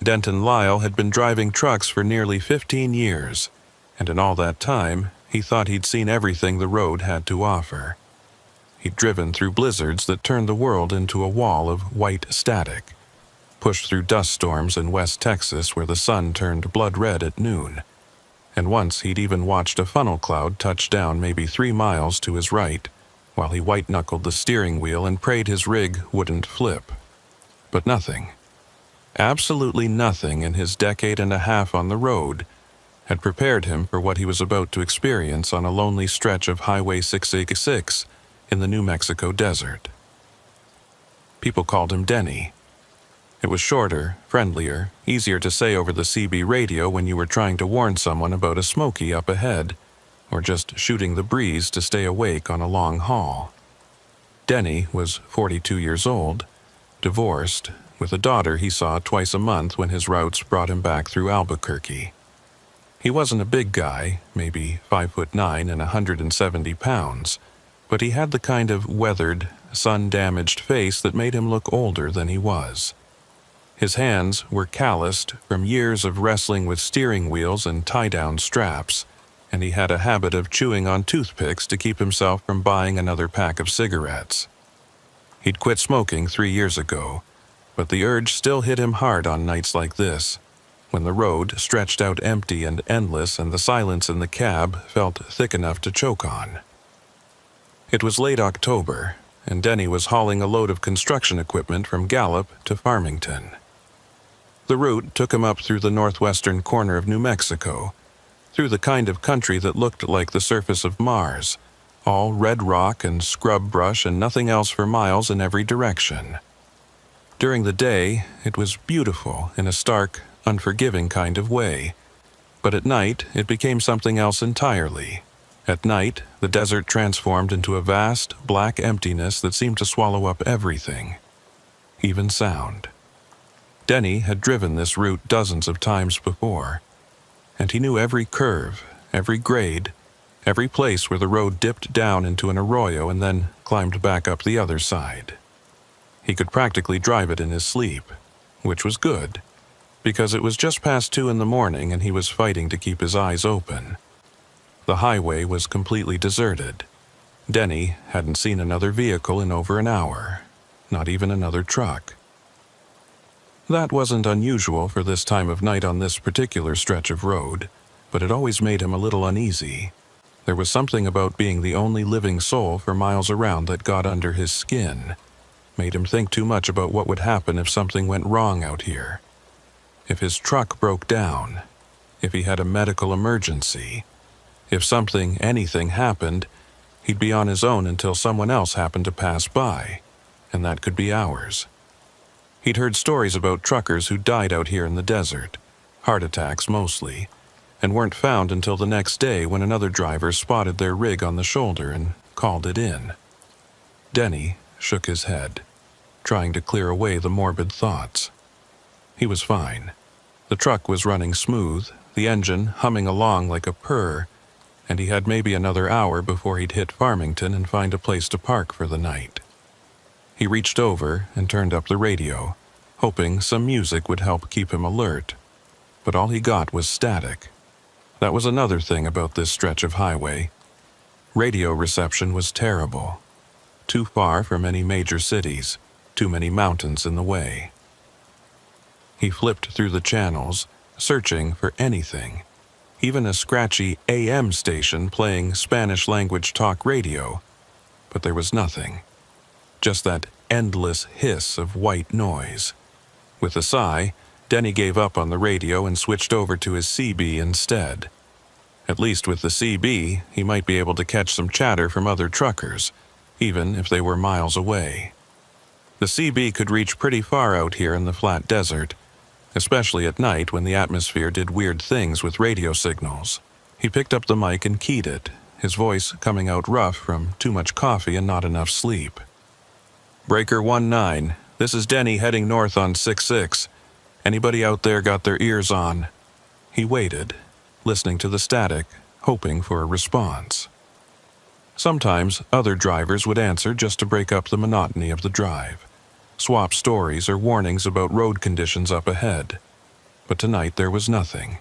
Denton Lyle had been driving trucks for nearly 15 years, and in all that time, he thought he'd seen everything the road had to offer. He'd driven through blizzards that turned the world into a wall of white static, pushed through dust storms in West Texas where the sun turned blood red at noon, and once he'd even watched a funnel cloud touch down maybe 3 miles to his right, while he white-knuckled the steering wheel and prayed his rig wouldn't flip. But nothing, absolutely nothing in his decade and a half on the road had prepared him for what he was about to experience on a lonely stretch of Highway 686 in the New Mexico desert. People called him Denny. It was shorter, friendlier, easier to say over the CB radio when you were trying to warn someone about a smoky up ahead, or just shooting the breeze to stay awake on a long haul. Denny was 42 years old, divorced, with a daughter he saw twice a month when his routes brought him back through Albuquerque. He wasn't a big guy, maybe 5'9" and 170 pounds, but he had the kind of weathered, sun-damaged face that made him look older than he was. His hands were calloused from years of wrestling with steering wheels and tie-down straps, and he had a habit of chewing on toothpicks to keep himself from buying another pack of cigarettes. He'd quit smoking 3 years ago, but the urge still hit him hard on nights like this, when the road stretched out empty and endless and the silence in the cab felt thick enough to choke on. It was late October, and Denny was hauling a load of construction equipment from Gallup to Farmington. The route took him up through the northwestern corner of New Mexico, through the kind of country that looked like the surface of Mars, all red rock and scrub brush and nothing else for miles in every direction. During the day, it was beautiful in a stark, unforgiving kind of way, but at night it became something else entirely. At night, the desert transformed into a vast, black emptiness that seemed to swallow up everything, even sound. Denny had driven this route dozens of times before, and he knew every curve, every grade, every place where the road dipped down into an arroyo and then climbed back up the other side. He could practically drive it in his sleep, which was good, because it was just past 2 in the morning and he was fighting to keep his eyes open. The highway was completely deserted. Denny hadn't seen another vehicle in over an hour, not even another truck. That wasn't unusual for this time of night on this particular stretch of road, but it always made him a little uneasy. There was something about being the only living soul for miles around that got under his skin, made him think too much about what would happen if something went wrong out here. If his truck broke down, if he had a medical emergency, if anything happened, he'd be on his own until someone else happened to pass by, and that could be hours. He'd heard stories about truckers who died out here in the desert, heart attacks mostly, and weren't found until the next day when another driver spotted their rig on the shoulder and called it in. Denny shook his head, trying to clear away the morbid thoughts. He was fine. The truck was running smooth, the engine humming along like a purr, and he had maybe another hour before he'd hit Farmington and find a place to park for the night. He reached over and turned up the radio, hoping some music would help keep him alert, but all he got was static. That was another thing about this stretch of highway. Radio reception was terrible. Too far from any major cities, too many mountains in the way. He flipped through the channels, searching for anything, even a scratchy AM station playing Spanish-language talk radio, but there was nothing. Just that endless hiss of white noise. With a sigh, Denny gave up on the radio and switched over to his CB instead. At least with the CB, he might be able to catch some chatter from other truckers, even if they were miles away. The CB could reach pretty far out here in the flat desert, especially at night when the atmosphere did weird things with radio signals. He picked up the mic and keyed it, his voice coming out rough from too much coffee and not enough sleep. Breaker 19, this is Denny heading north on 6-6. Anybody out there got their ears on? He waited, listening to the static, hoping for a response. Sometimes other drivers would answer just to break up the monotony of the drive, swap stories or warnings about road conditions up ahead. But tonight there was nothing.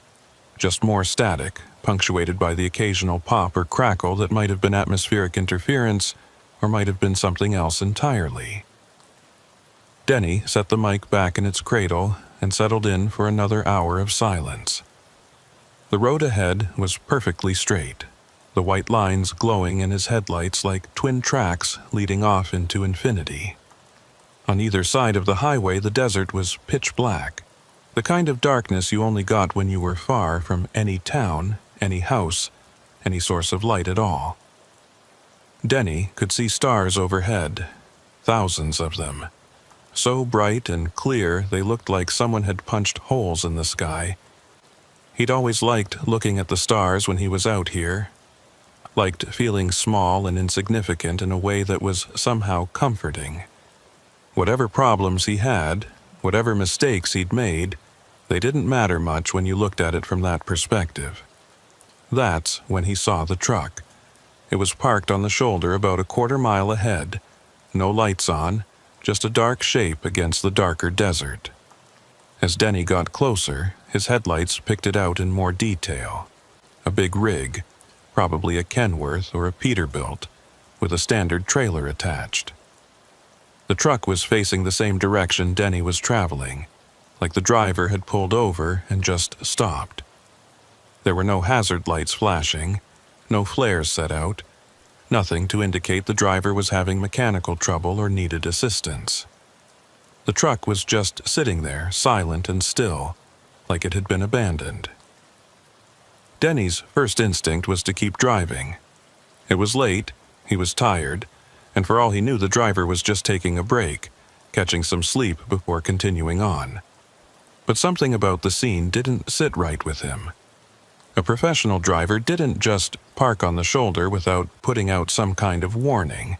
Just more static, punctuated by the occasional pop or crackle that might have been atmospheric interference or might have been something else entirely. Denny set the mic back in its cradle and settled in for another hour of silence. The road ahead was perfectly straight, the white lines glowing in his headlights like twin tracks leading off into infinity. On either side of the highway, the desert was pitch black, the kind of darkness you only got when you were far from any town, any house, any source of light at all. Denny could see stars overhead, thousands of them, so bright and clear they looked like someone had punched holes in the sky. He'd always liked looking at the stars when he was out here, liked feeling small and insignificant in a way that was somehow comforting. Whatever problems he had, whatever mistakes he'd made, they didn't matter much when you looked at it from that perspective. That's when he saw the truck. It was parked on the shoulder about a quarter-mile ahead, no lights on, just a dark shape against the darker desert. As Denny got closer, his headlights picked it out in more detail. A big rig, probably a Kenworth or a Peterbilt, with a standard trailer attached. The truck was facing the same direction Denny was traveling, like the driver had pulled over and just stopped. There were no hazard lights flashing, no flares set out, nothing to indicate the driver was having mechanical trouble or needed assistance. The truck was just sitting there, silent and still, like it had been abandoned. Denny's first instinct was to keep driving. It was late, he was tired, and for all he knew the driver was just taking a break, catching some sleep before continuing on. But something about the scene didn't sit right with him. A professional driver didn't just park on the shoulder without putting out some kind of warning,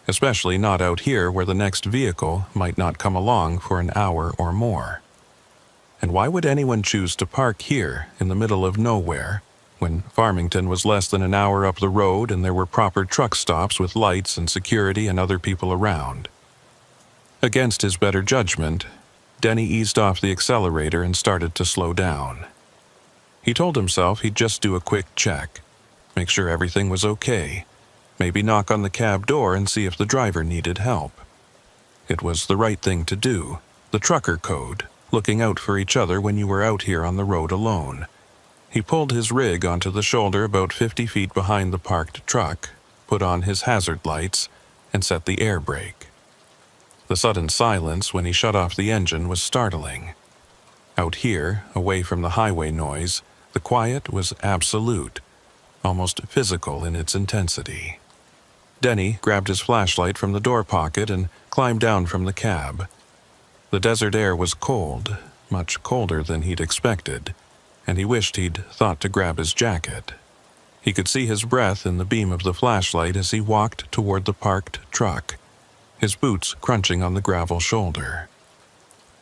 especially not out here where the next vehicle might not come along for an hour or more. And why would anyone choose to park here in the middle of nowhere, when Farmington was less than an hour up the road and there were proper truck stops with lights and security and other people around? Against his better judgment, Denny eased off the accelerator and started to slow down. He told himself he'd just do a quick check, make sure everything was okay, maybe knock on the cab door and see if the driver needed help. It was the right thing to do, the trucker code, looking out for each other when you were out here on the road alone. He pulled his rig onto the shoulder about 50 feet behind the parked truck, put on his hazard lights, and set the air brake. The sudden silence when he shut off the engine was startling. Out here, away from the highway noise, the quiet was absolute, almost physical in its intensity. Denny grabbed his flashlight from the door pocket and climbed down from the cab. The desert air was cold, much colder than he'd expected, and he wished he'd thought to grab his jacket. He could see his breath in the beam of the flashlight as he walked toward the parked truck, his boots crunching on the gravel shoulder.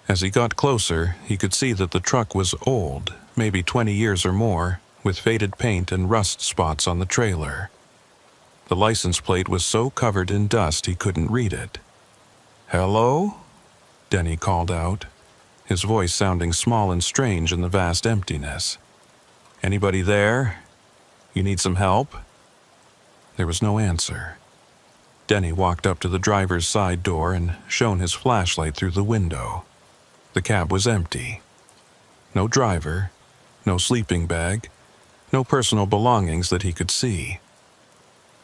As he got closer, he could see that the truck was old, maybe 20 years or more, with faded paint and rust spots on the trailer. The license plate was so covered in dust he couldn't read it. "Hello?" Denny called out, his voice sounding small and strange in the vast emptiness. "Anybody there? You need some help?" There was no answer. Denny walked up to the driver's side door and shone his flashlight through the window. The cab was empty. No driver, no sleeping bag, no personal belongings that he could see.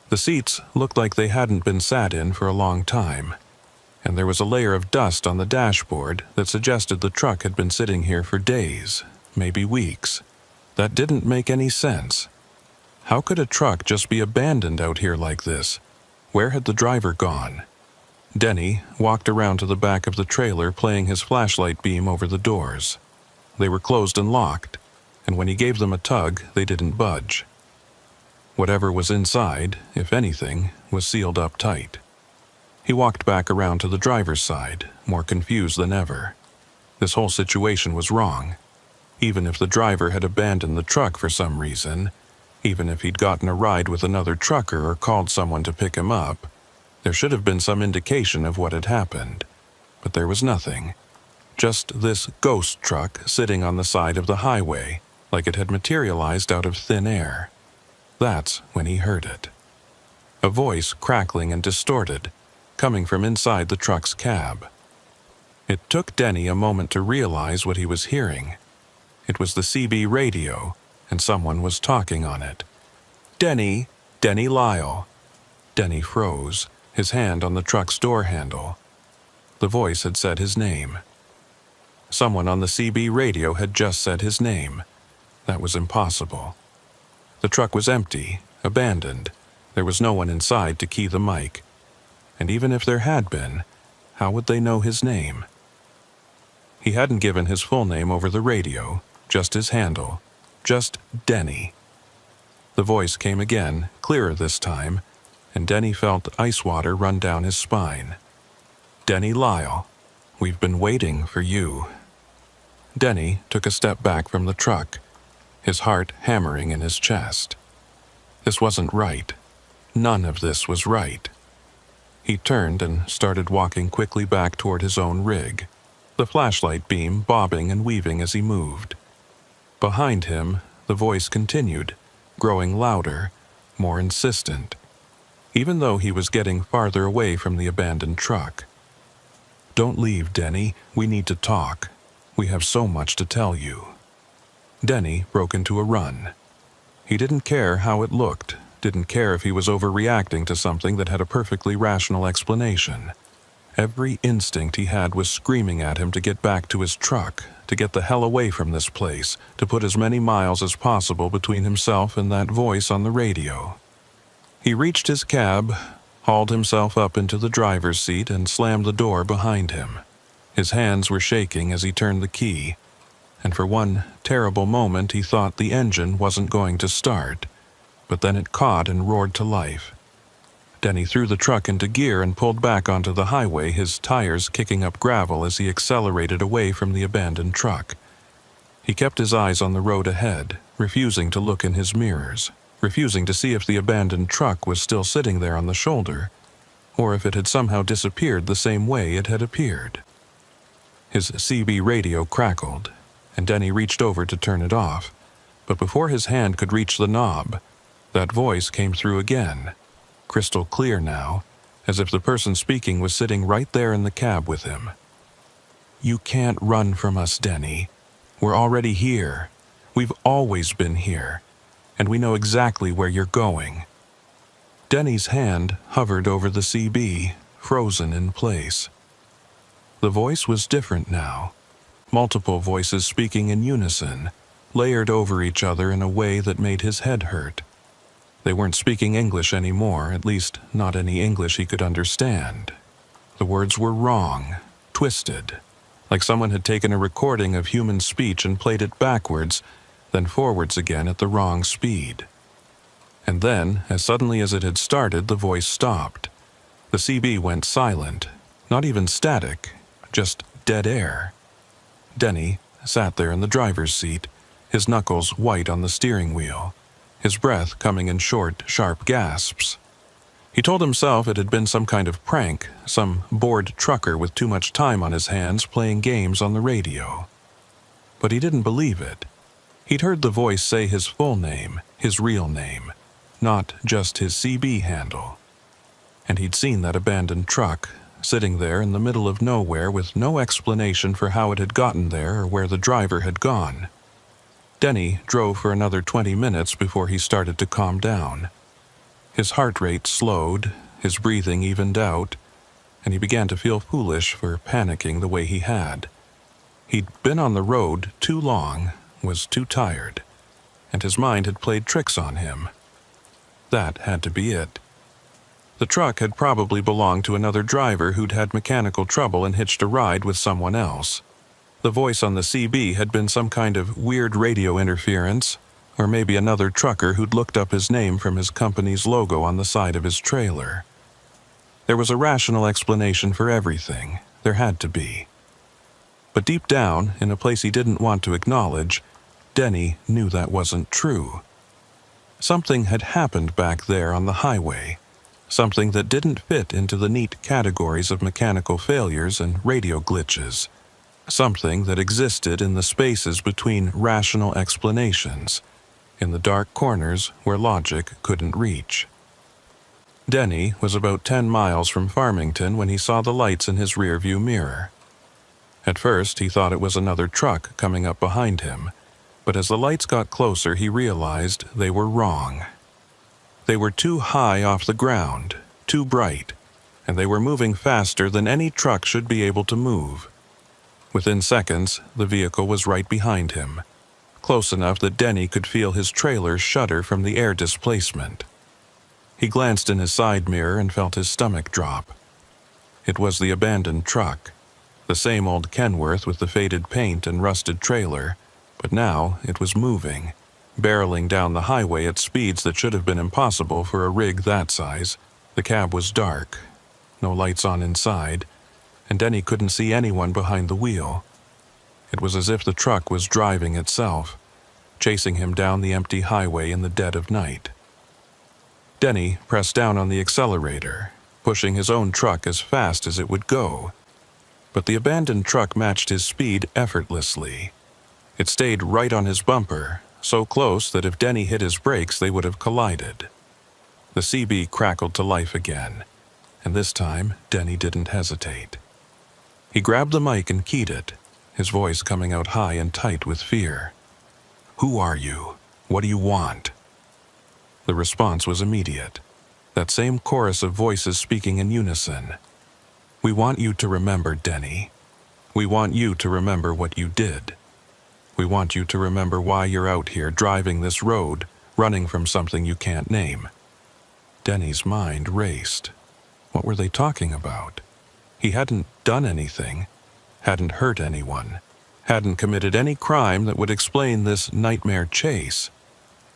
The seats looked like they hadn't been sat in for a long time, and there was a layer of dust on the dashboard that suggested the truck had been sitting here for days, maybe weeks. That didn't make any sense. How could a truck just be abandoned out here like this? Where had the driver gone? Denny walked around to the back of the trailer, playing his flashlight beam over the doors. They were closed and locked, and when he gave them a tug, they didn't budge. Whatever was inside, if anything, was sealed up tight. He walked back around to the driver's side, more confused than ever. This whole situation was wrong. Even if the driver had abandoned the truck for some reason, even if he'd gotten a ride with another trucker or called someone to pick him up, there should have been some indication of what had happened. But there was nothing. Just this ghost truck sitting on the side of the highway, like it had materialized out of thin air. That's when he heard it. A voice crackling and distorted, coming from inside the truck's cab. It took Denny a moment to realize what he was hearing. It was the CB radio, and someone was talking on it. "Denny, Denny Lyle." Denny froze, his hand on the truck's door handle. The voice had said his name. Someone on the CB radio had just said his name. That was impossible. The truck was empty, abandoned. There was no one inside to key the mic. And even if there had been, how would they know his name? He hadn't given his full name over the radio, just his handle, just Denny. The voice came again, clearer this time, and Denny felt ice water run down his spine. "Denny Lyle, we've been waiting for you." Denny took a step back from the truck, his heart hammering in his chest. This wasn't right. None of this was right. He turned and started walking quickly back toward his own rig, the flashlight beam bobbing and weaving as he moved. Behind him, the voice continued, growing louder, more insistent, even though he was getting farther away from the abandoned truck. "Don't leave, Denny. We need to talk. We have so much to tell you." Denny broke into a run. He didn't care how it looked, didn't care if he was overreacting to something that had a perfectly rational explanation. Every instinct he had was screaming at him to get back to his truck, to get the hell away from this place, to put as many miles as possible between himself and that voice on the radio. He reached his cab, hauled himself up into the driver's seat, and slammed the door behind him. His hands were shaking as he turned the key, and for one terrible moment he thought the engine wasn't going to start, but then it caught and roared to life. Denny threw the truck into gear and pulled back onto the highway, his tires kicking up gravel as he accelerated away from the abandoned truck. He kept his eyes on the road ahead, refusing to look in his mirrors, refusing to see if the abandoned truck was still sitting there on the shoulder, or if it had somehow disappeared the same way it had appeared. His CB radio crackled, and Denny reached over to turn it off, but before his hand could reach the knob, that voice came through again, crystal clear now, as if the person speaking was sitting right there in the cab with him. "You can't run from us, Denny. We're already here. We've always been here, and we know exactly where you're going." Denny's hand hovered over the CB, frozen in place. The voice was different now. Multiple voices speaking in unison, layered over each other in a way that made his head hurt. They weren't speaking English anymore, at least not any English he could understand. The words were wrong, twisted, like someone had taken a recording of human speech and played it backwards, then forwards again at the wrong speed. And then, as suddenly as it had started, the voice stopped. The CB went silent, not even static, just dead air. Denny sat there in the driver's seat, his knuckles white on the steering wheel, his breath coming in short, sharp gasps. He told himself it had been some kind of prank, some bored trucker with too much time on his hands playing games on the radio. But he didn't believe it. He'd heard the voice say his full name, his real name, not just his CB handle. And he'd seen that abandoned truck, sitting there in the middle of nowhere with no explanation for how it had gotten there or where the driver had gone. Denny drove for another 20 minutes before he started to calm down. His heart rate slowed, his breathing evened out, and he began to feel foolish for panicking the way he had. He'd been on the road too long, was too tired, and his mind had played tricks on him. That had to be it. The truck had probably belonged to another driver who'd had mechanical trouble and hitched a ride with someone else. The voice on the CB had been some kind of weird radio interference, or maybe another trucker who'd looked up his name from his company's logo on the side of his trailer. There was a rational explanation for everything. There had to be. But deep down, in a place he didn't want to acknowledge, Denny knew that wasn't true. Something had happened back there on the highway, something that didn't fit into the neat categories of mechanical failures and radio glitches. something that existed in the spaces between rational explanations, in the dark corners where logic couldn't reach. Denny was about 10 miles from Farmington when he saw the lights in his rearview mirror. At first, he thought it was another truck coming up behind him, but as the lights got closer, he realized they were wrong. They were too high off the ground, too bright, and they were moving faster than any truck should be able to move. Within seconds, the vehicle was right behind him, close enough that Denny could feel his trailer shudder from the air displacement. He glanced in his side mirror and felt his stomach drop. It was the abandoned truck, the same old Kenworth with the faded paint and rusted trailer, but now it was moving, barreling down the highway at speeds that should have been impossible for a rig that size. The cab was dark, no lights on inside, and Denny couldn't see anyone behind the wheel. It was as if the truck was driving itself, chasing him down the empty highway in the dead of night. Denny pressed down on the accelerator, pushing his own truck as fast as it would go. But the abandoned truck matched his speed effortlessly. It stayed right on his bumper, so close that if Denny hit his brakes, they would have collided. The CB crackled to life again, and this time Denny didn't hesitate. He grabbed the mic and keyed it, his voice coming out high and tight with fear. "Who are you? What do you want?" The response was immediate. That same chorus of voices speaking in unison. "We want you to remember, Denny. We want you to remember what you did. We want you to remember why you're out here driving this road, running from something you can't name." Denny's mind raced. What were they talking about? He hadn't done anything, hadn't hurt anyone, hadn't committed any crime that would explain this nightmare chase.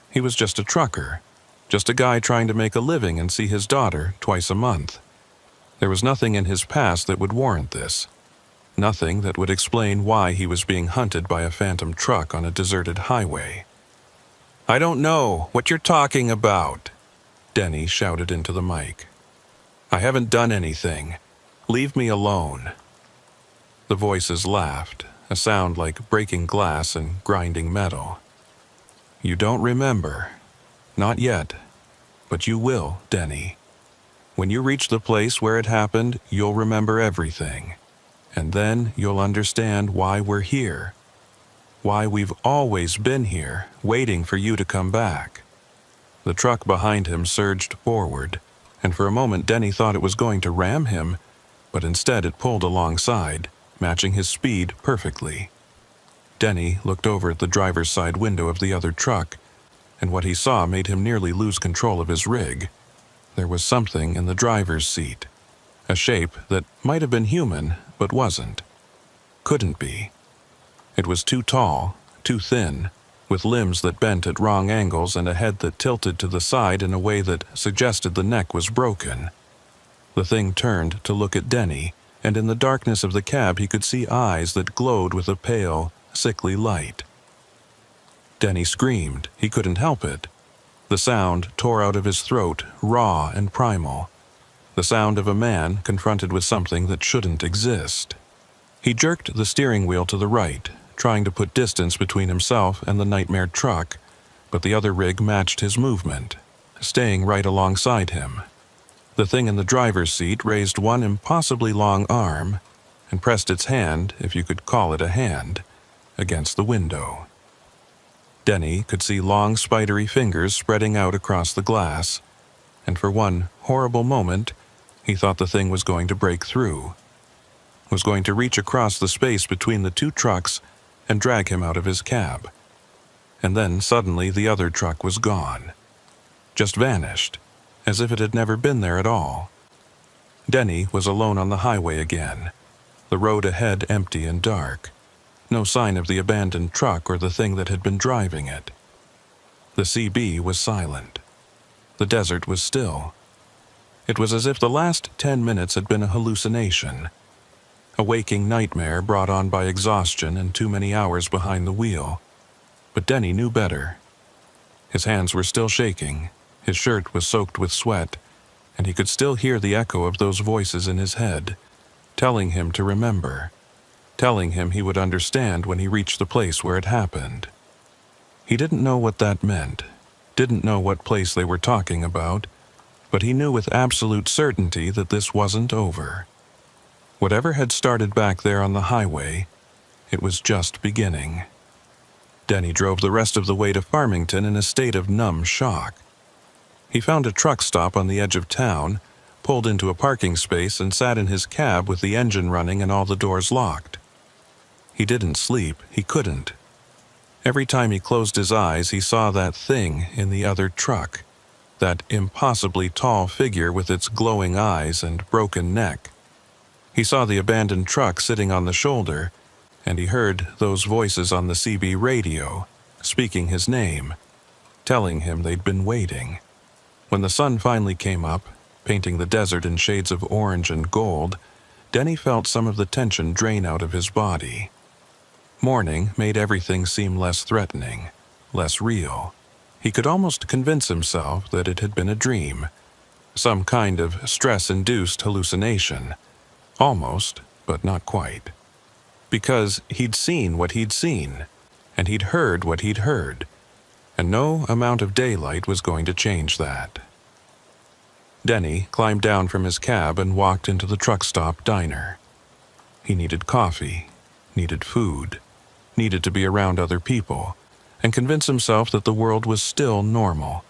He was just a trucker. Just a guy trying to make a living and see his daughter twice a month. There was nothing in his past that would warrant this. Nothing that would explain why he was being hunted by a phantom truck on a deserted highway. "I don't know what you're talking about," Denny shouted into the mic. "I haven't done anything. Leave me alone." The voices laughed, a sound like breaking glass and grinding metal. "You don't remember. Not yet. But you will, Denny. When you reach the place where it happened, you'll remember everything. And then you'll understand why we're here. Why we've always been here, waiting for you to come back." The truck behind him surged forward, and for a moment Denny thought it was going to ram him, but instead it pulled alongside, matching his speed perfectly. Denny looked over at the driver's side window of the other truck, and what he saw made him nearly lose control of his rig. There was something in the driver's seat, a shape that might have been human, but wasn't. Couldn't be. It was too tall, too thin, with limbs that bent at wrong angles and a head that tilted to the side in a way that suggested the neck was broken. The thing turned to look at Denny, and in the darkness of the cab he could see eyes that glowed with a pale, sickly light. Denny screamed. He couldn't help it. The sound tore out of his throat, raw and primal. The sound of a man confronted with something that shouldn't exist. He jerked the steering wheel to the right, trying to put distance between himself and the nightmare truck, but the other rig matched his movement, staying right alongside him. The thing in the driver's seat raised one impossibly long arm and pressed its hand, if you could call it a hand, against the window. Denny could see long spidery fingers spreading out across the glass, and for one horrible moment, he thought the thing was going to break through, was going to reach across the space between the two trucks and drag him out of his cab. And then suddenly the other truck was gone, just vanished, as if it had never been there at all. Denny was alone on the highway again, the road ahead empty and dark. No sign of the abandoned truck or the thing that had been driving it. The CB was silent. The desert was still. It was as if the last 10 minutes had been a hallucination, a waking nightmare brought on by exhaustion and too many hours behind the wheel. But Denny knew better. His hands were still shaking, his shirt was soaked with sweat, and he could still hear the echo of those voices in his head, telling him to remember. telling him he would understand when he reached the place where it happened. He didn't know what that meant, didn't know what place they were talking about, but he knew with absolute certainty that this wasn't over. Whatever had started back there on the highway, it was just beginning. Denny drove the rest of the way to Farmington in a state of numb shock. He found a truck stop on the edge of town, pulled into a parking space, and sat in his cab with the engine running and all the doors locked. He didn't sleep, he couldn't. Every time he closed his eyes, he saw that thing in the other truck, that impossibly tall figure with its glowing eyes and broken neck. He saw the abandoned truck sitting on the shoulder, and he heard those voices on the CB radio, speaking his name, telling him they'd been waiting. When the sun finally came up, painting the desert in shades of orange and gold, Denny felt some of the tension drain out of his body. Morning made everything seem less threatening, less real. He could almost convince himself that it had been a dream, some kind of stress-induced hallucination. Almost, but not quite. Because he'd seen what he'd seen, and he'd heard what he'd heard, and no amount of daylight was going to change that. Denny climbed down from his cab and walked into the truck stop diner. He needed coffee, needed food, needed to be around other people, and convince himself that the world was still normal,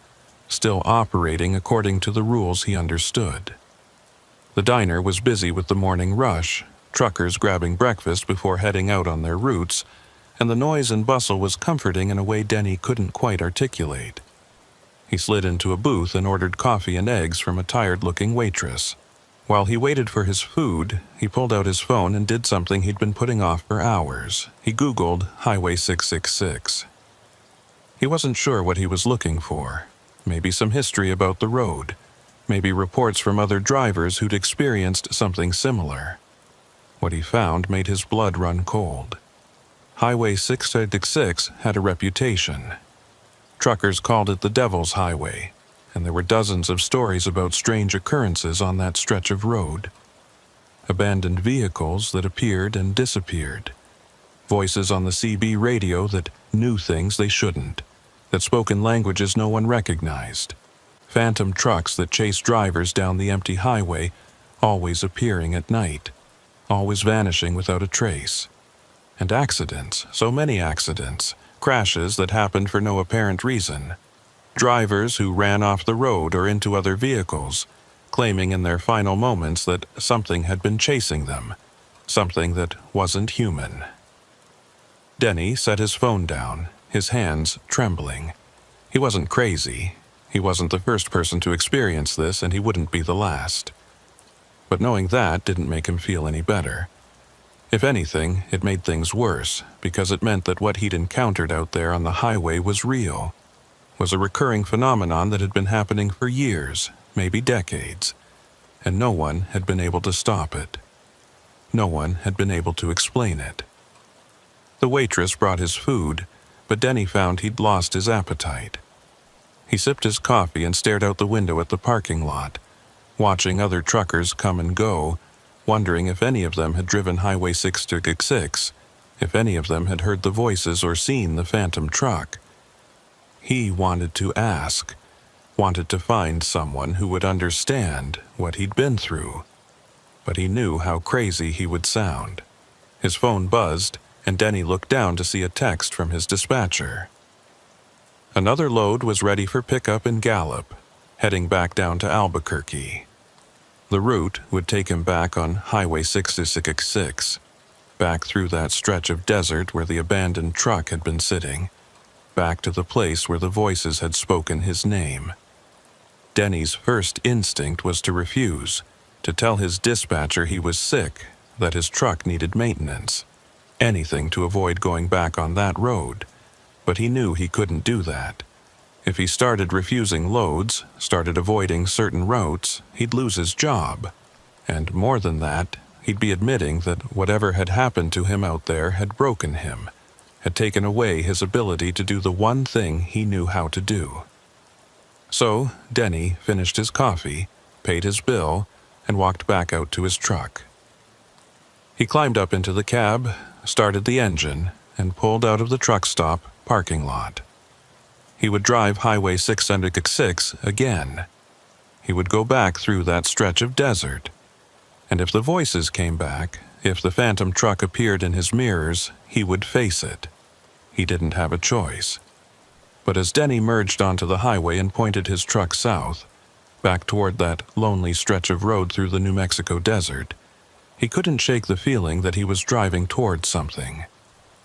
still operating according to the rules he understood. The diner was busy with the morning rush, truckers grabbing breakfast before heading out on their routes, and the noise and bustle was comforting in a way Denny couldn't quite articulate. He slid into a booth and ordered coffee and eggs from a tired-looking waitress. While he waited for his food, he pulled out his phone and did something he'd been putting off for hours. He Googled Highway 666. He wasn't sure what he was looking for. Maybe some history about the road. Maybe reports from other drivers who'd experienced something similar. What he found made his blood run cold. Highway 666 had a reputation. Truckers called it the Devil's Highway, and there were dozens of stories about strange occurrences on that stretch of road. Abandoned vehicles that appeared and disappeared. Voices on the CB radio that knew things they shouldn't, that spoke in languages no one recognized. Phantom trucks that chased drivers down the empty highway, always appearing at night, always vanishing without a trace. And accidents, so many accidents, crashes that happened for no apparent reason. Drivers who ran off the road or into other vehicles, claiming in their final moments that something had been chasing them, something that wasn't human. Denny set his phone down, his hands trembling. He wasn't crazy. He wasn't the first person to experience this, and he wouldn't be the last. But knowing that didn't make him feel any better. If anything, it made things worse, because it meant that what he'd encountered out there on the highway was real, was a recurring phenomenon that had been happening for years, maybe decades, and no one had been able to stop it. No one had been able to explain it. The waitress brought his food, but Denny found he'd lost his appetite. He sipped his coffee and stared out the window at the parking lot, watching other truckers come and go, wondering if any of them had driven Highway 666, if any of them had heard the voices or seen the phantom truck. He wanted to ask, wanted to find someone who would understand what he'd been through. But he knew how crazy he would sound. His phone buzzed, and Denny looked down to see a text from his dispatcher. Another load was ready for pickup in Gallup, heading back down to Albuquerque. The route would take him back on Highway 666, back through that stretch of desert where the abandoned truck had been sitting, back to the place where the voices had spoken his name. Denny's first instinct was to refuse, to tell his dispatcher he was sick, that his truck needed maintenance, anything to avoid going back on that road, but he knew he couldn't do that. If he started refusing loads, started avoiding certain routes, he'd lose his job. And more than that, he'd be admitting that whatever had happened to him out there had broken him, had taken away his ability to do the one thing he knew how to do. So, Denny finished his coffee, paid his bill, and walked back out to his truck. He He climbed up into the cab, started the engine, and pulled out of the truck stop parking lot. He would drive Highway 666 again. He would go back through that stretch of desert. And if the voices came back, if the phantom truck appeared in his mirrors, he would face it. He didn't have a choice. But as Denny merged onto the highway and pointed his truck south, back toward that lonely stretch of road through the New Mexico desert, he couldn't shake the feeling that he was driving toward something.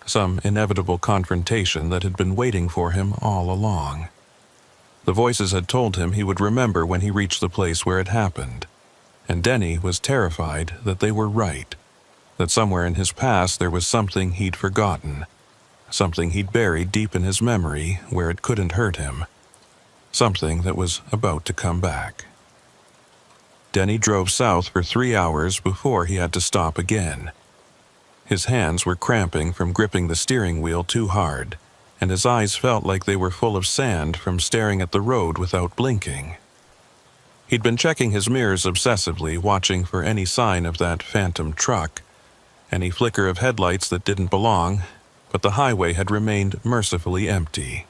Some inevitable confrontation that had been waiting for him all along. The voices had told him he would remember when he reached the place where it happened. And Denny was terrified that they were right. That somewhere in his past there was something he'd forgotten. Something he'd buried deep in his memory where it couldn't hurt him. Something that was about to come back. Denny drove south for 3 hours before he had to stop again. His hands were cramping from gripping the steering wheel too hard, and his eyes felt like they were full of sand from staring at the road without blinking. He'd been checking his mirrors obsessively, watching for any sign of that phantom truck, any flicker of headlights that didn't belong, but the highway had remained mercifully empty.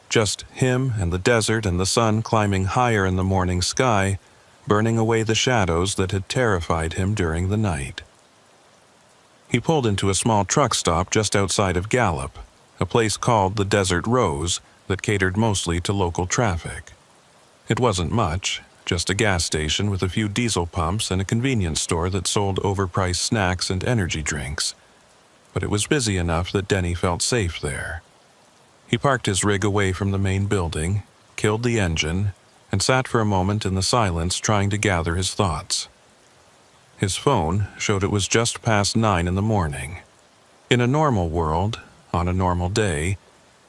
Just him and the desert and the sun climbing higher in the morning sky, burning away the shadows that had terrified him during the night. He pulled into a small truck stop just outside of Gallup, a place called the Desert Rose that catered mostly to local traffic. It wasn't much, just a gas station with a few diesel pumps and a convenience store that sold overpriced snacks and energy drinks. But it was busy enough that Denny felt safe there. He parked his rig away from the main building, killed the engine, and sat for a moment in the silence trying to gather his thoughts. His phone showed it was just past 9 in the morning. In a normal world, on a normal day,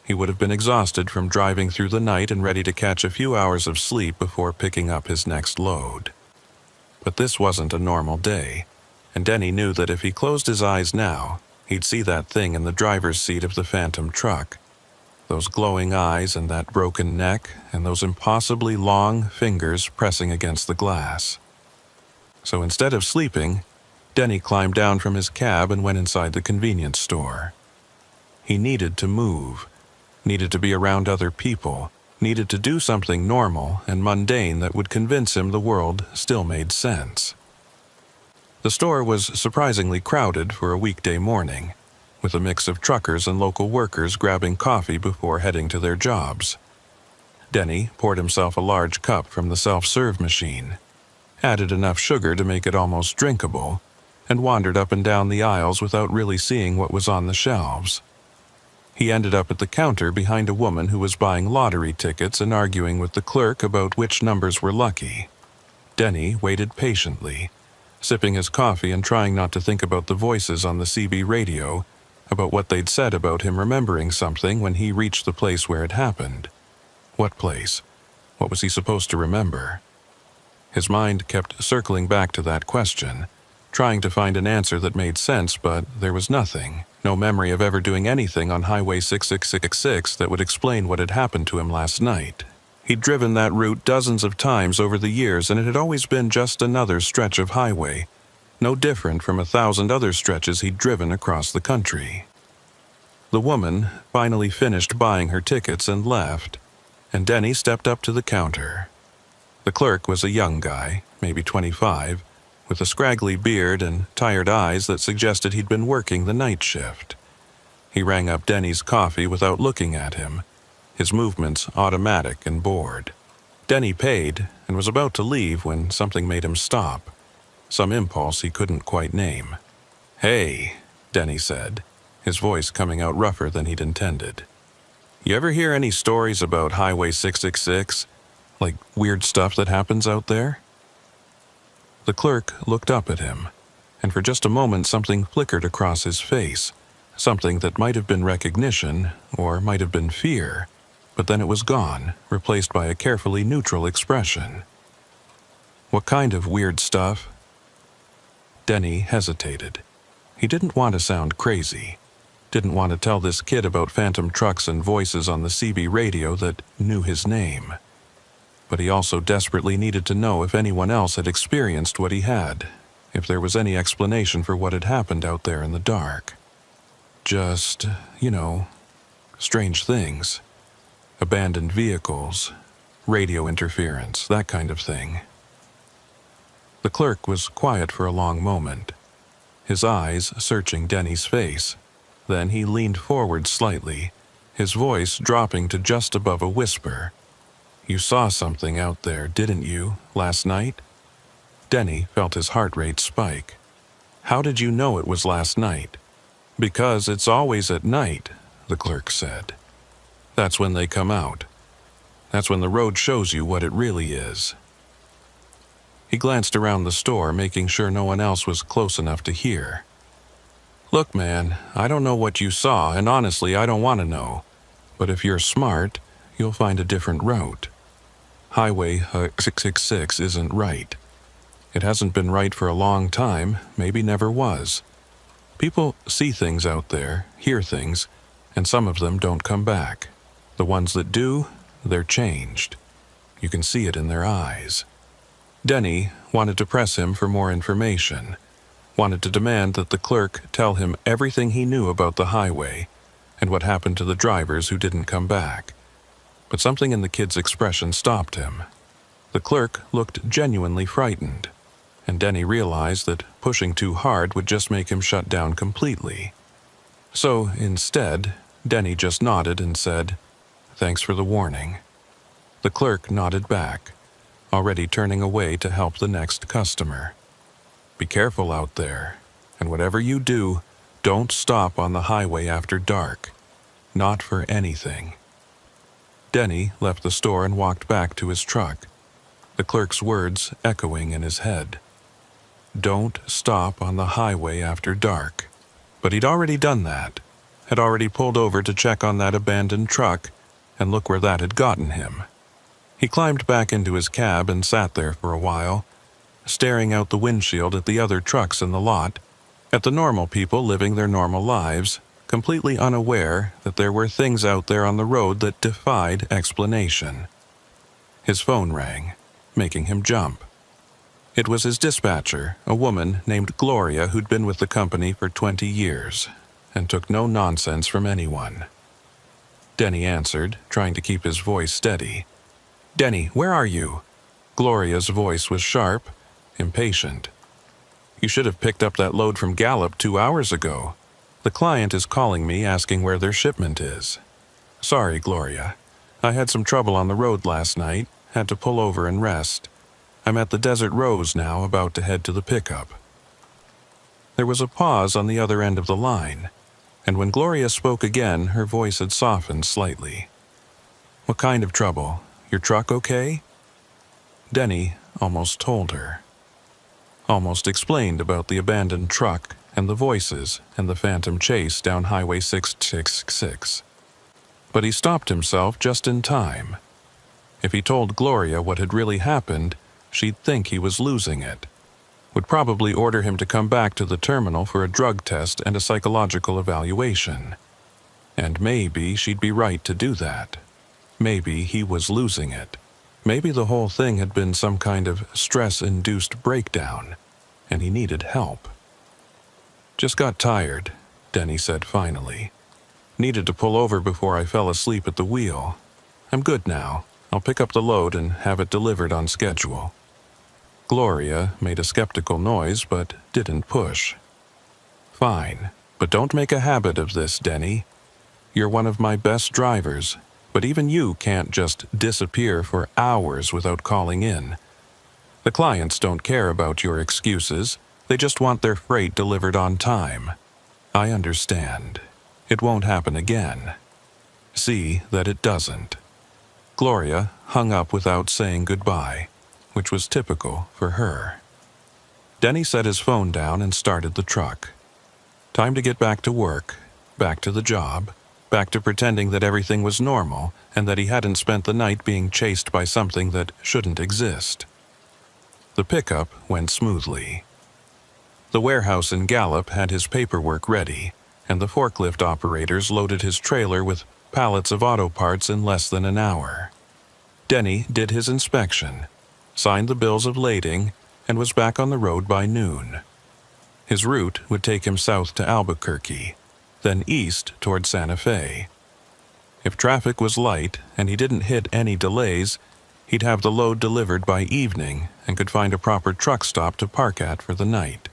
he would have been exhausted from driving through the night and ready to catch a few hours of sleep before picking up his next load. But this wasn't a normal day, and Denny knew that if he closed his eyes now, he'd see that thing in the driver's seat of the phantom truck. Those glowing eyes and that broken neck and those impossibly long fingers pressing against the glass. So instead of sleeping, Denny climbed down from his cab and went inside the convenience store. He needed to move, needed to be around other people, needed to do something normal and mundane that would convince him the world still made sense. The store was surprisingly crowded for a weekday morning, with a mix of truckers and local workers grabbing coffee before heading to their jobs. Denny poured himself a large cup from the self-serve machine, added enough sugar to make it almost drinkable, and wandered up and down the aisles without really seeing what was on the shelves. He ended up at the counter behind a woman who was buying lottery tickets and arguing with the clerk about which numbers were lucky. Denny waited patiently, sipping his coffee and trying not to think about the voices on the CB radio, about what they'd said about him remembering something when he reached the place where it happened. What place? What was he supposed to remember? His mind kept circling back to that question, trying to find an answer that made sense, but there was nothing. No memory of ever doing anything on Highway 666 that would explain what had happened to him last night. He'd driven that route dozens of times over the years, and it had always been just another stretch of highway, no different from 1,000 other stretches he'd driven across the country. The woman finally finished buying her tickets and left, and Denny stepped up to the counter. The clerk was a young guy, maybe 25, with a scraggly beard and tired eyes that suggested he'd been working the night shift. He rang up Denny's coffee without looking at him, his movements automatic and bored. Denny paid and was about to leave when something made him stop, some impulse he couldn't quite name. "Hey," Denny said, his voice coming out rougher than he'd intended. "You ever hear any stories about Highway 666? Like weird stuff that happens out there?" The clerk looked up at him, and for just a moment something flickered across his face, something that might have been recognition or might have been fear, but then it was gone, replaced by a carefully neutral expression. "What kind of weird stuff?" Denny hesitated. He didn't want to sound crazy, didn't want to tell this kid about phantom trucks and voices on the CB radio that knew his name. But he also desperately needed to know if anyone else had experienced what he had, if there was any explanation for what had happened out there in the dark. Just, strange things. Abandoned vehicles, radio interference, that kind of thing. The clerk was quiet for a long moment, his eyes searching Denny's face. Then he leaned forward slightly, his voice dropping to just above a whisper. "You saw something out there, didn't you, last night?" Denny felt his heart rate spike. "How did you know it was last night?" "Because it's always at night," the clerk said. "That's when they come out. That's when the road shows you what it really is." He glanced around the store, making sure no one else was close enough to hear. "Look, man, I don't know what you saw, and honestly, I don't want to know. But if you're smart, you'll find a different route. Highway 666 isn't right. It hasn't been right for a long time, maybe never was. People see things out there, hear things, and some of them don't come back. The ones that do, they're changed. You can see it in their eyes." Denny wanted to press him for more information, wanted to demand that the clerk tell him everything he knew about the highway and what happened to the drivers who didn't come back. But something in the kid's expression stopped him. The clerk looked genuinely frightened, and Denny realized that pushing too hard would just make him shut down completely. So instead, Denny just nodded and said, "Thanks for the warning." The clerk nodded back, already turning away to help the next customer. "Be careful out there, and whatever you do, don't stop on the highway after dark. Not for anything." Denny left the store and walked back to his truck, the clerk's words echoing in his head. Don't stop on the highway after dark. But he'd already done that, had already pulled over to check on that abandoned truck, and look where that had gotten him. He climbed back into his cab and sat there for a while, staring out the windshield at the other trucks in the lot, at the normal people living their normal lives, completely unaware that there were things out there on the road that defied explanation. His phone rang, making him jump. It was his dispatcher, a woman named Gloria who'd been with the company for 20 years, and took no nonsense from anyone. Denny answered, trying to keep his voice steady. "Denny, where are you?" Gloria's voice was sharp, impatient. "You should have picked up that load from Gallup 2 hours ago. The client is calling me asking where their shipment is." "Sorry, Gloria. I had some trouble on the road last night, had to pull over and rest. I'm at the Desert Rose now, about to head to the pickup." There was a pause on the other end of the line, and when Gloria spoke again, her voice had softened slightly. "What kind of trouble? Your truck okay?" Denny almost told her. Almost explained about the abandoned truck and the voices and the phantom chase down Highway 666. But he stopped himself just in time. If he told Gloria what had really happened, she'd think he was losing it. Would probably order him to come back to the terminal for a drug test and a psychological evaluation. And maybe she'd be right to do that. Maybe he was losing it. Maybe the whole thing had been some kind of stress-induced breakdown, and he needed help. "Just got tired," Denny said finally. "Needed to pull over before I fell asleep at the wheel. I'm good now. I'll pick up the load and have it delivered on schedule." Gloria made a skeptical noise but didn't push. "Fine, but don't make a habit of this, Denny. You're one of my best drivers, but even you can't just disappear for hours without calling in. The clients don't care about your excuses, they just want their freight delivered on time. I understand. It won't happen again. See that it doesn't." Gloria hung up without saying goodbye, which was typical for her. Denny set his phone down and started the truck. Time to get back to work, back to the job, back to pretending that everything was normal and that he hadn't spent the night being chased by something that shouldn't exist. The pickup went smoothly. The warehouse in Gallup had his paperwork ready, and the forklift operators loaded his trailer with pallets of auto parts in less than an hour. Denny did his inspection, signed the bills of lading, and was back on the road by noon. His route would take him south to Albuquerque, then east toward Santa Fe. If traffic was light and he didn't hit any delays, he'd have the load delivered by evening and could find a proper truck stop to park at for the night.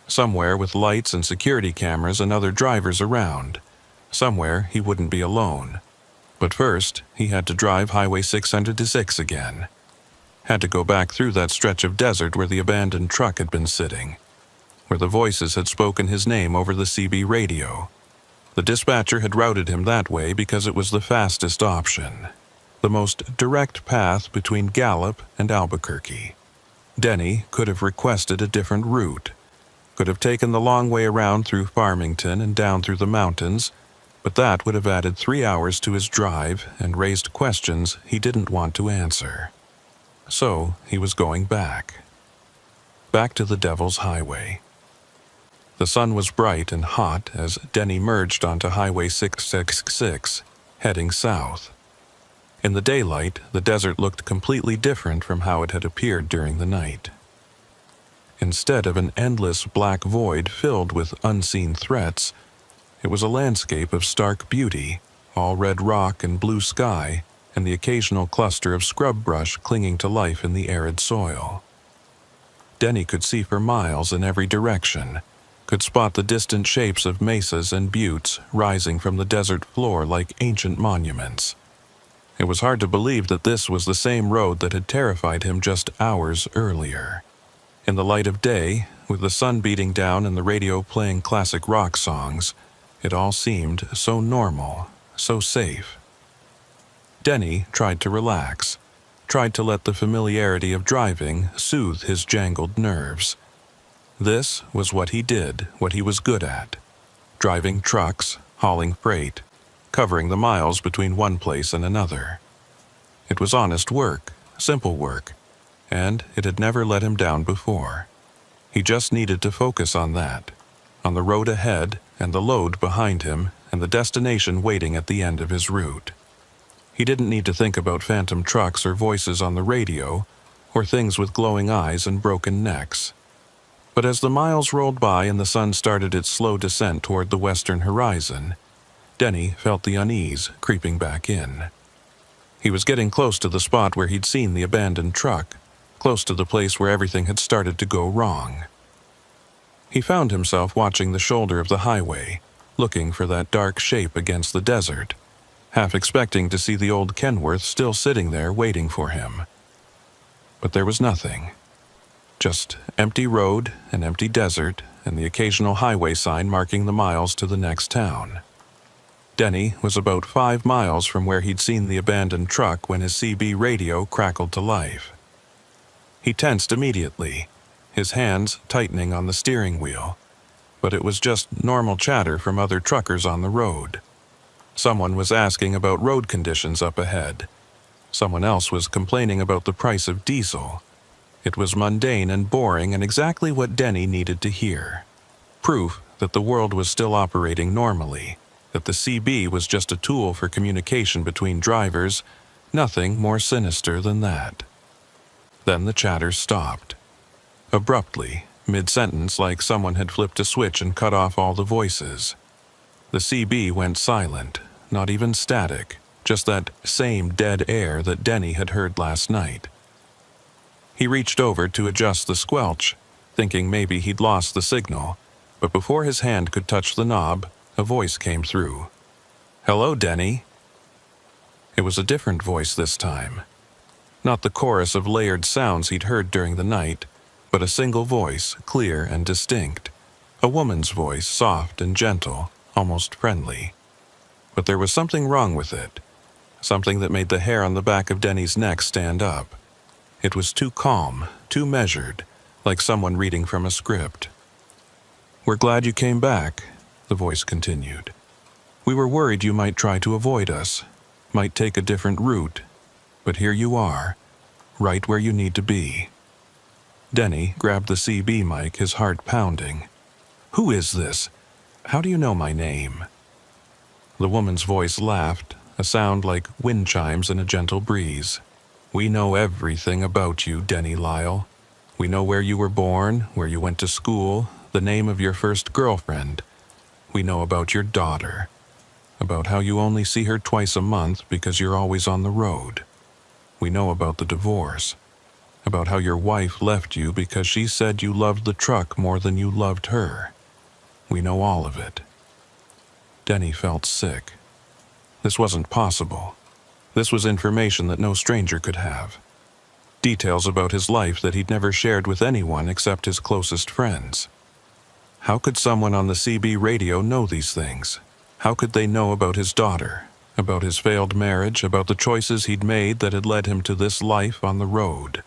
Somewhere with lights and security cameras and other drivers around. Somewhere he wouldn't be alone. But first, he had to drive Highway 606 again. Had to go back through that stretch of desert where the abandoned truck had been sitting, where the voices had spoken his name over the CB radio. The dispatcher had routed him that way because it was the fastest option, the most direct path between Gallup and Albuquerque. Denny could have requested a different route, could have taken the long way around through Farmington and down through the mountains, but that would have added 3 hours to his drive and raised questions he didn't want to answer. So he was going back. Back to the Devil's Highway. The sun was bright and hot as Denny merged onto Highway 666, heading south. In the daylight, the desert looked completely different from how it had appeared during the night. Instead of an endless black void filled with unseen threats, it was a landscape of stark beauty, all red rock and blue sky, and the occasional cluster of scrub brush clinging to life in the arid soil. Denny could see for miles in every direction, could spot the distant shapes of mesas and buttes rising from the desert floor like ancient monuments. It was hard to believe that this was the same road that had terrified him just hours earlier. In the light of day, with the sun beating down and the radio playing classic rock songs, it all seemed so normal, so safe. Denny tried to relax, tried to let the familiarity of driving soothe his jangled nerves. This was what he did, what he was good at. Driving trucks, hauling freight, covering the miles between one place and another. It was honest work, simple work, and it had never let him down before. He just needed to focus on that, on the road ahead and the load behind him and the destination waiting at the end of his route. He didn't need to think about phantom trucks or voices on the radio, or things with glowing eyes and broken necks. But as the miles rolled by and the sun started its slow descent toward the western horizon, Denny felt the unease creeping back in. He was getting close to the spot where he'd seen the abandoned truck, close to the place where everything had started to go wrong. He found himself watching the shoulder of the highway, looking for that dark shape against the desert, half expecting to see the old Kenworth still sitting there waiting for him. But there was nothing. Just empty road and empty desert and the occasional highway sign marking the miles to the next town. Denny was about 5 miles from where he'd seen the abandoned truck when his CB radio crackled to life. He tensed immediately, his hands tightening on the steering wheel, but it was just normal chatter from other truckers on the road. Someone was asking about road conditions up ahead. Someone else was complaining about the price of diesel. It was mundane and boring and exactly what Denny needed to hear. Proof that the world was still operating normally, that the CB was just a tool for communication between drivers, nothing more sinister than that. Then the chatter stopped. Abruptly, mid-sentence, like someone had flipped a switch and cut off all the voices. The CB went silent, not even static, just that same dead air that Denny had heard last night. He reached over to adjust the squelch, thinking maybe he'd lost the signal, but before his hand could touch the knob, a voice came through. "Hello, Denny." It was a different voice this time. Not the chorus of layered sounds he'd heard during the night, but a single voice, clear and distinct. A woman's voice, soft and gentle, almost friendly. But there was something wrong with it, something that made the hair on the back of Denny's neck stand up. It was too calm, too measured, like someone reading from a script. "We're glad you came back," the voice continued. "We were worried you might try to avoid us, might take a different route, but here you are, right where you need to be." Denny grabbed the CB mic, his heart pounding. "Who is this? How do you know my name?" The woman's voice laughed, a sound like wind chimes in a gentle breeze. "We know everything about you, Denny Lyle. We know where you were born, where you went to school, the name of your first girlfriend. We know about your daughter, about how you only see her twice a month because you're always on the road. We know about the divorce, about how your wife left you because she said you loved the truck more than you loved her. We know all of it. Denny felt sick. This wasn't possible. This was information that no stranger could have. Details about his life that he'd never shared with anyone except his closest friends. How could someone on the CB radio know these things? How could they know about his daughter, about his failed marriage, about the choices he'd made that had led him to this life on the road?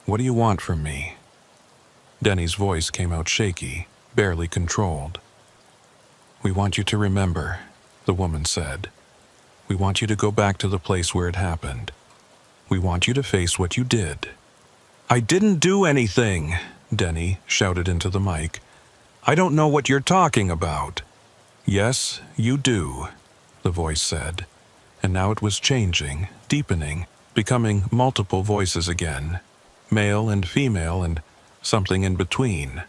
What do you want from me? Denny's voice came out shaky, barely controlled. We want you to remember, the woman said. We want you to go back to the place where it happened. We want you to face what you did. I didn't do anything, Denny shouted into the mic. I don't know what you're talking about. Yes, you do, the voice said. And now it was changing, deepening, becoming multiple voices again, male and female and something in between,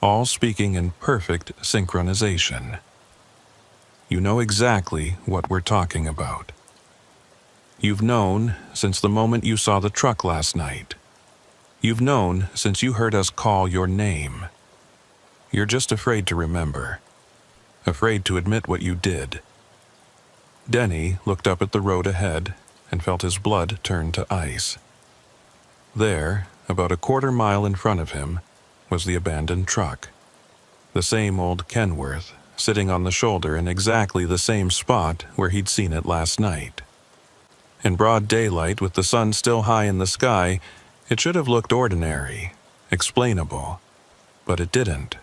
all speaking in perfect synchronization. You know exactly what we're talking about. You've known since the moment you saw the truck last night. You've known since you heard us call your name. You're just afraid to remember, afraid to admit what you did. Denny looked up at the road ahead and felt his blood turn to ice. There, about a quarter mile in front of him, was the abandoned truck. The same old Kenworth, sitting on the shoulder in exactly the same spot where he'd seen it last night. In broad daylight, with the sun still high in the sky, it should have looked ordinary, explainable. But it didn't.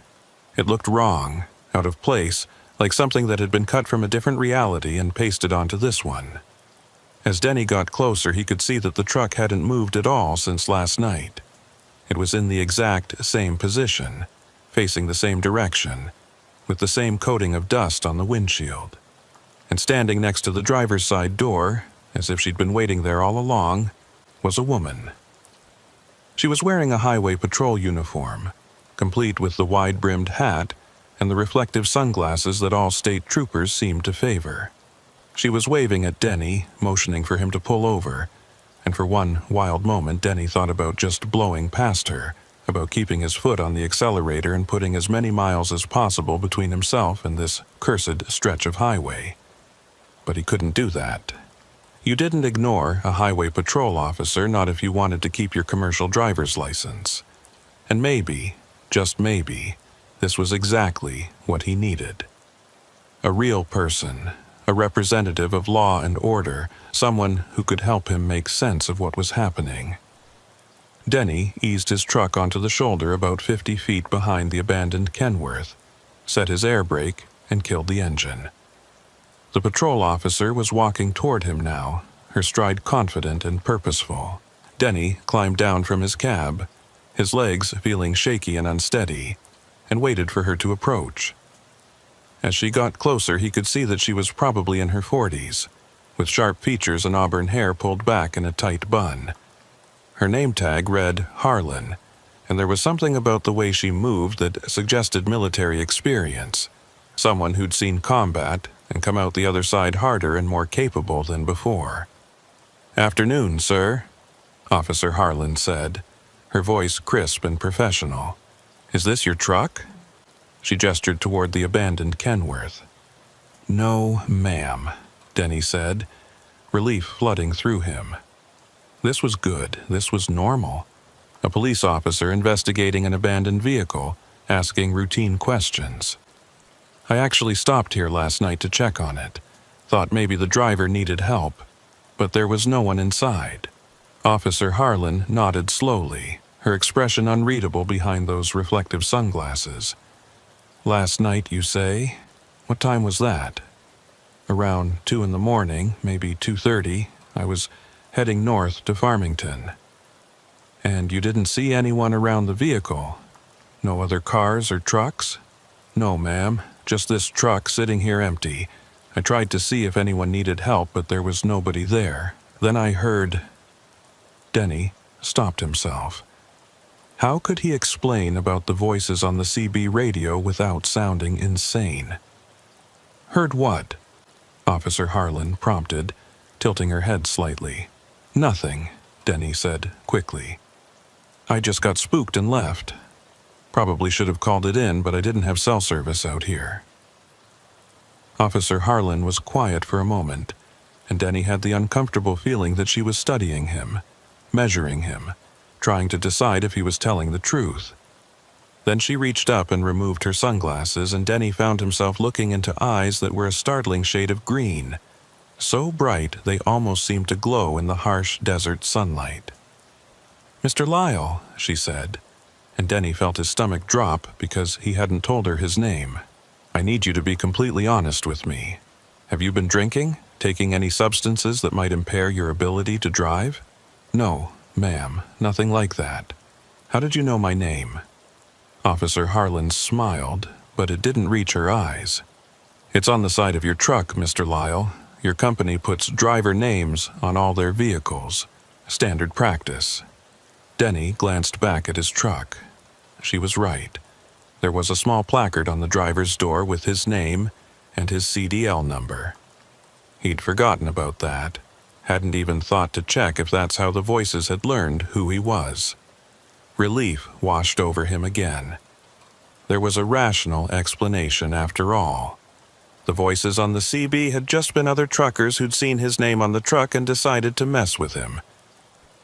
It looked wrong, out of place, like something that had been cut from a different reality and pasted onto this one. As Denny got closer, he could see that the truck hadn't moved at all since last night. It was in the exact same position, facing the same direction, with the same coating of dust on the windshield. And standing next to the driver's side door, as if she'd been waiting there all along, was a woman. She was wearing a highway patrol uniform, complete with the wide-brimmed hat and the reflective sunglasses that all state troopers seemed to favor. She was waving at Denny, motioning for him to pull over, and for one wild moment Denny thought about just blowing past her, about keeping his foot on the accelerator and putting as many miles as possible between himself and this cursed stretch of highway. But he couldn't do that. You didn't ignore a highway patrol officer, not if you wanted to keep your commercial driver's license. And maybe, just maybe, this was exactly what he needed. A real person, a representative of law and order, someone who could help him make sense of what was happening. Denny eased his truck onto the shoulder about 50 feet behind the abandoned Kenworth, set his air brake, and killed the engine. The patrol officer was walking toward him now, her stride confident and purposeful. Denny climbed down from his cab, his legs feeling shaky and unsteady, and waited for her to approach. As she got closer, he could see that she was probably in her 40s, with sharp features and auburn hair pulled back in a tight bun. Her name tag read Harlan, and there was something about the way she moved that suggested military experience, someone who'd seen combat and come out the other side harder and more capable than before. "Afternoon, sir," Officer Harlan said, her voice crisp and professional. "Is this your truck?" She gestured toward the abandoned Kenworth. "No, ma'am," Denny said, relief flooding through him. This was good. This was normal. A police officer investigating an abandoned vehicle, asking routine questions. "I actually stopped here last night to check on it. Thought maybe the driver needed help, but there was no one inside." Officer Harlan nodded slowly, her expression unreadable behind those reflective sunglasses. "Last night, you say? What time was that?" "Around 2 in the morning, maybe 2:30. I was heading north to Farmington." "And you didn't see anyone around the vehicle? No other cars or trucks?" "No, ma'am. Just this truck sitting here empty. I tried to see if anyone needed help, but there was nobody there. Then I heard..." Denny stopped himself. How could he explain about the voices on the CB radio without sounding insane? Heard what? Officer Harlan prompted, tilting her head slightly. Nothing, Denny said quickly. I just got spooked and left. Probably should have called it in, but I didn't have cell service out here. Officer Harlan was quiet for a moment, and Denny had the uncomfortable feeling that she was studying him, measuring him, trying to decide if he was telling the truth. Then she reached up and removed her sunglasses, and Denny found himself looking into eyes that were a startling shade of green, so bright they almost seemed to glow in the harsh desert sunlight. "Mr. Lyle," she said, and Denny felt his stomach drop because he hadn't told her his name. "I need you to be completely honest with me. Have you been drinking, taking any substances that might impair your ability to drive?" "No, ma'am, nothing like that. How did you know my name?" Officer Harlan smiled, but it didn't reach her eyes. "It's on the side of your truck, Mr. Lyle. Your company puts driver names on all their vehicles. Standard practice." Denny glanced back at his truck. She was right. There was a small placard on the driver's door with his name and his CDL number. He'd forgotten about that, hadn't even thought to check if that's how the voices had learned who he was. Relief washed over him again. There was a rational explanation after all. The voices on the CB had just been other truckers who'd seen his name on the truck and decided to mess with him.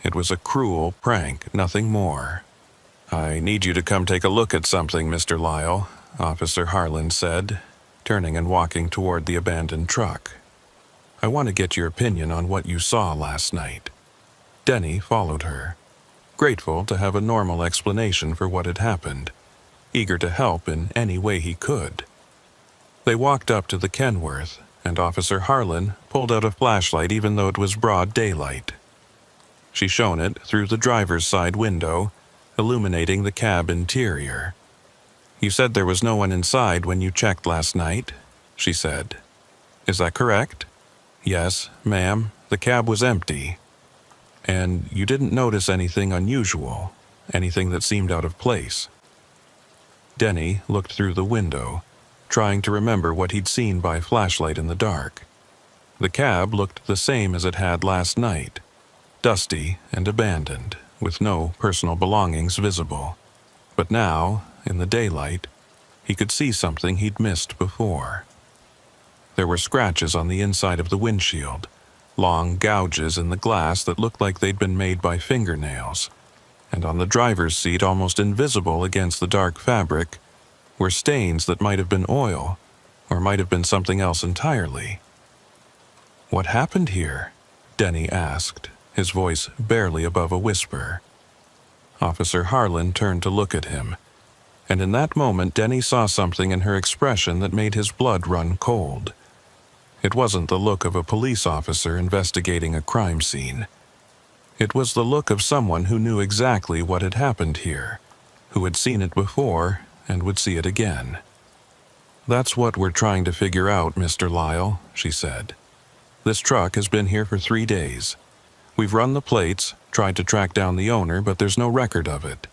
It was a cruel prank, nothing more. "I need you to come take a look at something, Mr. Lyle," Officer Harlan said, turning and walking toward the abandoned truck. "I want to get your opinion on what you saw last night." Denny followed her, grateful to have a normal explanation for what had happened, eager to help in any way he could. They walked up to the Kenworth, and Officer Harlan pulled out a flashlight even though it was broad daylight. She shone it through the driver's side window, illuminating the cab interior. "You said there was no one inside when you checked last night," she said. "Is that correct?" "Yes, ma'am. The cab was empty." "And you didn't notice anything unusual, anything that seemed out of place?" Denny looked through the window, trying to remember what he'd seen by flashlight in the dark. The cab looked the same as it had last night, dusty and abandoned, with no personal belongings visible. But now, in the daylight, he could see something he'd missed before. There were scratches on the inside of the windshield, long gouges in the glass that looked like they'd been made by fingernails, and on the driver's seat, almost invisible against the dark fabric, were stains that might have been oil, or might have been something else entirely. "What happened here?" Denny asked, his voice barely above a whisper. Officer Harlan turned to look at him, and in that moment Denny saw something in her expression that made his blood run cold. It wasn't the look of a police officer investigating a crime scene. It was the look of someone who knew exactly what had happened here, who had seen it before and would see it again. "That's what we're trying to figure out, Mr. Lyle," she said. "This truck has been here for 3 days. We've run the plates, tried to track down the owner, but there's no record of it.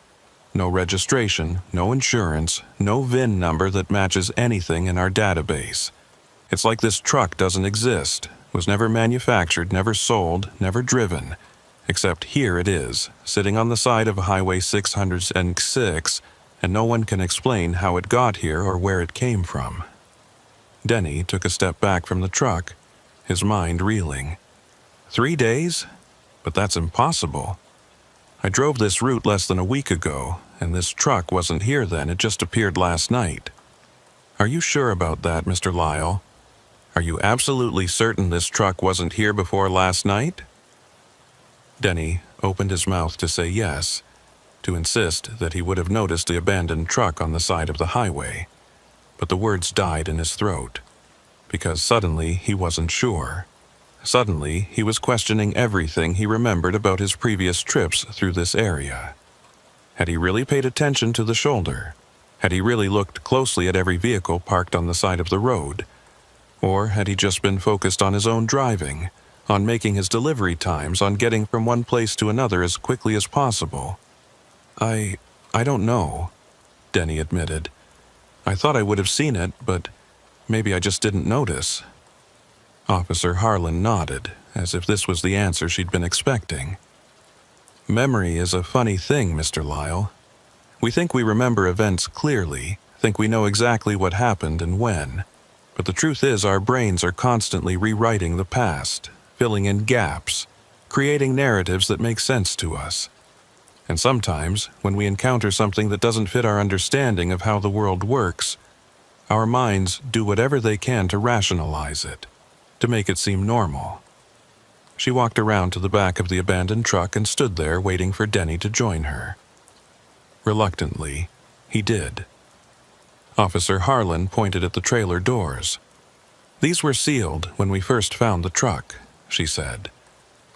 No registration, no insurance, no VIN number that matches anything in our database. It's like this truck doesn't exist, was never manufactured, never sold, never driven. Except here it is, sitting on the side of Highway 606, and no one can explain how it got here or where it came from." Denny took a step back from the truck, his mind reeling. 3 days? But that's impossible. I drove this route less than a week ago, and this truck wasn't here then, it just appeared last night. "Are you sure about that, Mr. Lyle? Are you absolutely certain this truck wasn't here before last night?" Denny opened his mouth to say yes, to insist that he would have noticed the abandoned truck on the side of the highway, but the words died in his throat, because suddenly he wasn't sure. Suddenly, he was questioning everything he remembered about his previous trips through this area. Had he really paid attention to the shoulder? Had he really looked closely at every vehicle parked on the side of the road? Or had he just been focused on his own driving, on making his delivery times, on getting from one place to another as quickly as possible? I don't know, Denny admitted. I thought I would have seen it, but maybe I just didn't notice. Officer Harlan nodded, as if this was the answer she'd been expecting. Memory is a funny thing, Mr. Lyle. We think we remember events clearly, think we know exactly what happened and when. But the truth is our brains are constantly rewriting the past, filling in gaps, creating narratives that make sense to us. And sometimes, when we encounter something that doesn't fit our understanding of how the world works, our minds do whatever they can to rationalize it, to make it seem normal. She walked around to the back of the abandoned truck and stood there waiting for Denny to join her. Reluctantly, he did. Officer Harlan pointed at the trailer doors. These were sealed when we first found the truck, she said.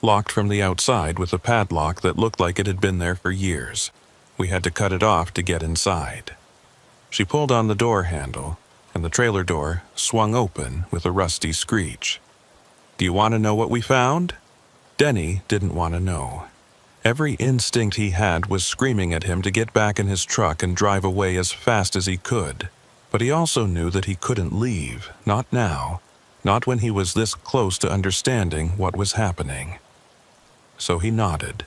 Locked from the outside with a padlock that looked like it had been there for years. We had to cut it off to get inside. She pulled on the door handle, and the trailer door swung open with a rusty screech. Do you want to know what we found? Denny didn't want to know. Every instinct he had was screaming at him to get back in his truck and drive away as fast as he could. But he also knew that he couldn't leave, not now, not when he was this close to understanding what was happening. So he nodded,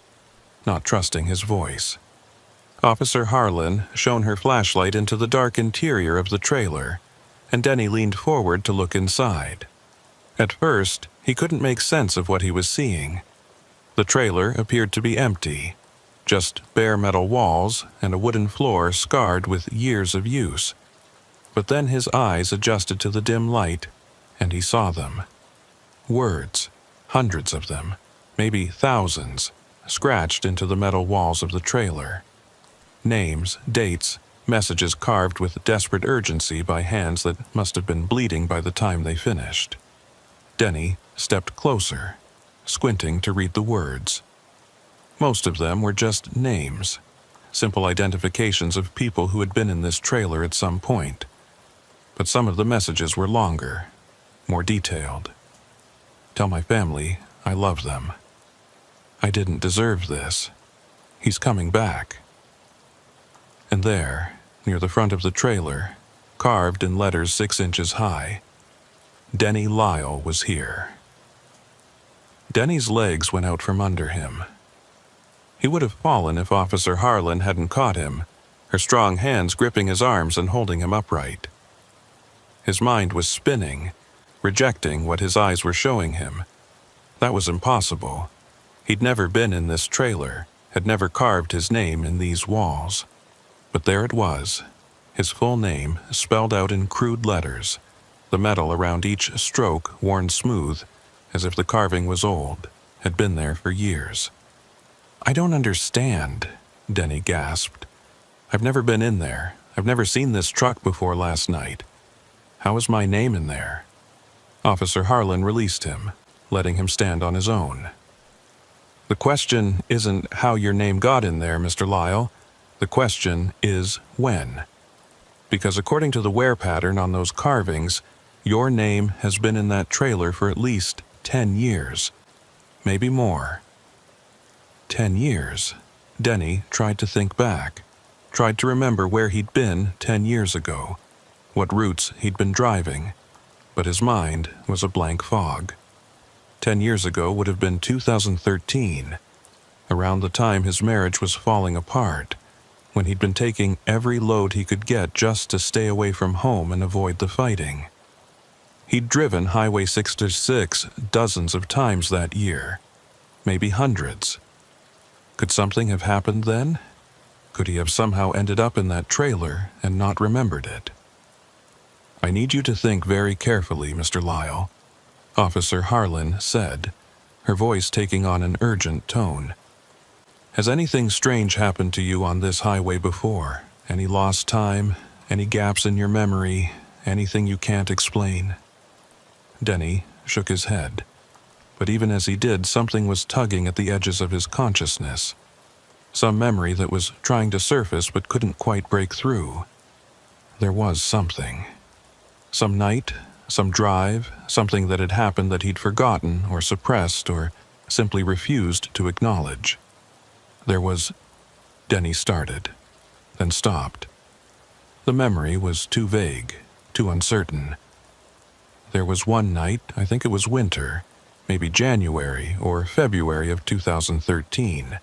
not trusting his voice. Officer Harlan shone her flashlight into the dark interior of the trailer, and Denny leaned forward to look inside. At first, he couldn't make sense of what he was seeing. The trailer appeared to be empty, just bare metal walls and a wooden floor scarred with years of use. But then his eyes adjusted to the dim light, and he saw them. Words, hundreds of them, maybe thousands, scratched into the metal walls of the trailer. Names, dates, messages carved with desperate urgency by hands that must have been bleeding by the time they finished. Denny stepped closer, squinting to read the words. Most of them were just names, simple identifications of people who had been in this trailer at some point. But some of the messages were longer, more detailed. Tell my family I love them. I didn't deserve this. He's coming back. And there, near the front of the trailer, carved in letters 6 inches high, Denny Lyle was here. Denny's legs went out from under him. He would have fallen if Officer Harlan hadn't caught him, her strong hands gripping his arms and holding him upright. His mind was spinning, rejecting what his eyes were showing him. That was impossible. He'd never been in this trailer, had never carved his name in these walls. But there it was, his full name spelled out in crude letters, the metal around each stroke worn smooth, as if the carving was old, had been there for years. I don't understand, Denny gasped. I've never been in there. I've never seen this truck before last night. How is my name in there? Officer Harlan released him, letting him stand on his own. The question isn't how your name got in there, Mr. Lyle. The question is when. Because according to the wear pattern on those carvings, your name has been in that trailer for at least 10 years. Maybe more. 10 years. Denny tried to think back, tried to remember where he'd been 10 years ago, what routes he'd been driving, but his mind was a blank fog. 10 years ago would have been 2013, around the time his marriage was falling apart, when he'd been taking every load he could get just to stay away from home and avoid the fighting. He'd driven Highway 66 dozens of times that year, maybe hundreds. Could something have happened then? Could he have somehow ended up in that trailer and not remembered it? I need you to think very carefully, Mr. Lyle, Officer Harlan said, her voice taking on an urgent tone. Has anything strange happened to you on this highway before? Any lost time? Any gaps in your memory? Anything you can't explain? Denny shook his head. But even as he did, something was tugging at the edges of his consciousness. Some memory that was trying to surface but couldn't quite break through. There was something. Some night, some drive, something that had happened that he'd forgotten or suppressed or simply refused to acknowledge. There was... Denny started. then stopped. The memory was too vague, too uncertain. There was one night, I think it was winter, maybe January or February of 2013.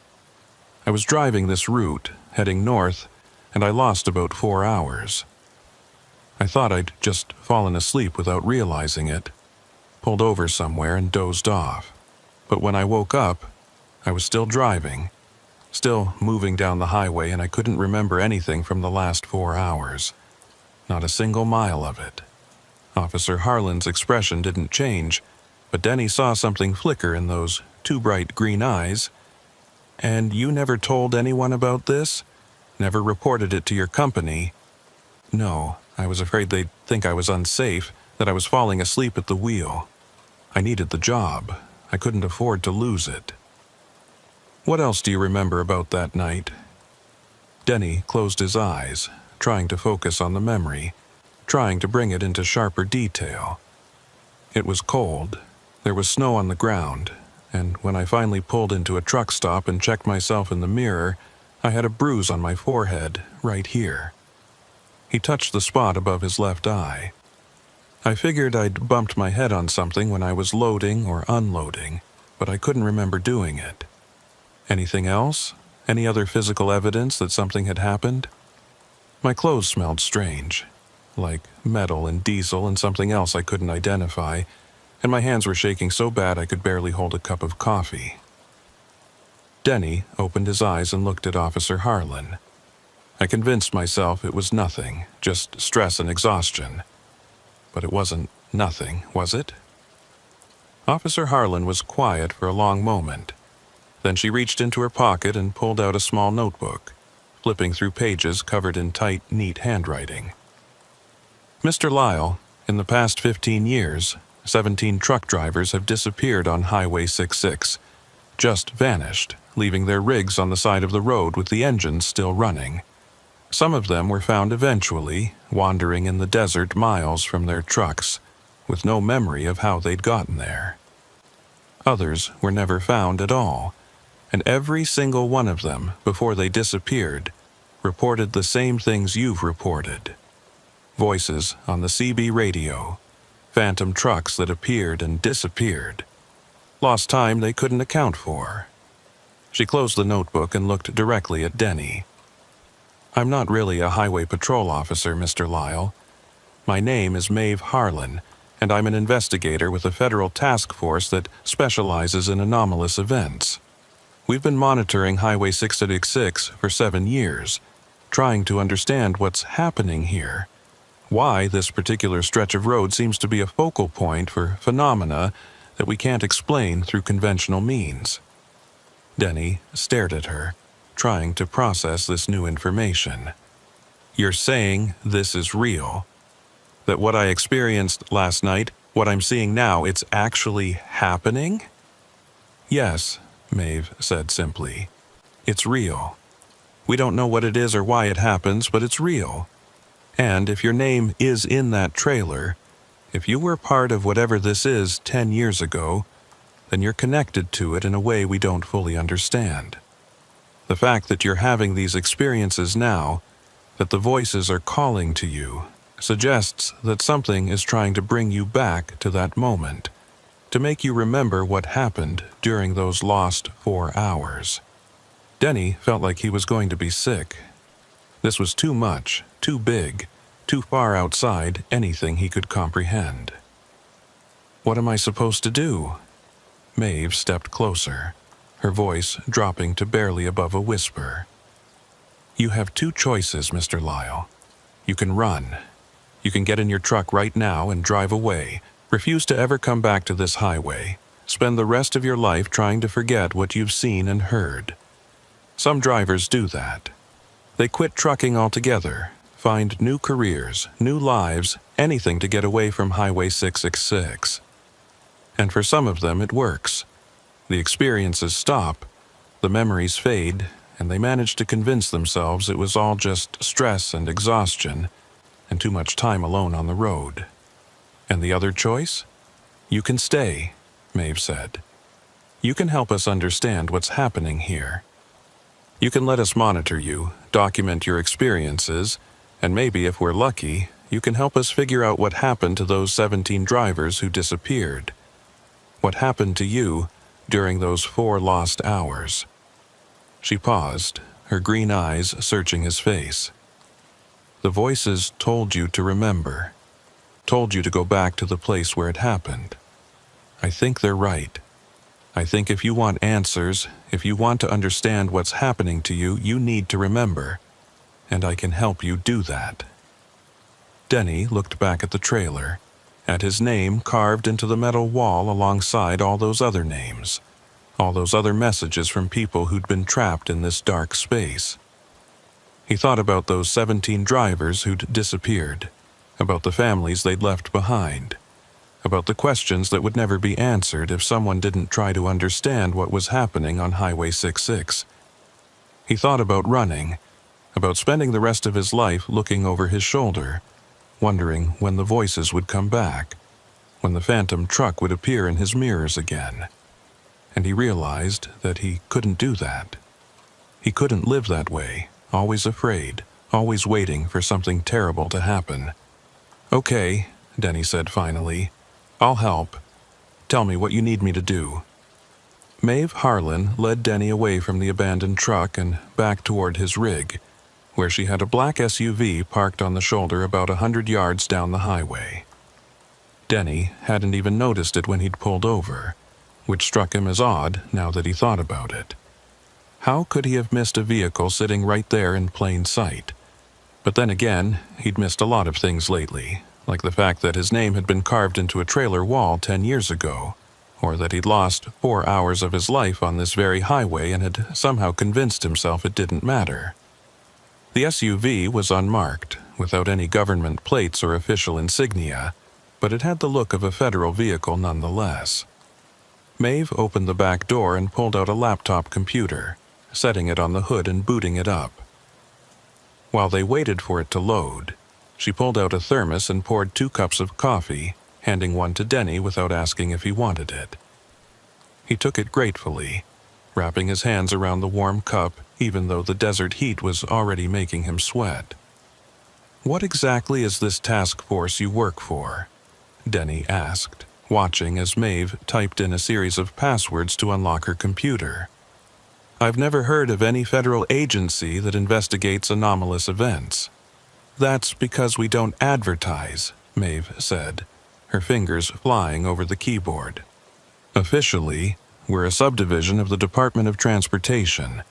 I was driving this route, heading north, and I lost about 4 hours. I thought I'd just fallen asleep without realizing it, pulled over somewhere and dozed off. But when I woke up, I was still driving, still moving down the highway, and I couldn't remember anything from the last 4 hours. Not a single mile of it. Officer Harlan's expression didn't change, but Denny saw something flicker in those two bright green eyes. And you never told anyone about this? Never reported it to your company? No, I was afraid they'd think I was unsafe, that I was falling asleep at the wheel. I needed the job. I couldn't afford to lose it. What else do you remember about that night? Denny closed his eyes, trying to focus on the memory, trying to bring it into sharper detail. It was cold. There was snow on the ground, and when I finally pulled into a truck stop and checked myself in the mirror, I had a bruise on my forehead, right here. He touched the spot above his left eye. I figured I'd bumped my head on something when I was loading or unloading, but I couldn't remember doing it. Anything else? Any other physical evidence that something had happened? My clothes smelled strange, like metal and diesel and something else I couldn't identify, and my hands were shaking so bad I could barely hold a cup of coffee. Denny opened his eyes and looked at Officer Harlan. I convinced myself it was nothing, just stress and exhaustion. But it wasn't nothing, was it? Officer Harlan was quiet for a long moment. Then she reached into her pocket and pulled out a small notebook, flipping through pages covered in tight, neat handwriting. Mr. Lyle, in the past 15 years, 17 truck drivers have disappeared on Highway 66, just vanished, leaving their rigs on the side of the road with the engines still running. Some of them were found eventually, wandering in the desert miles from their trucks, with no memory of how they'd gotten there. Others were never found at all, and every single one of them, before they disappeared, reported the same things you've reported. Voices on the CB radio, phantom trucks that appeared and disappeared, lost time they couldn't account for. She closed the notebook and looked directly at Denny. I'm not really a highway patrol officer, Mr. Lyle. My name is Maeve Harlan, and I'm an investigator with a federal task force that specializes in anomalous events. We've been monitoring Highway 666 for 7 years, trying to understand what's happening here, why this particular stretch of road seems to be a focal point for phenomena that we can't explain through conventional means. Denny stared at her, trying to process this new information. You're saying this is real? That what I experienced last night, what I'm seeing now, it's actually happening? Yes, Maeve said simply. It's real. We don't know what it is or why it happens, but it's real. And if your name is in that trailer, if you were part of whatever this is 10 years ago, then you're connected to it in a way we don't fully understand. The fact that you're having these experiences now, that the voices are calling to you, suggests that something is trying to bring you back to that moment, to make you remember what happened during those lost 4 hours. Denny felt like he was going to be sick. This was too much, too big, too far outside anything he could comprehend. What am I supposed to do? Maeve stepped closer, her voice dropping to barely above a whisper. You have 2 choices, Mr. Lyle. You can run. You can get in your truck right now and drive away, refuse to ever come back to this highway, spend the rest of your life trying to forget what you've seen and heard. Some drivers do that. They quit trucking altogether, find new careers, new lives, anything to get away from Highway 666. And for some of them it works. The experiences stop, the memories fade, and they manage to convince themselves it was all just stress and exhaustion, and too much time alone on the road. And the other choice? You can stay, Maeve said. You can help us understand what's happening here. You can let us monitor you, document your experiences, and maybe if we're lucky, you can help us figure out what happened to those 17 drivers who disappeared. What happened to you during those 4 lost hours?" She paused, her green eyes searching his face. "The voices told you to remember, told you to go back to the place where it happened. I think they're right. I think if you want answers, if you want to understand what's happening to you, you need to remember, and I can help you do that." Denny looked back at the trailer, at his name carved into the metal wall alongside all those other names, all those other messages from people who'd been trapped in this dark space. He thought about those 17 drivers who'd disappeared, about the families they'd left behind, about the questions that would never be answered if someone didn't try to understand what was happening on Highway 66. He thought about running, about spending the rest of his life looking over his shoulder, wondering when the voices would come back, when the phantom truck would appear in his mirrors again. And he realized that he couldn't do that. He couldn't live that way, always afraid, always waiting for something terrible to happen. "Okay," Denny said finally. "I'll help. Tell me what you need me to do." Maeve Harlan led Denny away from the abandoned truck and back toward his rig, where she had a black SUV parked on the shoulder about 100 yards down the highway. Denny hadn't even noticed it when he'd pulled over, which struck him as odd now that he thought about it. How could he have missed a vehicle sitting right there in plain sight? But then again, he'd missed a lot of things lately, like the fact that his name had been carved into a trailer wall 10 years ago, or that he'd lost 4 hours of his life on this very highway and had somehow convinced himself it didn't matter. The SUV was unmarked, without any government plates or official insignia, but it had the look of a federal vehicle nonetheless. Maeve opened the back door and pulled out a laptop computer, setting it on the hood and booting it up. While they waited for it to load, she pulled out a thermos and poured 2 cups of coffee, handing one to Denny without asking if he wanted it. He took it gratefully, wrapping his hands around the warm cup even though the desert heat was already making him sweat. "What exactly is this task force you work for?" Denny asked, watching as Maeve typed in a series of passwords to unlock her computer. "I've never heard of any federal agency that investigates anomalous events." "That's because we don't advertise," Maeve said, her fingers flying over the keyboard. "Officially, we're a subdivision of the Department of Transportation,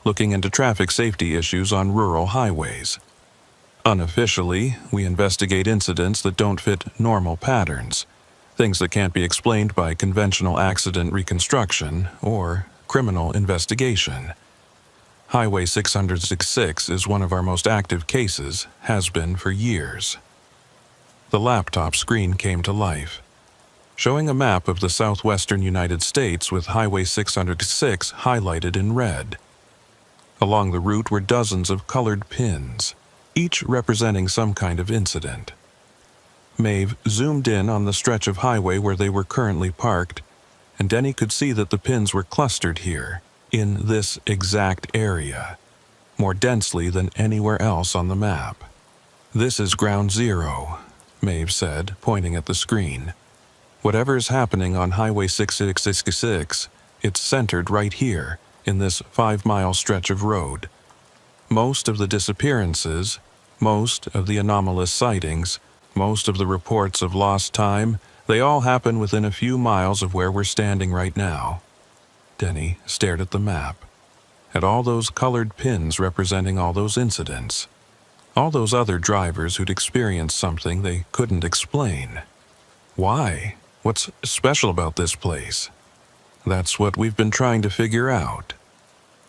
looking into traffic safety issues on rural highways. Unofficially, we investigate incidents that don't fit normal patterns, things that can't be explained by conventional accident reconstruction or criminal investigation. Highway 666 is one of our most active cases, has been for years." The laptop screen came to life, showing a map of the southwestern United States with Highway 606 highlighted in red. Along the route were dozens of colored pins, each representing some kind of incident. Maeve zoomed in on the stretch of highway where they were currently parked, and Denny could see that the pins were clustered here, in this exact area, more densely than anywhere else on the map. "This is ground zero," Maeve said, pointing at the screen. "Whatever's happening on Highway 666, it's centered right here, in this 5-mile stretch of road. Most of the disappearances, most of the anomalous sightings, most of the reports of lost time, they all happen within a few miles of where we're standing right now." Denny stared at the map, at all those colored pins representing all those incidents, all those other drivers who'd experienced something they couldn't explain. Why? What's special about this place? That's what we've been trying to figure out.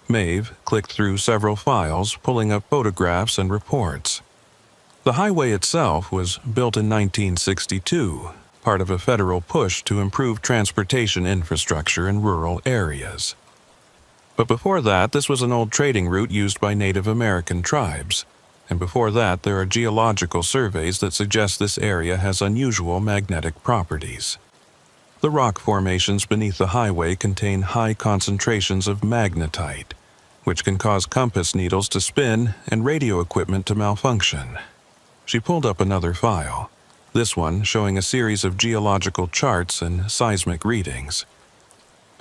Maeve clicked through several files, pulling up photographs and reports. The highway itself was built in 1962, part of a federal push to improve transportation infrastructure in rural areas. But before that, this was an old trading route used by Native American tribes, and before that there are geological surveys that suggest this area has unusual magnetic properties. The rock formations beneath the highway contain high concentrations of magnetite, which can cause compass needles to spin and radio equipment to malfunction. She pulled up another file, this one showing a series of geological charts and seismic readings.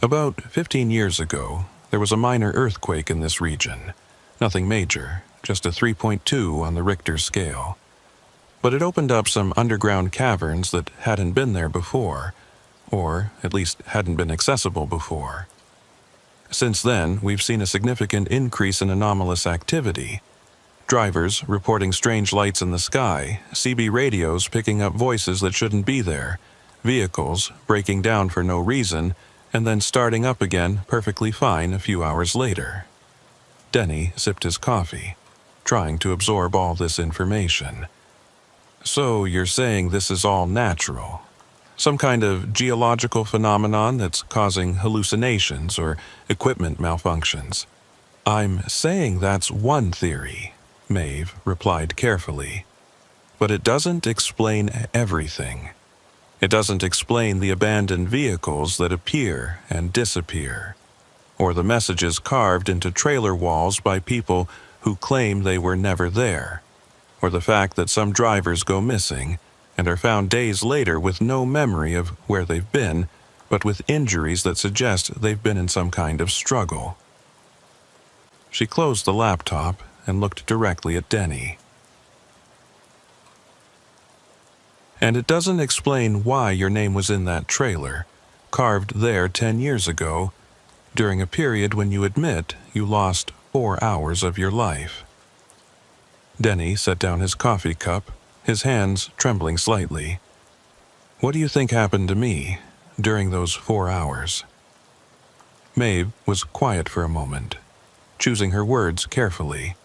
About 15 years ago, there was a minor earthquake in this region. Nothing major, just a 3.2 on the Richter scale. But it opened up some underground caverns that hadn't been there before, or at least hadn't been accessible before. Since then, we've seen a significant increase in anomalous activity. Drivers reporting strange lights in the sky, CB radios picking up voices that shouldn't be there, vehicles breaking down for no reason, and then starting up again perfectly fine a few hours later. Denny sipped his coffee, trying to absorb all this information. So you're saying this is all natural? Some kind of geological phenomenon that's causing hallucinations or equipment malfunctions? I'm saying that's one theory, Maeve replied carefully. But it doesn't explain everything. It doesn't explain the abandoned vehicles that appear and disappear, or the messages carved into trailer walls by people who claim they were never there, or the fact that some drivers go missing and are found days later with no memory of where they've been, but with injuries that suggest they've been in some kind of struggle. She closed the laptop and looked directly at Denny. And it doesn't explain why your name was in that trailer, carved there 10 years ago, during a period when you admit you lost 4 hours of your life. Denny set down his coffee cup, his hands trembling slightly. What do you think happened to me during those 4 hours? Maeve was quiet for a moment, choosing her words carefully.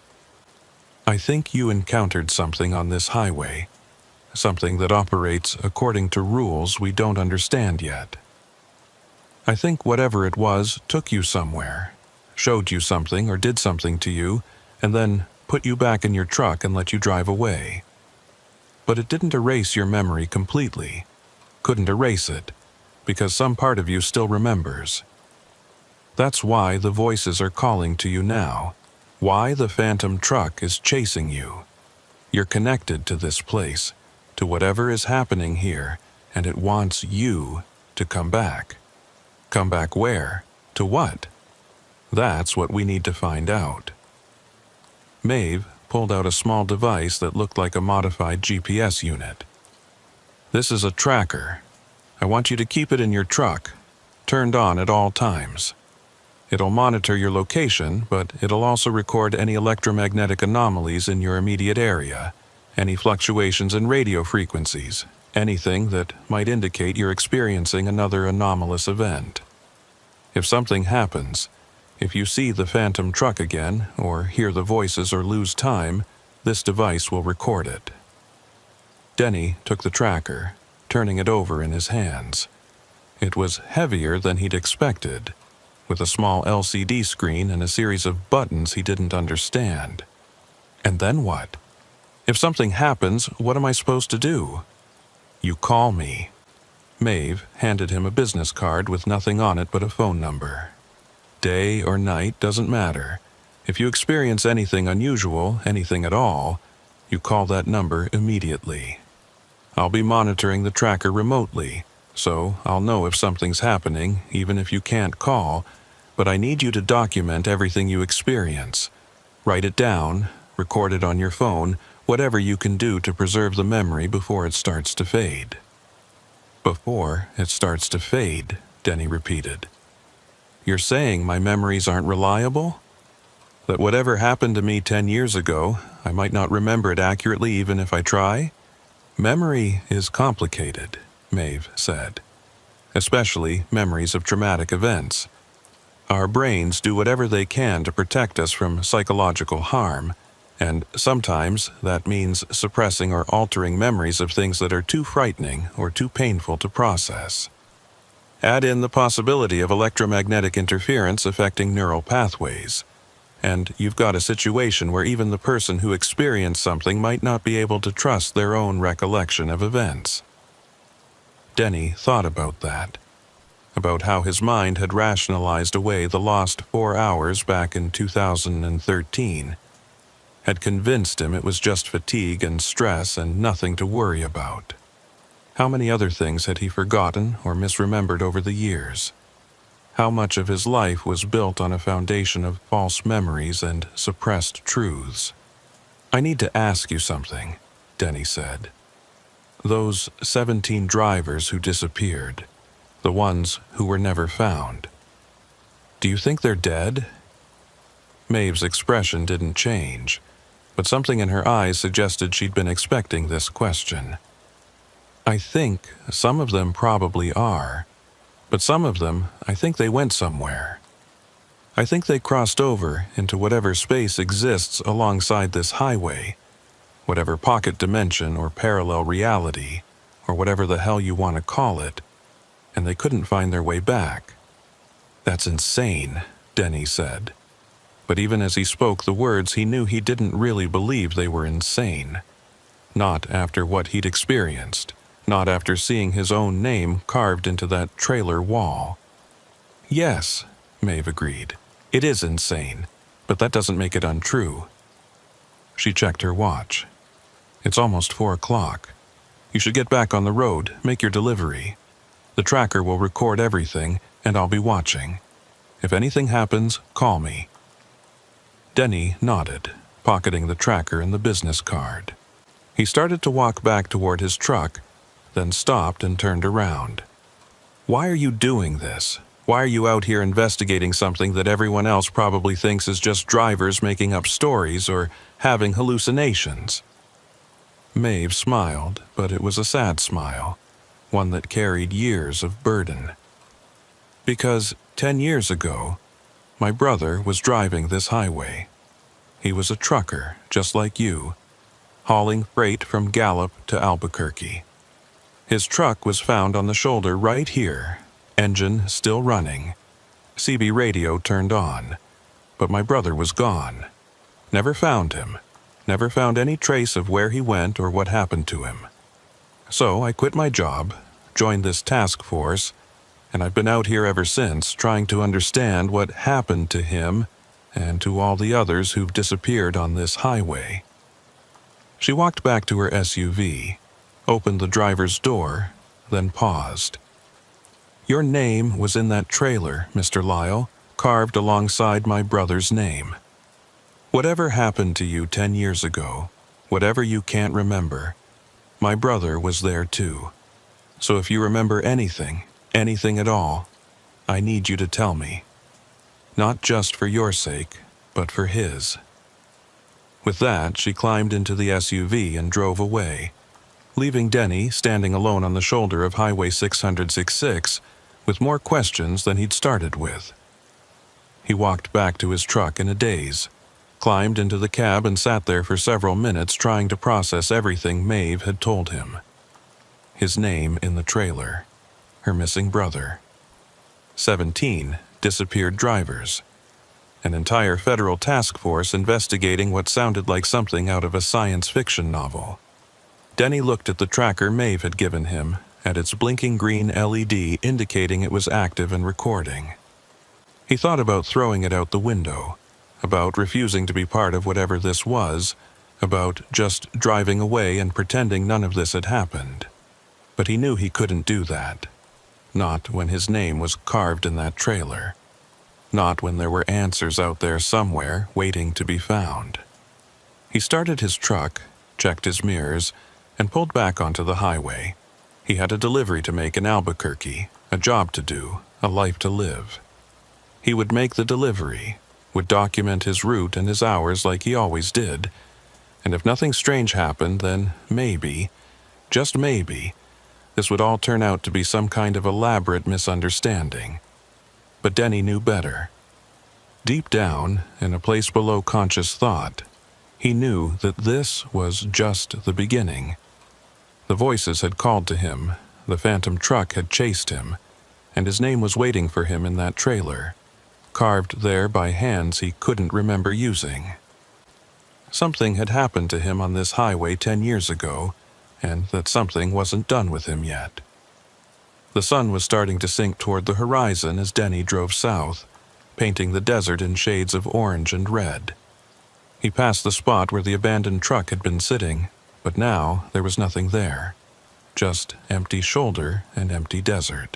I think you encountered something on this highway, something that operates according to rules we don't understand yet. I think whatever it was took you somewhere, showed you something or did something to you, and then put you back in your truck and let you drive away. But it didn't erase your memory completely. Couldn't erase it, because some part of you still remembers. That's why the voices are calling to you now, why the phantom truck is chasing you. You're connected to this place, to whatever is happening here, and it wants you to come back. Come back where? To what? That's what we need to find out. Maeve pulled out a small device that looked like a modified GPS unit. This is a tracker. I want you to keep it in your truck, turned on at all times. It'll monitor your location, but it'll also record any electromagnetic anomalies in your immediate area, any fluctuations in radio frequencies, anything that might indicate you're experiencing another anomalous event. If something happens, if you see the phantom truck again, or hear the voices or lose time, this device will record it. Denny took the tracker, turning it over in his hands. It was heavier than he'd expected, with a small LCD screen and a series of buttons he didn't understand. And then what? If something happens, what am I supposed to do? You call me. Maeve handed him a business card with nothing on it but a phone number. Day or night doesn't matter. If you experience anything unusual, anything at all, you call that number immediately. I'll be monitoring the tracker remotely, so I'll know if something's happening, even if you can't call, but I need you to document everything you experience. Write it down, record it on your phone, whatever you can do to preserve the memory before it starts to fade. Before it starts to fade, Denny repeated. You're saying my memories aren't reliable? That whatever happened to me 10 years ago, I might not remember it accurately even if I try? Memory is complicated, Maeve said. Especially memories of traumatic events. Our brains do whatever they can to protect us from psychological harm, and sometimes that means suppressing or altering memories of things that are too frightening or too painful to process. Add in the possibility of electromagnetic interference affecting neural pathways, and you've got a situation where even the person who experienced something might not be able to trust their own recollection of events. Denny thought about that. about how his mind had rationalized away the lost 4 hours back in 2013, had convinced him it was just fatigue and stress and nothing to worry about. How many other things had he forgotten or misremembered over the years? How much of his life was built on a foundation of false memories and suppressed truths? "I need to ask you something," Denny said. "Those 17 drivers who disappeared, the ones who were never found, do you think they're dead?" Maeve's expression didn't change, but something in her eyes suggested she'd been expecting this question. "I think some of them probably are, but some of them, I think they went somewhere. I think they crossed over into whatever space exists alongside this highway, whatever pocket dimension or parallel reality, or whatever the hell you want to call it, and they couldn't find their way back." "That's insane," Denny said. But even as he spoke the words, he knew he didn't really believe they were insane. Not after what he'd experienced. Not after seeing his own name carved into that trailer wall. "Yes," Maeve agreed. "It is insane, but that doesn't make it untrue." She checked her watch. "It's almost 4 o'clock. You should get back on the road, make your delivery. The tracker will record everything, and I'll be watching. If anything happens, call me." Denny nodded, pocketing the tracker and the business card. He started to walk back toward his truck, then stopped and turned around. "Why are you doing this? Why are you out here investigating something that everyone else probably thinks is just drivers making up stories or having hallucinations?" Maeve smiled, but it was a sad smile, one that carried years of burden. "Because 10 years ago, my brother was driving this highway. He was a trucker, just like you, hauling freight from Gallup to Albuquerque. His truck was found on the shoulder right here, engine still running, CB radio turned on, but my brother was gone. Never found him, never found any trace of where he went or what happened to him. So I quit my job, joined this task force, and I've been out here ever since trying to understand what happened to him and to all the others who've disappeared on this highway." She walked back to her SUV, opened the driver's door, then paused. "Your name was in that trailer, Mr. Lyle, carved alongside my brother's name. Whatever happened to you 10 years ago, whatever you can't remember, my brother was there too. So if you remember anything at all, I need you to tell me. Not just for your sake, but for his." With that, she climbed into the SUV and drove away, leaving Denny standing alone on the shoulder of Highway 666 with more questions than he'd started with. He walked back to his truck in a daze, climbed into the cab and sat there for several minutes trying to process everything Maeve had told him. His name in the trailer, her missing brother, 17 disappeared drivers, an entire federal task force investigating what sounded like something out of a science fiction novel. Denny looked at the tracker Maeve had given him, at its blinking green LED indicating it was active and recording. He thought about throwing it out the window, about refusing to be part of whatever this was, about just driving away and pretending none of this had happened. But he knew he couldn't do that. Not when his name was carved in that trailer. Not when there were answers out there somewhere waiting to be found. He started his truck, checked his mirrors, and pulled back onto the highway. He had a delivery to make in Albuquerque, a job to do, a life to live. He would make the delivery, would document his route and his hours like he always did, and if nothing strange happened, then maybe, just maybe, this would all turn out to be some kind of elaborate misunderstanding. But Denny knew better. Deep down, in a place below conscious thought, he knew that this was just the beginning. The voices had called to him, the phantom truck had chased him, and his name was waiting for him in that trailer, carved there by hands he couldn't remember using. Something had happened to him on this highway 10 years ago, and that something wasn't done with him yet. The sun was starting to sink toward the horizon as Denny drove south, painting the desert in shades of orange and red. He passed the spot where the abandoned truck had been sitting, but now there was nothing there. Just empty shoulder and empty desert.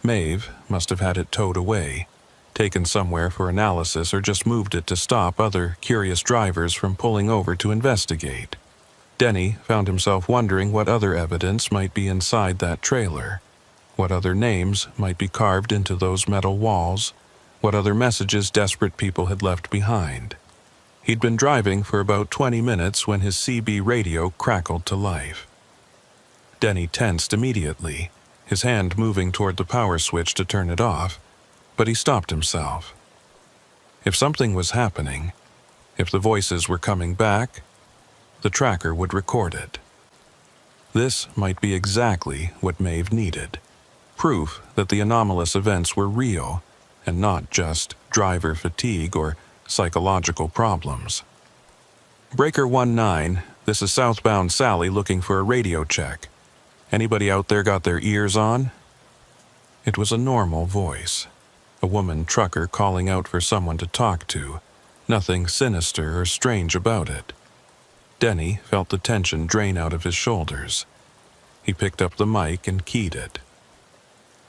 Maeve must have had it towed away, taken somewhere for analysis, or just moved it to stop other curious drivers from pulling over to investigate. Denny found himself wondering what other evidence might be inside that trailer, what other names might be carved into those metal walls, what other messages desperate people had left behind. He'd been driving for about 20 minutes when his CB radio crackled to life. Denny tensed immediately, his hand moving toward the power switch to turn it off, but he stopped himself. If something was happening, if the voices were coming back, the tracker would record it. This might be exactly what Maeve needed. Proof that the anomalous events were real and not just driver fatigue or psychological problems. Breaker 19, this is southbound Sally looking for a radio check. Anybody out there got their ears on? It was a normal voice. A woman trucker calling out for someone to talk to. Nothing sinister or strange about it. Denny felt the tension drain out of his shoulders. He picked up the mic and keyed it.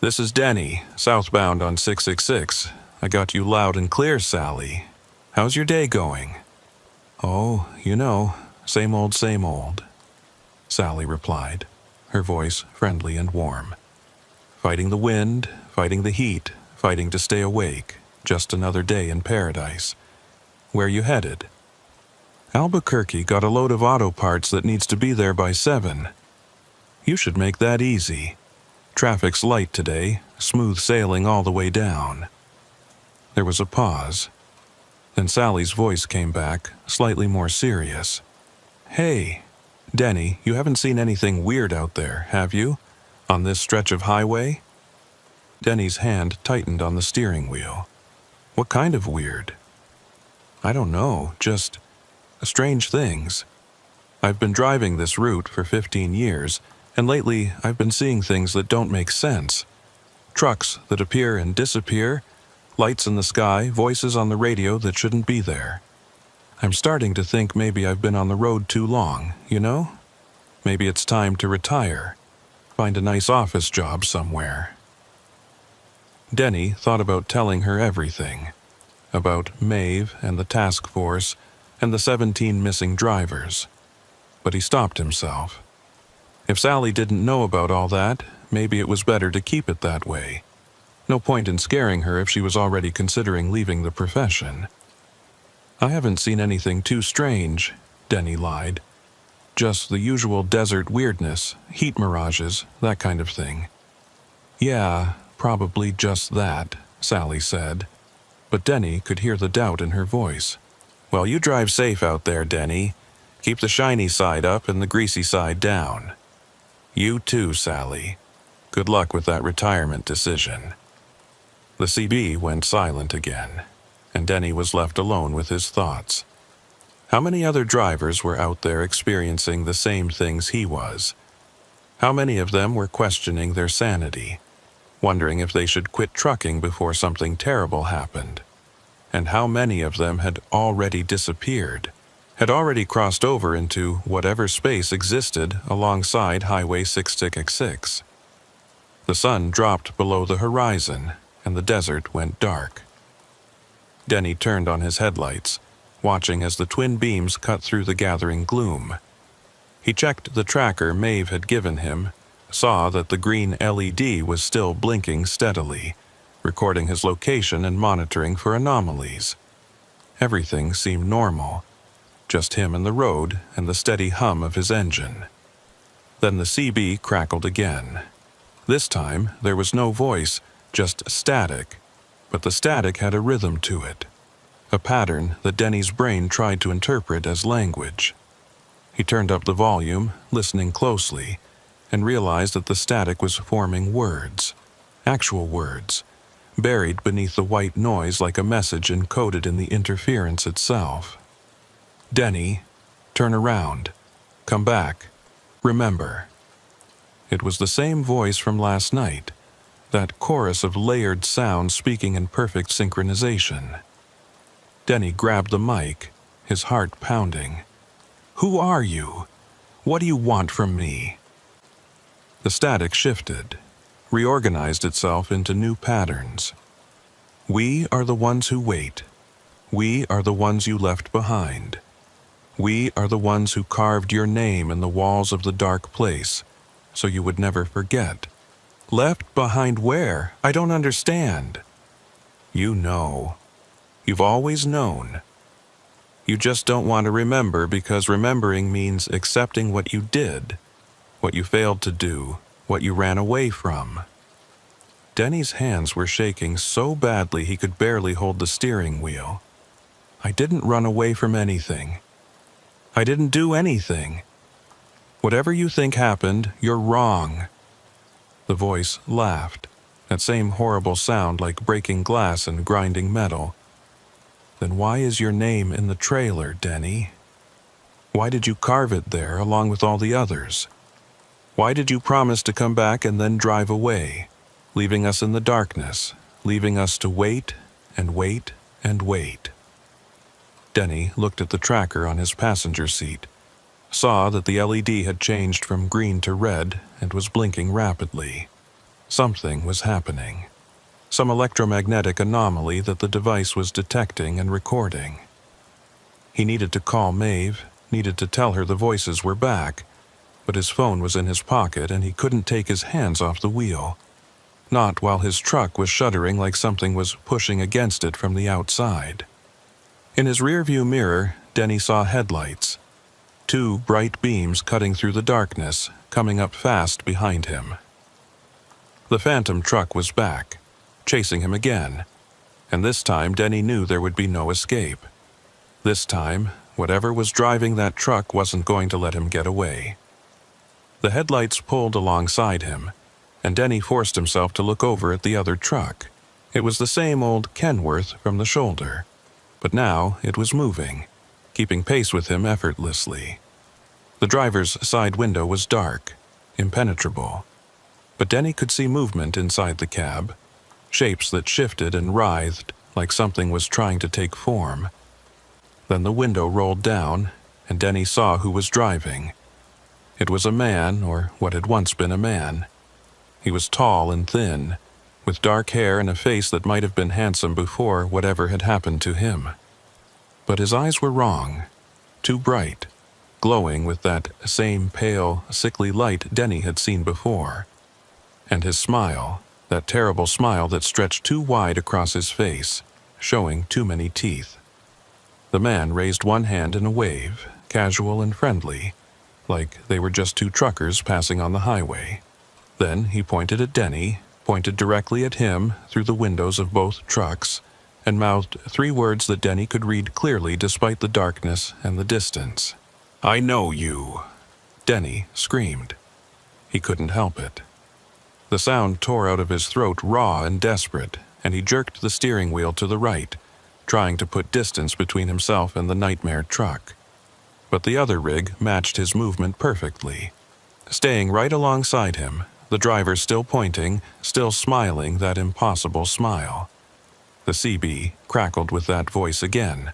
This is Denny, southbound on 666. I got you loud and clear, Sally. How's your day going? Oh, same old, Sally replied, her voice friendly and warm. Fighting the wind, fighting the heat, fighting to stay awake. Just another day in paradise. Where you headed? Albuquerque got a load of auto parts that needs to be there by 7. You should make that easy. Traffic's light today, smooth sailing all the way down. There was a pause. Then Sally's voice came back, slightly more serious. Hey, Denny, you haven't seen anything weird out there, have you? On this stretch of highway? Denny's hand tightened on the steering wheel. What kind of weird? I don't know, just strange things. I've been driving this route for 15 years, and lately I've been seeing things that don't make sense. Trucks that appear and disappear, lights in the sky, voices on the radio that shouldn't be there. I'm starting to think maybe I've been on the road too long, Maybe it's time to retire. Find a nice office job somewhere. Denny thought about telling her everything. About Maeve and the task force and the 17 missing drivers. But he stopped himself. If Sally didn't know about all that, maybe it was better to keep it that way. No point in scaring her if she was already considering leaving the profession. I haven't seen anything too strange, Denny lied. Just the usual desert weirdness, heat mirages, that kind of thing. Yeah, probably just that, Sally said. But Denny could hear the doubt in her voice. Well, you drive safe out there, Denny. Keep the shiny side up and the greasy side down. You too, Sally. Good luck with that retirement decision. The CB went silent again, and Denny was left alone with his thoughts. How many other drivers were out there experiencing the same things he was? How many of them were questioning their sanity, wondering if they should quit trucking before something terrible happened? And how many of them had already disappeared, had already crossed over into whatever space existed alongside Highway 666? The sun dropped below the horizon, and the desert went dark. Denny turned on his headlights, watching as the twin beams cut through the gathering gloom. He checked the tracker Maeve had given him, saw that the green LED was still blinking steadily, recording his location and monitoring for anomalies. Everything seemed normal, just him and the road and the steady hum of his engine. Then the CB crackled again. This time there was no voice, just static, but the static had a rhythm to it, a pattern that Denny's brain tried to interpret as language. He turned up the volume, listening closely, and realized that the static was forming words, actual words, buried beneath the white noise like a message encoded in the interference itself. Denny, turn around, come back, remember. It was the same voice from last night, that chorus of layered sounds speaking in perfect synchronization. Denny grabbed the mic, his heart pounding. "Who are you? What do you want from me?" The static shifted, reorganized itself into new patterns. "We are the ones who wait. We are the ones you left behind. We are the ones who carved your name in the walls of the dark place, so you would never forget." "Left behind where? I don't understand." "You know. You've always known. You just don't want to remember because remembering means accepting what you did, what you failed to do, what you ran away from." Denny's hands were shaking so badly he could barely hold the steering wheel. "I didn't run away from anything. I didn't do anything. Whatever you think happened, you're wrong." The voice laughed, that same horrible sound like breaking glass and grinding metal. "Then why is your name in the trailer, Denny? Why did you carve it there along with all the others? Why did you promise to come back and then drive away, leaving us in the darkness, leaving us to wait and wait and wait?" Denny looked at the tracker on his passenger seat, saw that the LED had changed from green to red and was blinking rapidly. Something was happening. Some electromagnetic anomaly that the device was detecting and recording. He needed to call Maeve, needed to tell her the voices were back, but his phone was in his pocket and he couldn't take his hands off the wheel. Not while his truck was shuddering like something was pushing against it from the outside. In his rearview mirror, Denny saw headlights. 2 bright beams cutting through the darkness, coming up fast behind him. The phantom truck was back, chasing him again, and this time Denny knew there would be no escape. This time, whatever was driving that truck wasn't going to let him get away. The headlights pulled alongside him, and Denny forced himself to look over at the other truck. It was the same old Kenworth from the shoulder, but now it was moving, keeping pace with him effortlessly. The driver's side window was dark, impenetrable, but Denny could see movement inside the cab, shapes that shifted and writhed like something was trying to take form. Then the window rolled down, and Denny saw who was driving. It was a man, or what had once been a man. He was tall and thin, with dark hair and a face that might have been handsome before whatever had happened to him. But his eyes were wrong, too bright, glowing with that same pale, sickly light Denny had seen before. And his smile, that terrible smile that stretched too wide across his face, showing too many teeth. The man raised one hand in a wave, casual and friendly, like they were just 2 truckers passing on the highway. Then he pointed at Denny, pointed directly at him through the windows of both trucks, and mouthed 3 words that Denny could read clearly despite the darkness and the distance. "I know you." Denny screamed. He couldn't help it. The sound tore out of his throat raw and desperate, and he jerked the steering wheel to the right, trying to put distance between himself and the nightmare truck. But the other rig matched his movement perfectly. Staying right alongside him, the driver still pointing, still smiling that impossible smile. The CB crackled with that voice again,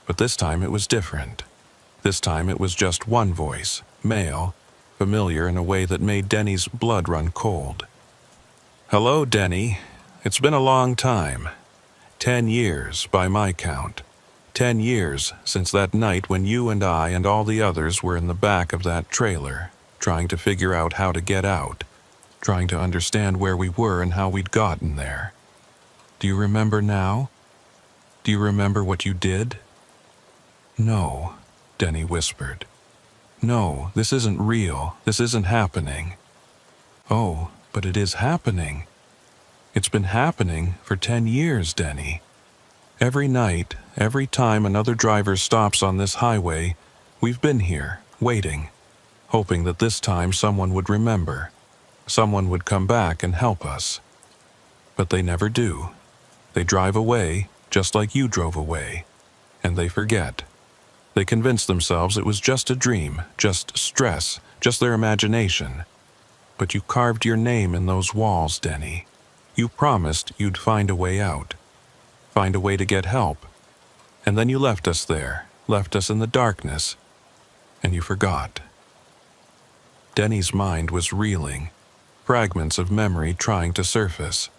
but this time it was different. This time it was just one voice, male, familiar in a way that made Denny's blood run cold. "Hello, Denny. It's been a long time. 10 years, by my count. 10 years since that night when you and I and all the others were in the back of that trailer, trying to figure out how to get out, trying to understand where we were and how we'd gotten there. Do you remember now? Do you remember what you did?" "No," Denny whispered. "No, this isn't real. This isn't happening." "Oh, but it is happening. It's been happening for 10 years, Denny. Every night, every time another driver stops on this highway, we've been here, waiting, hoping that this time someone would remember, someone would come back and help us. But they never do. They drive away, just like you drove away, and they forget. They convince themselves it was just a dream, just stress, just their imagination. But you carved your name in those walls, Denny. You promised you'd find a way out. Find a way to get help. And then you left us there, left us in the darkness, and you forgot. Denny's mind was reeling, fragments of memory trying to surface.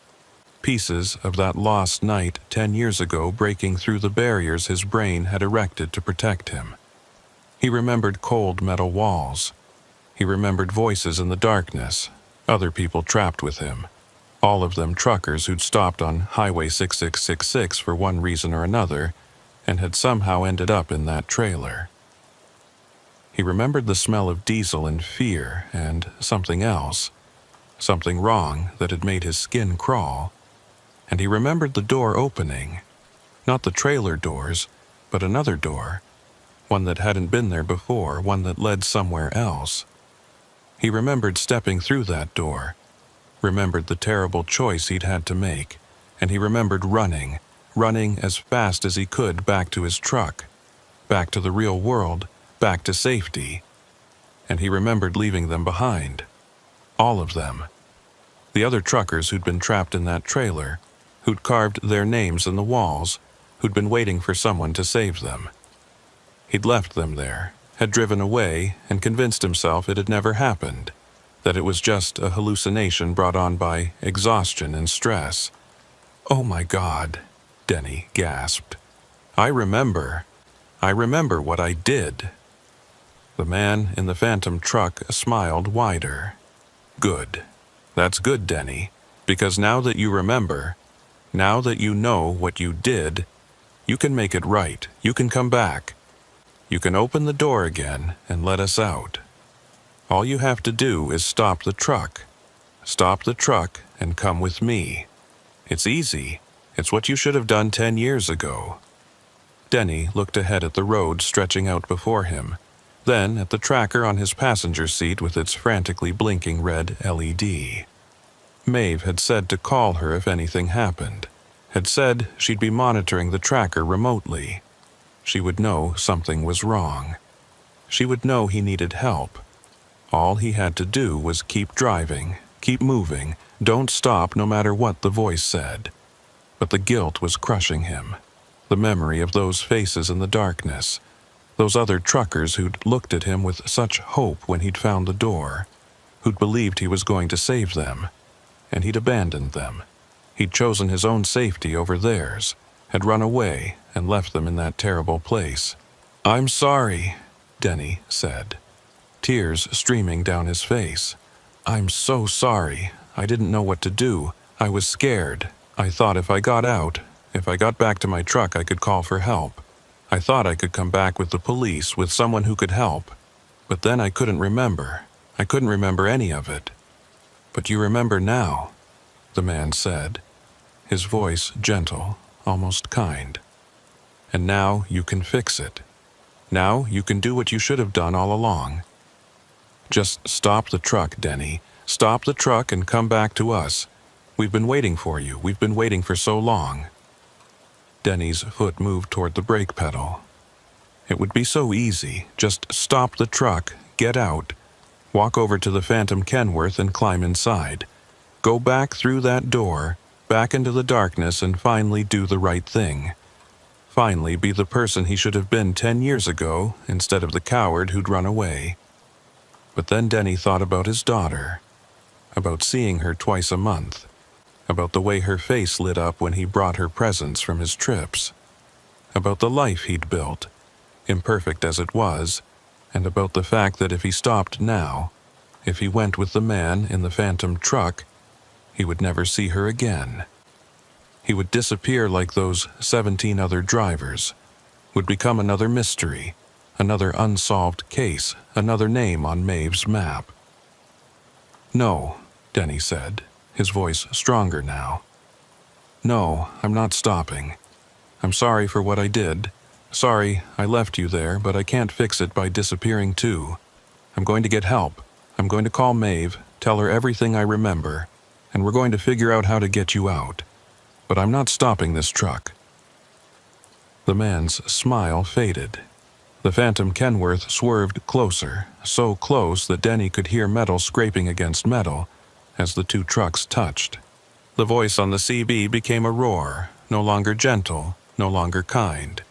Pieces of that lost night 10 years ago breaking through the barriers his brain had erected to protect him. He remembered cold metal walls. He remembered voices in the darkness, other people trapped with him, all of them truckers who'd stopped on Highway 6666 for one reason or another and had somehow ended up in that trailer. He remembered the smell of diesel and fear and something else, something wrong that had made his skin crawl. And he remembered the door opening, not the trailer doors, but another door, one that hadn't been there before, one that led somewhere else. He remembered stepping through that door, remembered the terrible choice he'd had to make, and he remembered running as fast as he could back to his truck, back to the real world, back to safety. And he remembered leaving them behind. All of them. The other truckers who'd been trapped in that trailer, who'd carved their names in the walls, who'd been waiting for someone to save them. He'd left them there, had driven away, and convinced himself it had never happened, that it was just a hallucination brought on by exhaustion and stress. "Oh my God," Denny gasped. I remember what I did." The man in the phantom truck smiled wider. "Good. That's good, Denny, because now that you remember, now that you know what you did, you can make it right. You can come back. You can open the door again and let us out. All you have to do is stop the truck. Stop the truck and come with me. It's easy. It's what you should have done 10 years ago." Denny looked ahead at the road stretching out before him, then at the tracker on his passenger seat with its frantically blinking red LED. Maeve had said to call her if anything happened, had said she'd be monitoring the tracker remotely. She would know something was wrong. She would know he needed help. All he had to do was keep driving, keep moving, don't stop no matter what the voice said. But the guilt was crushing him. The memory of those faces in the darkness, those other truckers who'd looked at him with such hope when he'd found the door, who'd believed he was going to save them, and he'd abandoned them. He'd chosen his own safety over theirs, had run away and left them in that terrible place. "I'm sorry," Denny said, tears streaming down his face. "I'm so sorry. I didn't know what to do. I was scared. I thought if I got out, if I got back to my truck, I could call for help. I thought I could come back with the police, with someone who could help. But then I couldn't remember. I couldn't remember any of it." "But you remember now," the man said, his voice gentle, almost kind. "And now you can fix it. Now you can do what you should have done all along. Just stop the truck, Denny. Stop the truck and come back to us. We've been waiting for you. We've been waiting for so long." Denny's foot moved toward the brake pedal. It would be so easy. Just stop the truck, get out, walk over to the Phantom Kenworth and climb inside. Go back through that door, back into the darkness, and finally do the right thing. Finally be the person he should have been 10 years ago instead of the coward who'd run away. But then Denny thought about his daughter, about seeing her twice a month, about the way her face lit up when he brought her presents from his trips, about the life he'd built, imperfect as it was, and about the fact that if he stopped now, if he went with the man in the phantom truck, he would never see her again. He would disappear like those 17 other drivers, would become another mystery, another unsolved case, another name on Maeve's map. "No," Denny said, his voice stronger now. "No, I'm not stopping. I'm sorry for what I did. Sorry I left you there, but I can't fix it by disappearing too. I'm going to get help. I'm going to call Maeve, tell her everything I remember, and we're going to figure out how to get you out. But I'm not stopping this truck." The man's smile faded. The phantom Kenworth swerved closer, so close that Denny could hear metal scraping against metal as the two trucks touched. The voice on the CB became a roar, no longer gentle, no longer kind.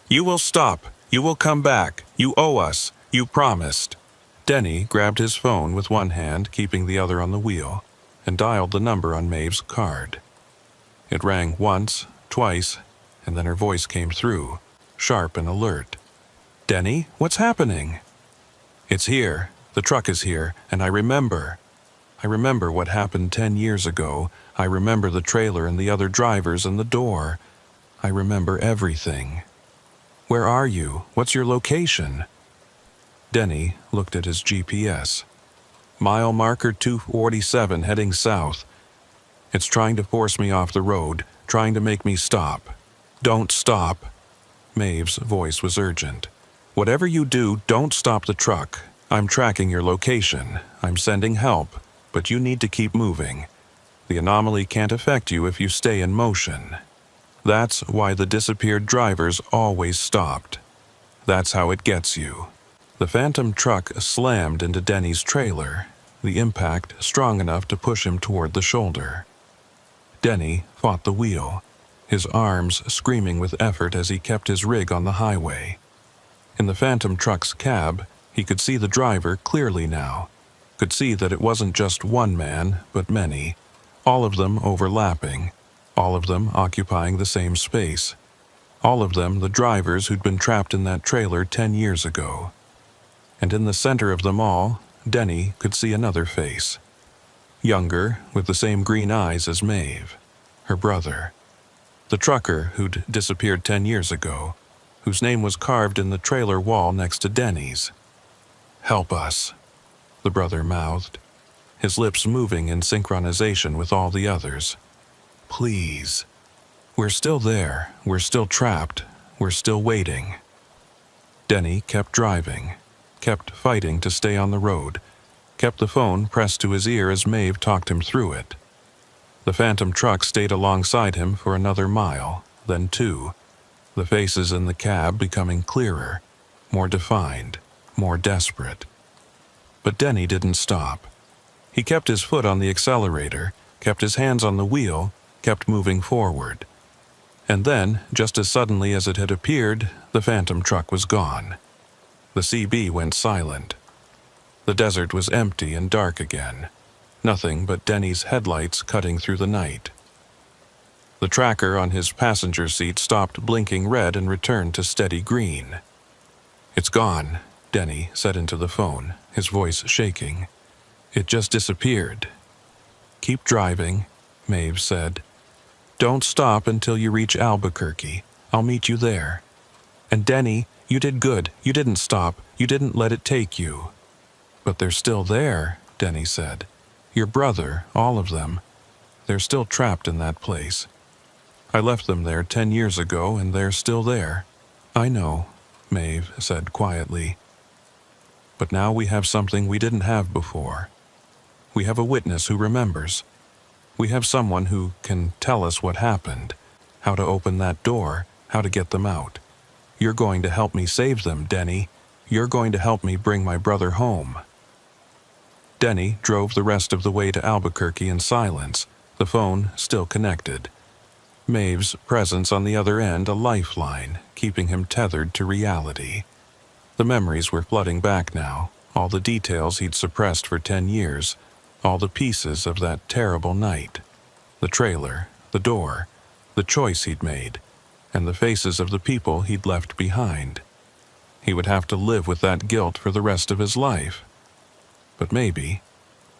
"You will stop. You will come back. You owe us. You promised." Denny grabbed his phone with one hand, keeping the other on the wheel, and dialed the number on Maeve's card. It rang once, twice, and then her voice came through, sharp and alert. "Denny, what's happening?" "It's here. The truck is here, and I remember. I remember what happened 10 years ago. I remember the trailer and the other drivers and the door. I remember everything. Where are you? What's your location?" Denny looked at his GPS. "Mile marker 247 heading south. It's trying to force me off the road, trying to make me stop." "Don't stop." Maeve's voice was urgent. "Whatever you do, don't stop the truck. I'm tracking your location. I'm sending help, but you need to keep moving. The anomaly can't affect you if you stay in motion. That's why the disappeared drivers always stopped. That's how it gets you." The phantom truck slammed into Denny's trailer, the impact strong enough to push him toward the shoulder. Denny fought the wheel, his arms screaming with effort as he kept his rig on the highway. In the phantom truck's cab, he could see the driver clearly now, could see that it wasn't just one man, but many, all of them overlapping, all of them occupying the same space, all of them the drivers who'd been trapped in that trailer 10 years ago. And in the center of them all, Denny could see another face. Younger, with the same green eyes as Maeve, her brother. The trucker who'd disappeared 10 years ago, whose name was carved in the trailer wall next to Denny's. "Help us," the brother mouthed, his lips moving in synchronization with all the others. "Please. We're still there. We're still trapped. We're still waiting." Denny kept driving, kept fighting to stay on the road, kept the phone pressed to his ear as Maeve talked him through it. The phantom truck stayed alongside him for another mile, then 2, the faces in the cab becoming clearer, more defined, more desperate. But Denny didn't stop. He kept his foot on the accelerator, kept his hands on the wheel, kept moving forward. And then, just as suddenly as it had appeared, the phantom truck was gone. The CB went silent. The desert was empty and dark again. Nothing but Denny's headlights cutting through the night. The tracker on his passenger seat stopped blinking red and returned to steady green. "It's gone," Denny said into the phone, his voice shaking. "It just disappeared." "Keep driving," Maeve said. "Don't stop until you reach Albuquerque. I'll meet you there. And Denny, you did good. You didn't stop. You didn't let it take you." "But they're still there," Denny said. "Your brother, all of them. They're still trapped in that place. I left them there 10 years ago, and they're still there." "I know," Maeve said quietly. "But now we have something we didn't have before. We have a witness who remembers. We have someone who can tell us what happened, how to open that door, how to get them out. You're going to help me save them, Denny. You're going to help me bring my brother home." Denny drove the rest of the way to Albuquerque in silence, the phone still connected. Maeve's presence on the other end a lifeline, keeping him tethered to reality. The memories were flooding back now, all the details he'd suppressed for 10 years, all the pieces of that terrible night. The trailer, the door, the choice he'd made, and the faces of the people he'd left behind. He would have to live with that guilt for the rest of his life. But maybe,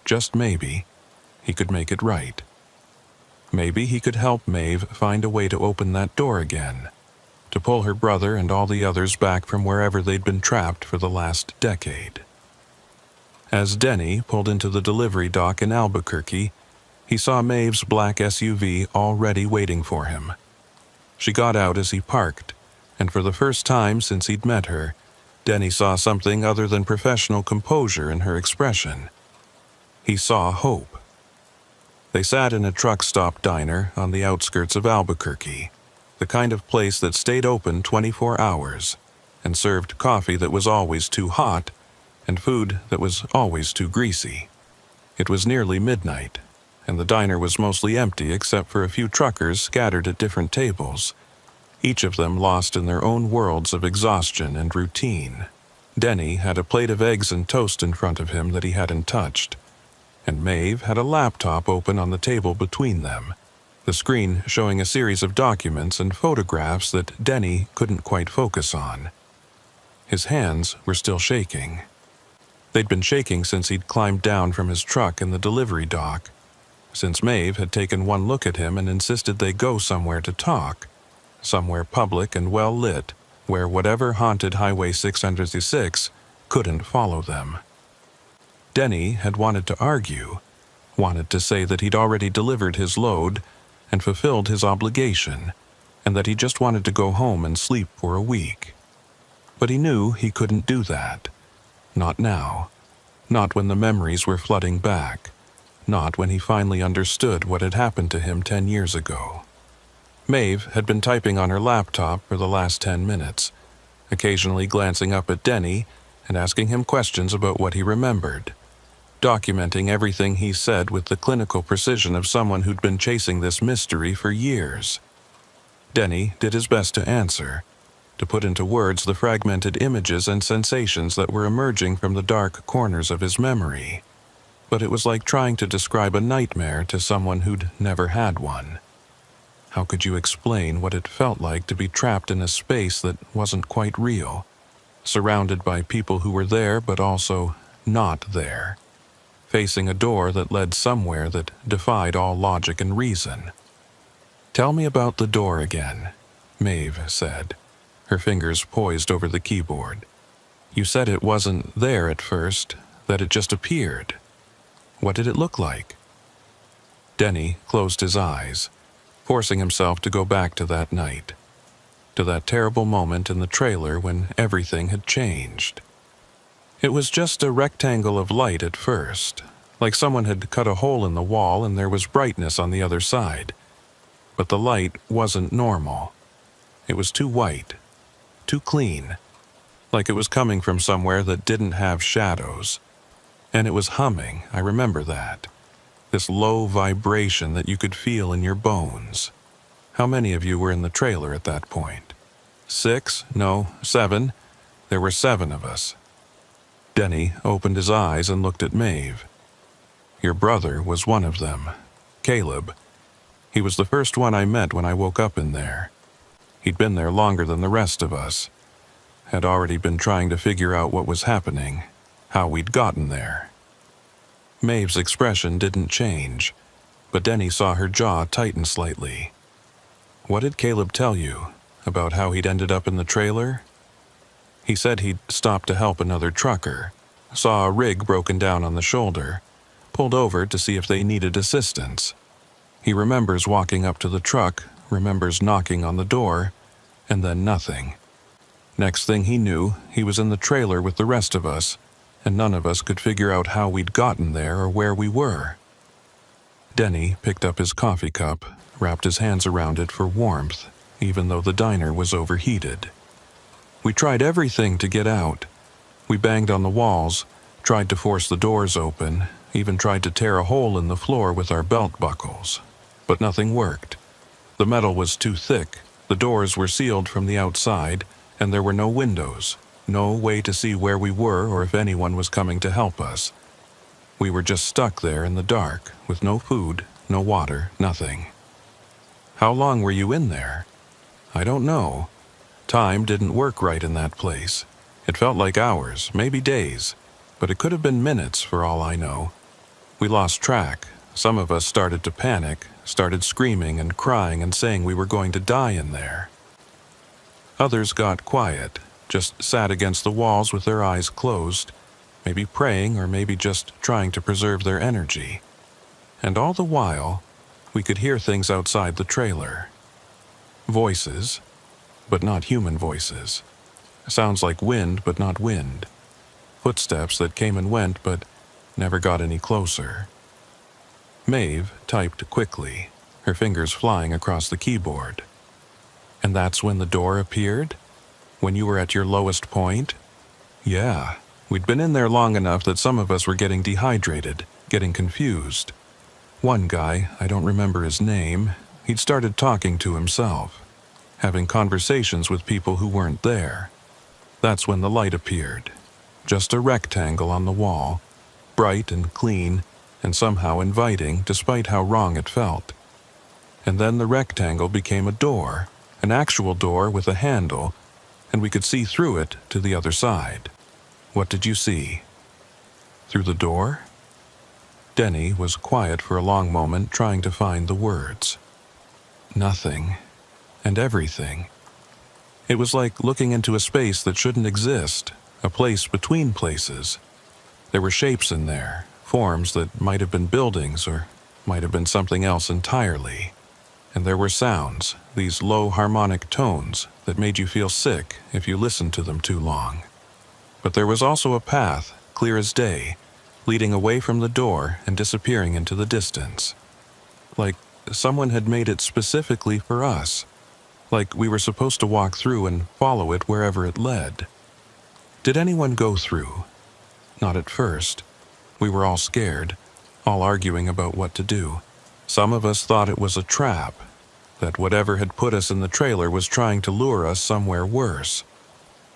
just maybe, he could make it right. Maybe he could help Maeve find a way to open that door again, to pull her brother and all the others back from wherever they'd been trapped for the last decade. As Denny pulled into the delivery dock in Albuquerque, he saw Maeve's black SUV already waiting for him. She got out as he parked, and for the first time since he'd met her, Denny saw something other than professional composure in her expression. He saw hope. They sat in a truck stop diner on the outskirts of Albuquerque, the kind of place that stayed open 24 hours. and served coffee that was always too hot and food that was always too greasy. It was nearly midnight, and the diner was mostly empty except for a few truckers scattered at different tables, each of them lost in their own worlds of exhaustion and routine. Denny had a plate of eggs and toast in front of him that he hadn't touched, and Maeve had a laptop open on the table between them, the screen showing a series of documents and photographs that Denny couldn't quite focus on. His hands were still shaking. They'd been shaking since he'd climbed down from his truck in the delivery dock, since Maeve had taken one look at him and insisted they go somewhere to talk, somewhere public and well-lit, where whatever haunted Highway 606 couldn't follow them. Denny had wanted to argue, wanted to say that he'd already delivered his load and fulfilled his obligation, and that he just wanted to go home and sleep for a week. But he knew he couldn't do that. Not now. Not when the memories were flooding back. Not when he finally understood what had happened to him 10 years ago. Maeve had been typing on her laptop for the last 10 minutes, occasionally glancing up at Denny and asking him questions about what he remembered, documenting everything he said with the clinical precision of someone who'd been chasing this mystery for years. Denny did his best to answer, to put into words the fragmented images and sensations that were emerging from the dark corners of his memory. But it was like trying to describe a nightmare to someone who'd never had one. How could you explain what it felt like to be trapped in a space that wasn't quite real, surrounded by people who were there but also not there, facing a door that led somewhere that defied all logic and reason? "Tell me about the door again," Maeve said, her fingers poised over the keyboard. "You said it wasn't there at first, that it just appeared. What did it look like?" Denny closed his eyes, forcing himself to go back to that night, to that terrible moment in the trailer when everything had changed. It was just a rectangle of light at first, like someone had cut a hole in the wall and there was brightness on the other side. But the light wasn't normal. It was too white, too clean, like it was coming from somewhere that didn't have shadows. And it was humming, I remember that. This low vibration that you could feel in your bones. How many of you were in the trailer at that point? 6? No, 7. There were 7 of us. Denny opened his eyes and looked at Maeve. Your brother was one of them, Caleb. He was the first one I met when I woke up in there. He'd been there longer than the rest of us. Had already been trying to figure out what was happening, how we'd gotten there. Maeve's expression didn't change, but Denny saw her jaw tighten slightly. What did Caleb tell you about how he'd ended up in the trailer? He said he'd stopped to help another trucker, saw a rig broken down on the shoulder, pulled over to see if they needed assistance. He remembers walking up to the truck, remembers knocking on the door, and then nothing. Next thing he knew, he was in the trailer with the rest of us, and none of us could figure out how we'd gotten there or where we were. Denny picked up his coffee cup, wrapped his hands around it for warmth, even though the diner was overheated. We tried everything to get out. We banged on the walls, tried to force the doors open, even tried to tear a hole in the floor with our belt buckles. But nothing worked. The metal was too thick, the doors were sealed from the outside, and there were no windows. No way to see where we were or if anyone was coming to help us. We were just stuck there in the dark, with no food, no water, nothing. How long were you in there? I don't know. Time didn't work right in that place. It felt like hours, maybe days, but it could have been minutes for all I know. We lost track. Some of us started to panic, started screaming and crying and saying we were going to die in there. Others got quiet, just sat against the walls with their eyes closed, maybe praying or maybe just trying to preserve their energy. And all the while, we could hear things outside the trailer. Voices, but not human voices. Sounds like wind, but not wind. Footsteps that came and went, but never got any closer. Maeve typed quickly, her fingers flying across the keyboard. And that's when the door appeared? When you were at your lowest point? Yeah, we'd been in there long enough that some of us were getting dehydrated, getting confused. One guy, I don't remember his name, he'd started talking to himself, having conversations with people who weren't there. That's when the light appeared. Just a rectangle on the wall, bright and clean, and somehow inviting despite how wrong it felt. And then the rectangle became a door, an actual door with a handle, and we could see through it to the other side. What did you see? Through the door? Denny was quiet for a long moment, trying to find the words. Nothing, and everything. It was like looking into a space that shouldn't exist, a place between places. There were shapes in there, forms that might have been buildings or might have been something else entirely. And there were sounds, these low harmonic tones that made you feel sick if you listened to them too long. But there was also a path, clear as day, leading away from the door and disappearing into the distance. Like someone had made it specifically for us. Like we were supposed to walk through and follow it wherever it led. Did anyone go through? Not at first. We were all scared, all arguing about what to do. Some of us thought it was a trap, that whatever had put us in the trailer was trying to lure us somewhere worse.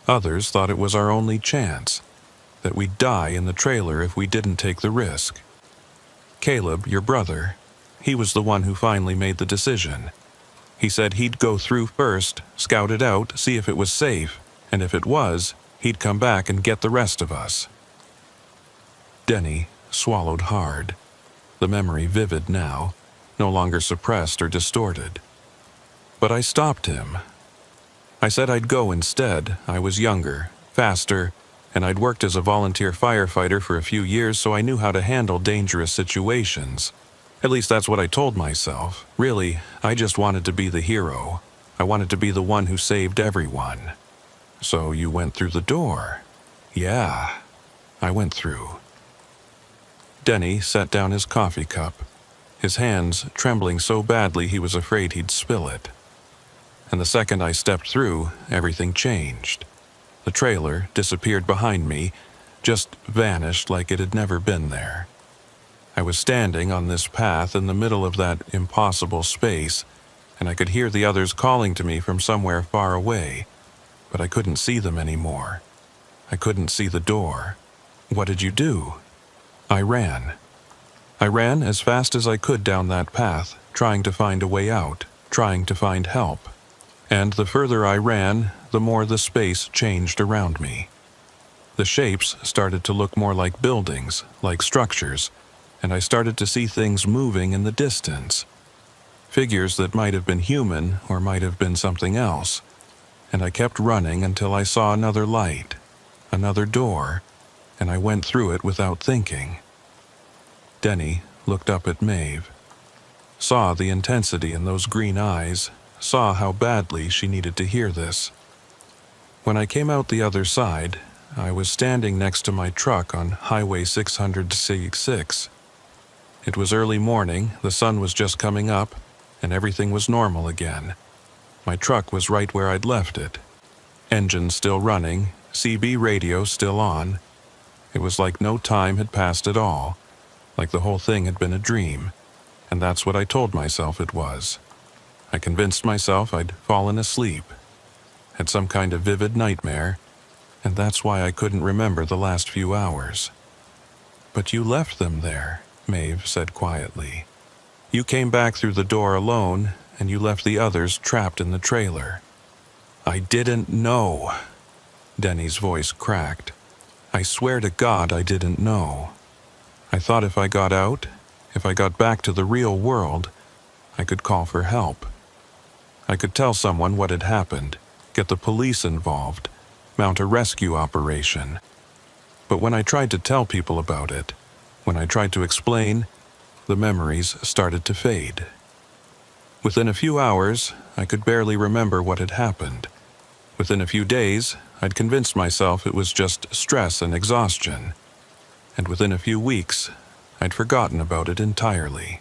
Others thought it was our only chance, that we'd die in the trailer if we didn't take the risk. Caleb, your brother, he was the one who finally made the decision. He said he'd go through first, scout it out, see if it was safe, and if it was, he'd come back and get the rest of us. Denny swallowed hard, the memory vivid now, no longer suppressed or distorted. But I stopped him. I said I'd go instead. I was younger, faster, and I'd worked as a volunteer firefighter for a few years, so I knew how to handle dangerous situations. At least that's what I told myself. Really, I just wanted to be the hero. I wanted to be the one who saved everyone. So you went through the door? Yeah, I went through. Denny set down his coffee cup, his hands trembling so badly he was afraid he'd spill it. And the second I stepped through, everything changed. The trailer disappeared behind me, just vanished like it had never been there. I was standing on this path in the middle of that impossible space, and I could hear the others calling to me from somewhere far away, but I couldn't see them anymore. I couldn't see the door. What did you do? I ran. I ran as fast as I could down that path, trying to find a way out, trying to find help. And the further I ran, the more the space changed around me. The shapes started to look more like buildings, like structures, and I started to see things moving in the distance. Figures that might have been human or might have been something else. And I kept running until I saw another light, another door, and I went through it without thinking. Denny looked up at Maeve, saw the intensity in those green eyes, saw how badly she needed to hear this. When I came out the other side, I was standing next to my truck on Highway 666. It was early morning, the sun was just coming up, and everything was normal again. My truck was right where I'd left it. Engine still running, CB radio still on. It was like no time had passed at all, like the whole thing had been a dream, and that's what I told myself it was. I convinced myself I'd fallen asleep, had some kind of vivid nightmare, and that's why I couldn't remember the last few hours. But you left them there, Maeve said quietly. You came back through the door alone, and you left the others trapped in the trailer. I didn't know. Denny's voice cracked. I swear to God I didn't know. I thought if I got out, if I got back to the real world, I could call for help. I could tell someone what had happened, get the police involved, mount a rescue operation. But when I tried to tell people about it, when I tried to explain, the memories started to fade. Within a few hours, I could barely remember what had happened. Within a few days, I'd convinced myself it was just stress and exhaustion. And within a few weeks, I'd forgotten about it entirely.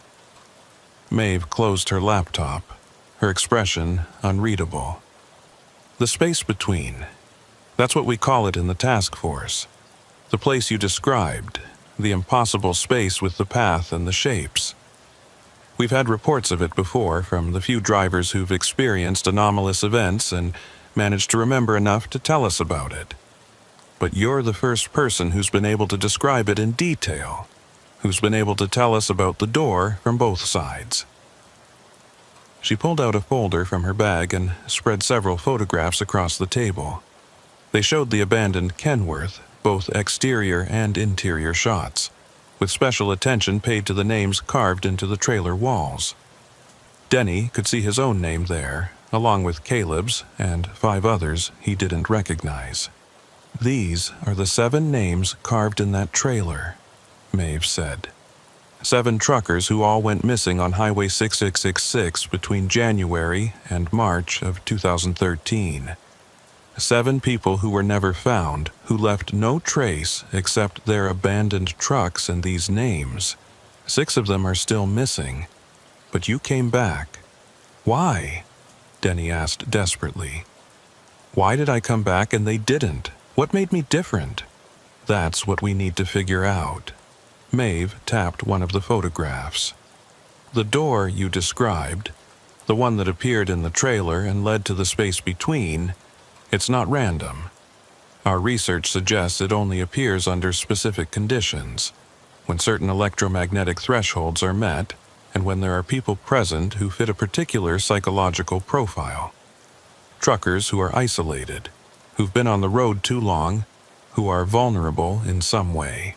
Maeve closed her laptop, her expression unreadable. The space between, That's what we call it in the task force. The place you described, the impossible space with the path and the shapes. We've had reports of it before from the few drivers who've experienced anomalous events and managed to remember enough to tell us about it. But you're the first person who's been able to describe it in detail, who's been able to tell us about the door from both sides. She pulled out a folder from her bag and spread several photographs across the table. They showed the abandoned Kenworth, both exterior and interior shots, with special attention paid to the names carved into the trailer walls. Denny could see his own name there, along with Caleb's and 5 others he didn't recognize. "These are the 7 names carved in that trailer," Maeve said. 7 truckers who all went missing on Highway 6666 between January and March of 2013. 7 people who were never found, who left no trace except their abandoned trucks and these names. 6 of them are still missing. But you came back. Why? Denny asked desperately. Why did I come back and they didn't? What made me different? That's what we need to figure out. Maeve tapped one of the photographs. The door you described, the one that appeared in the trailer and led to the space between, it's not random. Our research suggests it only appears under specific conditions, when certain electromagnetic thresholds are met, and when there are people present who fit a particular psychological profile. Truckers who are isolated, who've been on the road too long, who are vulnerable in some way.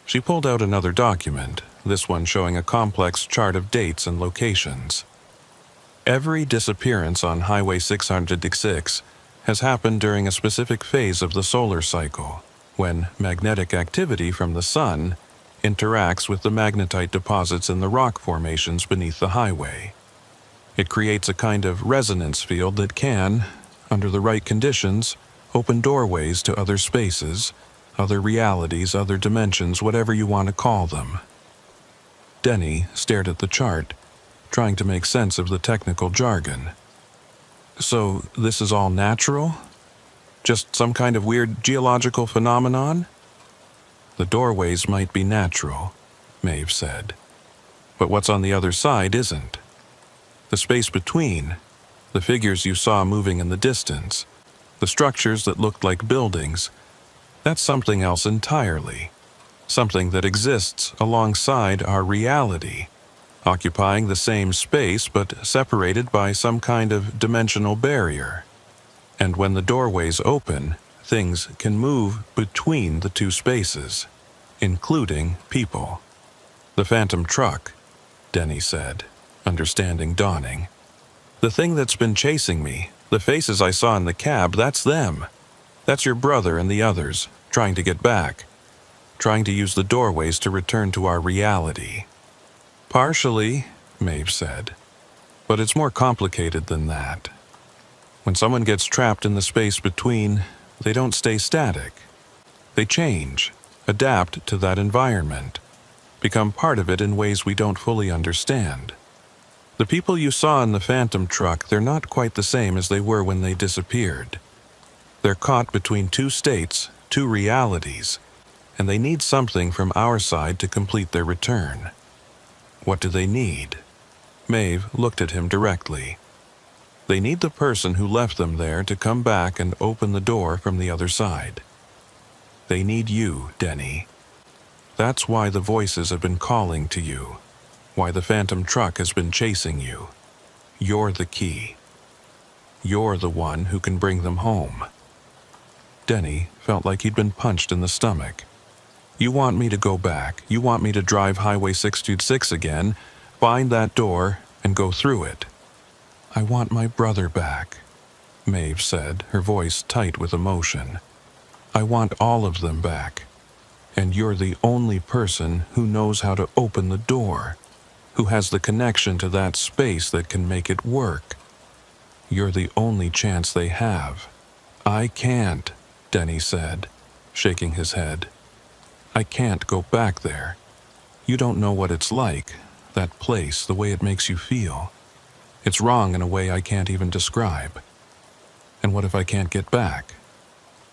She pulled out another document, this one showing a complex chart of dates and locations. Every disappearance on Highway 666 has happened during a specific phase of the solar cycle, when magnetic activity from the sun interacts with the magnetite deposits in the rock formations beneath the highway. It creates a kind of resonance field that can, under the right conditions, open doorways to other spaces, other realities, other dimensions, whatever you want to call them. Denny stared at the chart, trying to make sense of the technical jargon. So, this is all natural? Just some kind of weird geological phenomenon? The doorways might be natural, Maeve said. But what's on the other side isn't. The space between, the figures you saw moving in the distance, the structures that looked like buildings, that's something else entirely. Something that exists alongside our reality, occupying the same space but separated by some kind of dimensional barrier. And when the doorways open, things can move between the two spaces, including people. The phantom truck, Denny said, understanding dawning. The thing that's been chasing me, the faces I saw in the cab, that's them. That's your brother and the others, trying to get back. Trying to use the doorways to return to our reality. Partially, Maeve said. But it's more complicated than that. When someone gets trapped in the space between, they don't stay static. They change, adapt to that environment, become part of it in ways we don't fully understand. The people you saw in the phantom truck, they're not quite the same as they were when they disappeared. They're caught between two states, two realities, and they need something from our side to complete their return. What do they need? Maeve looked at him directly. They need the person who left them there to come back and open the door from the other side. They need you, Denny. That's why the voices have been calling to you, why the phantom truck has been chasing you. You're the key. You're the one who can bring them home. Denny felt like he'd been punched in the stomach. You want me to go back, you want me to drive Highway 626 again, find that door, and go through it. I want my brother back, Maeve said, her voice tight with emotion. I want all of them back. And you're the only person who knows how to open the door, who has the connection to that space that can make it work. You're the only chance they have. I can't, Denny said, shaking his head. I can't go back there. You don't know what it's like, that place, the way it makes you feel. It's wrong in a way I can't even describe. And what if I can't get back?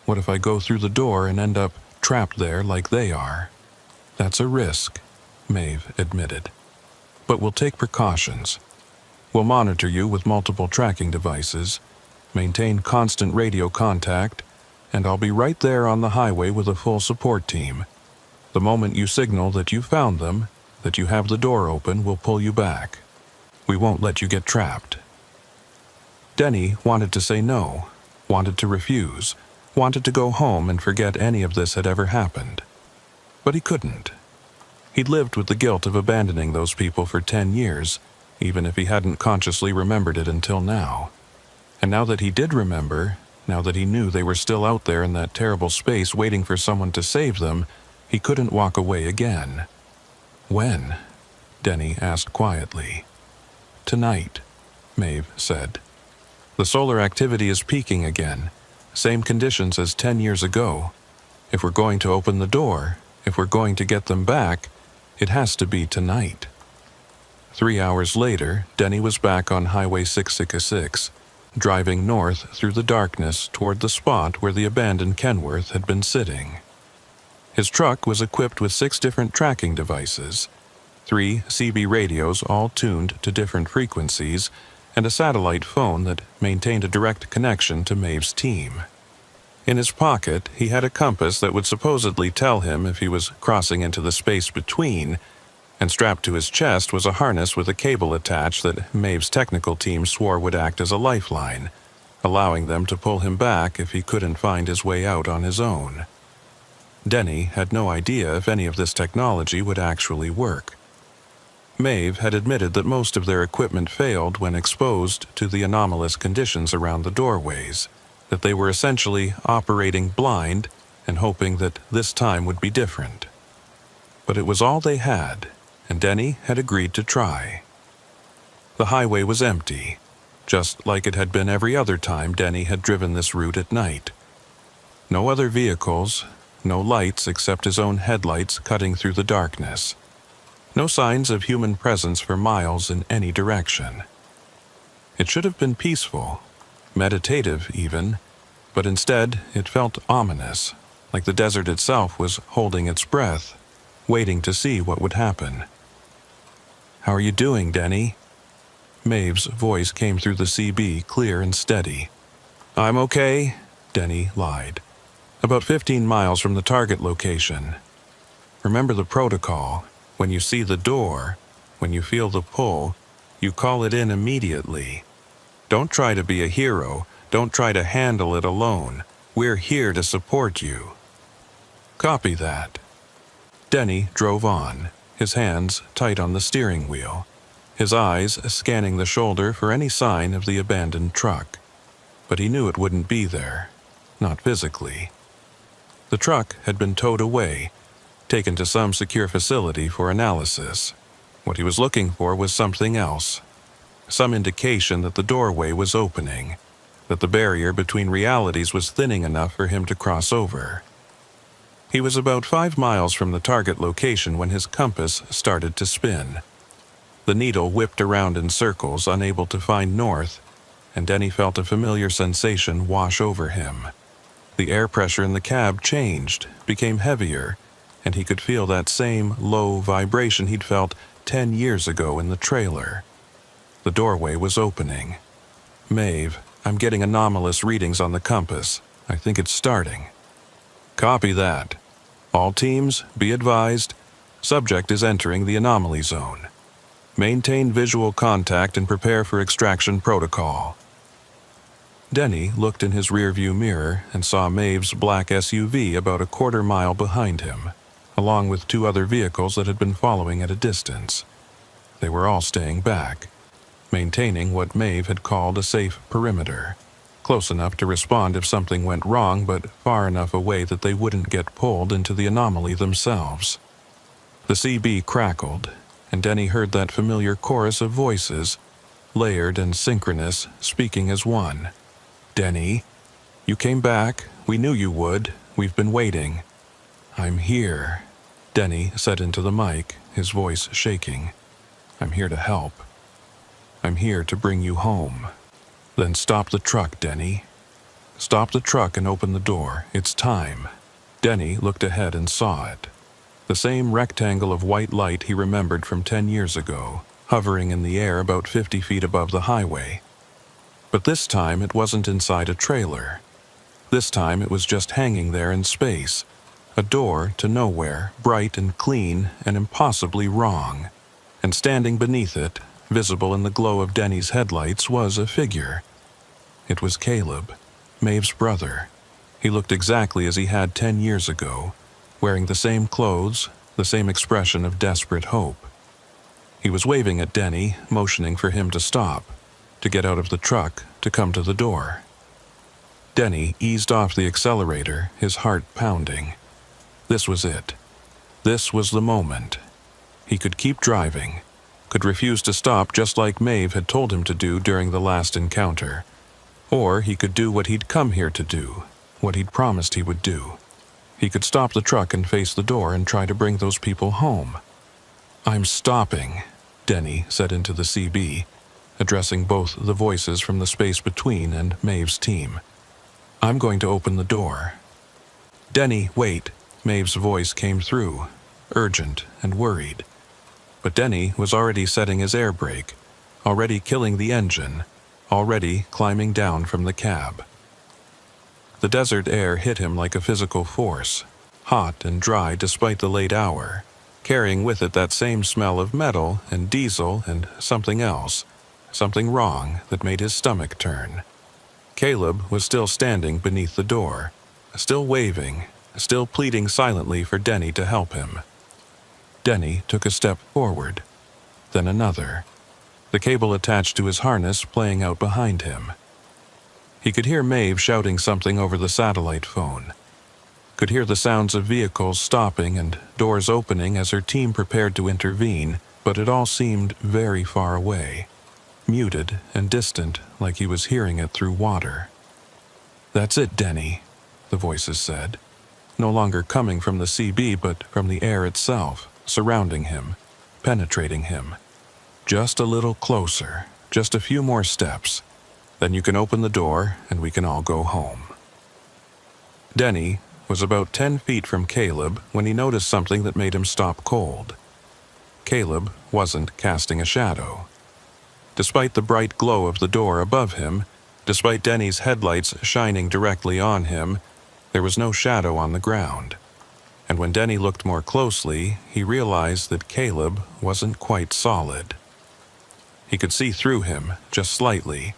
What if I go through the door and end up trapped there like they are? That's a risk, Maeve admitted. But we'll take precautions. We'll monitor you with multiple tracking devices, maintain constant radio contact, and I'll be right there on the highway with a full support team. The moment you signal that you found them, that you have the door open, we'll pull you back. We won't let you get trapped. Denny wanted to say no, wanted to refuse, wanted to go home and forget any of this had ever happened. But he couldn't. He'd lived with the guilt of abandoning those people for 10 years, even if he hadn't consciously remembered it until now. And now that he did remember, now that he knew they were still out there in that terrible space waiting for someone to save them, he couldn't walk away again. When? Denny asked quietly. Tonight, Maeve said. The solar activity is peaking again, same conditions as 10 years ago. If we're going to open the door, if we're going to get them back, it has to be tonight. 3 hours later, Denny was back on Highway 666, driving north through the darkness toward the spot where the abandoned Kenworth had been sitting. His truck was equipped with 6 different tracking devices, 3 CB radios all tuned to different frequencies, and a satellite phone that maintained a direct connection to Maeve's team. In his pocket, he had a compass that would supposedly tell him if he was crossing into the space between, and strapped to his chest was a harness with a cable attached that Maeve's technical team swore would act as a lifeline, allowing them to pull him back if he couldn't find his way out on his own. Denny had no idea if any of this technology would actually work. Maeve had admitted that most of their equipment failed when exposed to the anomalous conditions around the doorways, that they were essentially operating blind and hoping that this time would be different. But it was all they had, and Denny had agreed to try. The highway was empty, just like it had been every other time Denny had driven this route at night. No other vehicles, no lights except his own headlights cutting through the darkness. No signs of human presence for miles in any direction. It should have been peaceful, meditative even, but instead it felt ominous, like the desert itself was holding its breath, waiting to see what would happen. "How are you doing, Denny?" Maeve's voice came through the CB clear and steady. "I'm okay," Denny lied. "About 15 miles from the target location. Remember the protocol. When you see the door, when you feel the pull, you call it in immediately. Don't try to be a hero. Don't try to handle it alone. We're here to support you." "Copy that." Denny drove on, his hands tight on the steering wheel, his eyes scanning the shoulder for any sign of the abandoned truck. But he knew it wouldn't be there, not physically. The truck had been towed away, taken to some secure facility for analysis. What he was looking for was something else, some indication that the doorway was opening, that the barrier between realities was thinning enough for him to cross over. He was about 5 miles from the target location when his compass started to spin. The needle whipped around in circles, unable to find north, and Denny felt a familiar sensation wash over him. The air pressure in the cab changed, became heavier, and he could feel that same low vibration he'd felt 10 years ago in the trailer. The doorway was opening. "Maeve, I'm getting anomalous readings on the compass. I think it's starting." "Copy that. All teams, be advised. Subject is entering the anomaly zone. Maintain visual contact and prepare for extraction protocol." Denny looked in his rearview mirror and saw Maeve's black SUV about a quarter-mile behind him, along with 2 other vehicles that had been following at a distance. They were all staying back, maintaining what Maeve had called a safe perimeter, close enough to respond if something went wrong but far enough away that they wouldn't get pulled into the anomaly themselves. The CB crackled, and Denny heard that familiar chorus of voices, layered and synchronous, speaking as one. "Denny, you came back. We knew you would. We've been waiting." "I'm here," Denny said into the mic, his voice shaking. "I'm here to help. I'm here to bring you home." "Then stop the truck, Denny." "Stop the truck and open the door. It's time." Denny looked ahead and saw it. The same rectangle of white light he remembered from 10 years ago, hovering in the air about 50 feet above the highway. But this time it wasn't inside a trailer. This time it was just hanging there in space. A door to nowhere, bright and clean and impossibly wrong. And standing beneath it, visible in the glow of Denny's headlights, was a figure. It was Caleb, Maeve's brother. He looked exactly as he had 10 years ago, wearing the same clothes, the same expression of desperate hope. He was waving at Denny, motioning for him to stop, to get out of the truck, to come to the door. Denny eased off the accelerator, his heart pounding. This was it. This was the moment. He could keep driving, could refuse to stop just like Maeve had told him to do during the last encounter. Or he could do what he'd come here to do, what he'd promised he would do. He could stop the truck and face the door and try to bring those people home. "I'm stopping," Denny said into the CB, addressing both the voices from the space between and Maeve's team. "I'm going to open the door." "Denny, wait," Maeve's voice came through, urgent and worried. But Denny was already setting his air brake, already killing the engine, already climbing down from the cab. The desert air hit him like a physical force, hot and dry despite the late hour, carrying with it that same smell of metal and diesel and something else, something wrong that made his stomach turn. Caleb was still standing beneath the door, still waving, still pleading silently for Denny to help him. Denny took a step forward, then another, the cable attached to his harness playing out behind him. He could hear Maeve shouting something over the satellite phone, could hear the sounds of vehicles stopping and doors opening as her team prepared to intervene, but it all seemed very far away, muted and distant like he was hearing it through water. "That's it, Denny," the voices said, no longer coming from the CB but from the air itself, surrounding him, penetrating him. "Just a little closer, just a few more steps. Then you can open the door and we can all go home." Denny was about 10 feet from Caleb when he noticed something that made him stop cold. Caleb wasn't casting a shadow. Despite the bright glow of the door above him, despite Denny's headlights shining directly on him, there was no shadow on the ground. And when Denny looked more closely, he realized that Caleb wasn't quite solid. He could see through him, just slightly,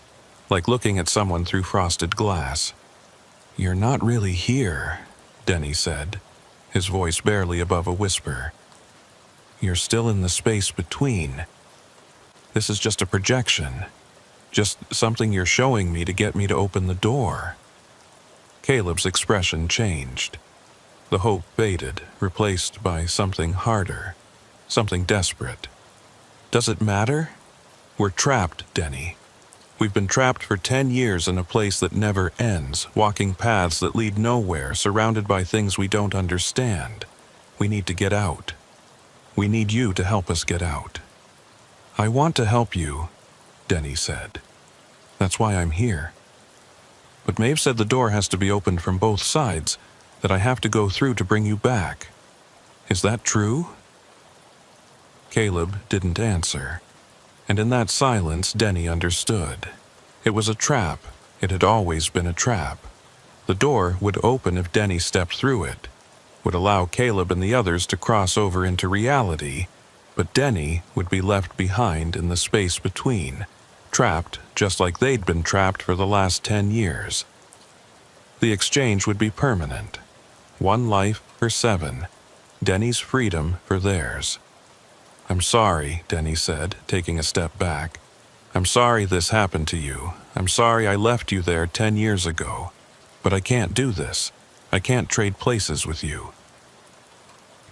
like looking at someone through frosted glass. "You're not really here," Denny said, his voice barely above a whisper. "You're still in the space between. This is just a projection, just something you're showing me to get me to open the door." Caleb's expression changed. The hope faded, replaced by something harder, something desperate. "Does it matter? We're trapped, Denny. We've been trapped for 10 years in a place that never ends, walking paths that lead nowhere, surrounded by things we don't understand. We need to get out. We need you to help us get out." "I want to help you," Denny said. "That's why I'm here. But Maeve said the door has to be opened from both sides, that I have to go through to bring you back. Is that true?" Caleb didn't answer. And in that silence, Denny understood. It was a trap. It had always been a trap. The door would open if Denny stepped through it, would allow Caleb and the others to cross over into reality, but Denny would be left behind in the space between, trapped just like they'd been trapped for the last 10 years. The exchange would be permanent. 1 life for 7, Denny's freedom for theirs. "I'm sorry," Denny said, taking a step back. "I'm sorry this happened to you. I'm sorry I left you there 10 years ago. But I can't do this. I can't trade places with you."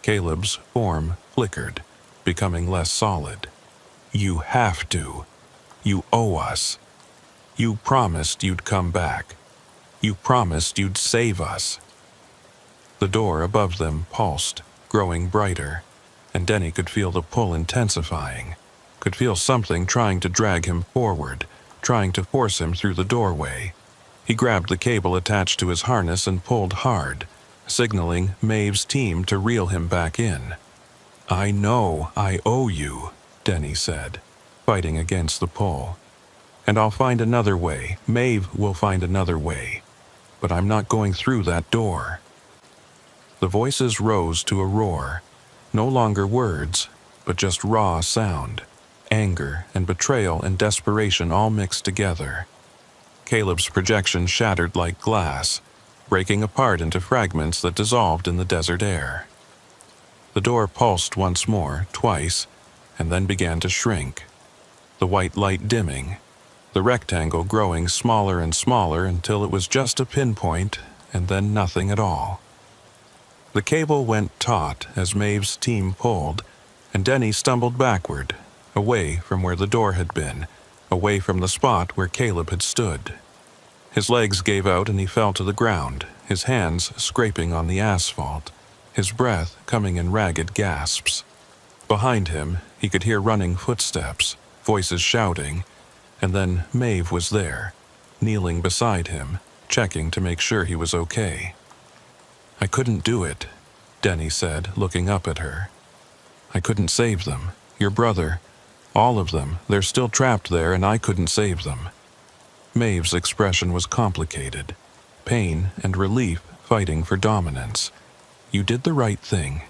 Caleb's form flickered, becoming less solid. "You have to. You owe us. You promised you'd come back. You promised you'd save us." The door above them pulsed, growing brighter, and Denny could feel the pull intensifying, could feel something trying to drag him forward, trying to force him through the doorway. He grabbed the cable attached to his harness and pulled hard, signaling Maeve's team to reel him back in. "I know I owe you," Denny said, fighting against the pull. "And I'll find another way. Maeve will find another way. But I'm not going through that door." The voices rose to a roar, no longer words, but just raw sound, anger and betrayal and desperation all mixed together. Caleb's projection shattered like glass, breaking apart into fragments that dissolved in the desert air. The door pulsed once more, twice, and then began to shrink, the white light dimming, the rectangle growing smaller and smaller until it was just a pinpoint and then nothing at all. The cable went taut as Maeve's team pulled, and Denny stumbled backward, away from where the door had been, away from the spot where Caleb had stood. His legs gave out and he fell to the ground, his hands scraping on the asphalt, his breath coming in ragged gasps. Behind him, he could hear running footsteps, voices shouting, and then Maeve was there, kneeling beside him, checking to make sure he was okay. "I couldn't do it," Denny said, looking up at her. "I couldn't save them. Your brother, all of them, they're still trapped there and I couldn't save them." Maeve's expression was complicated, pain and relief fighting for dominance. "You did the right thing.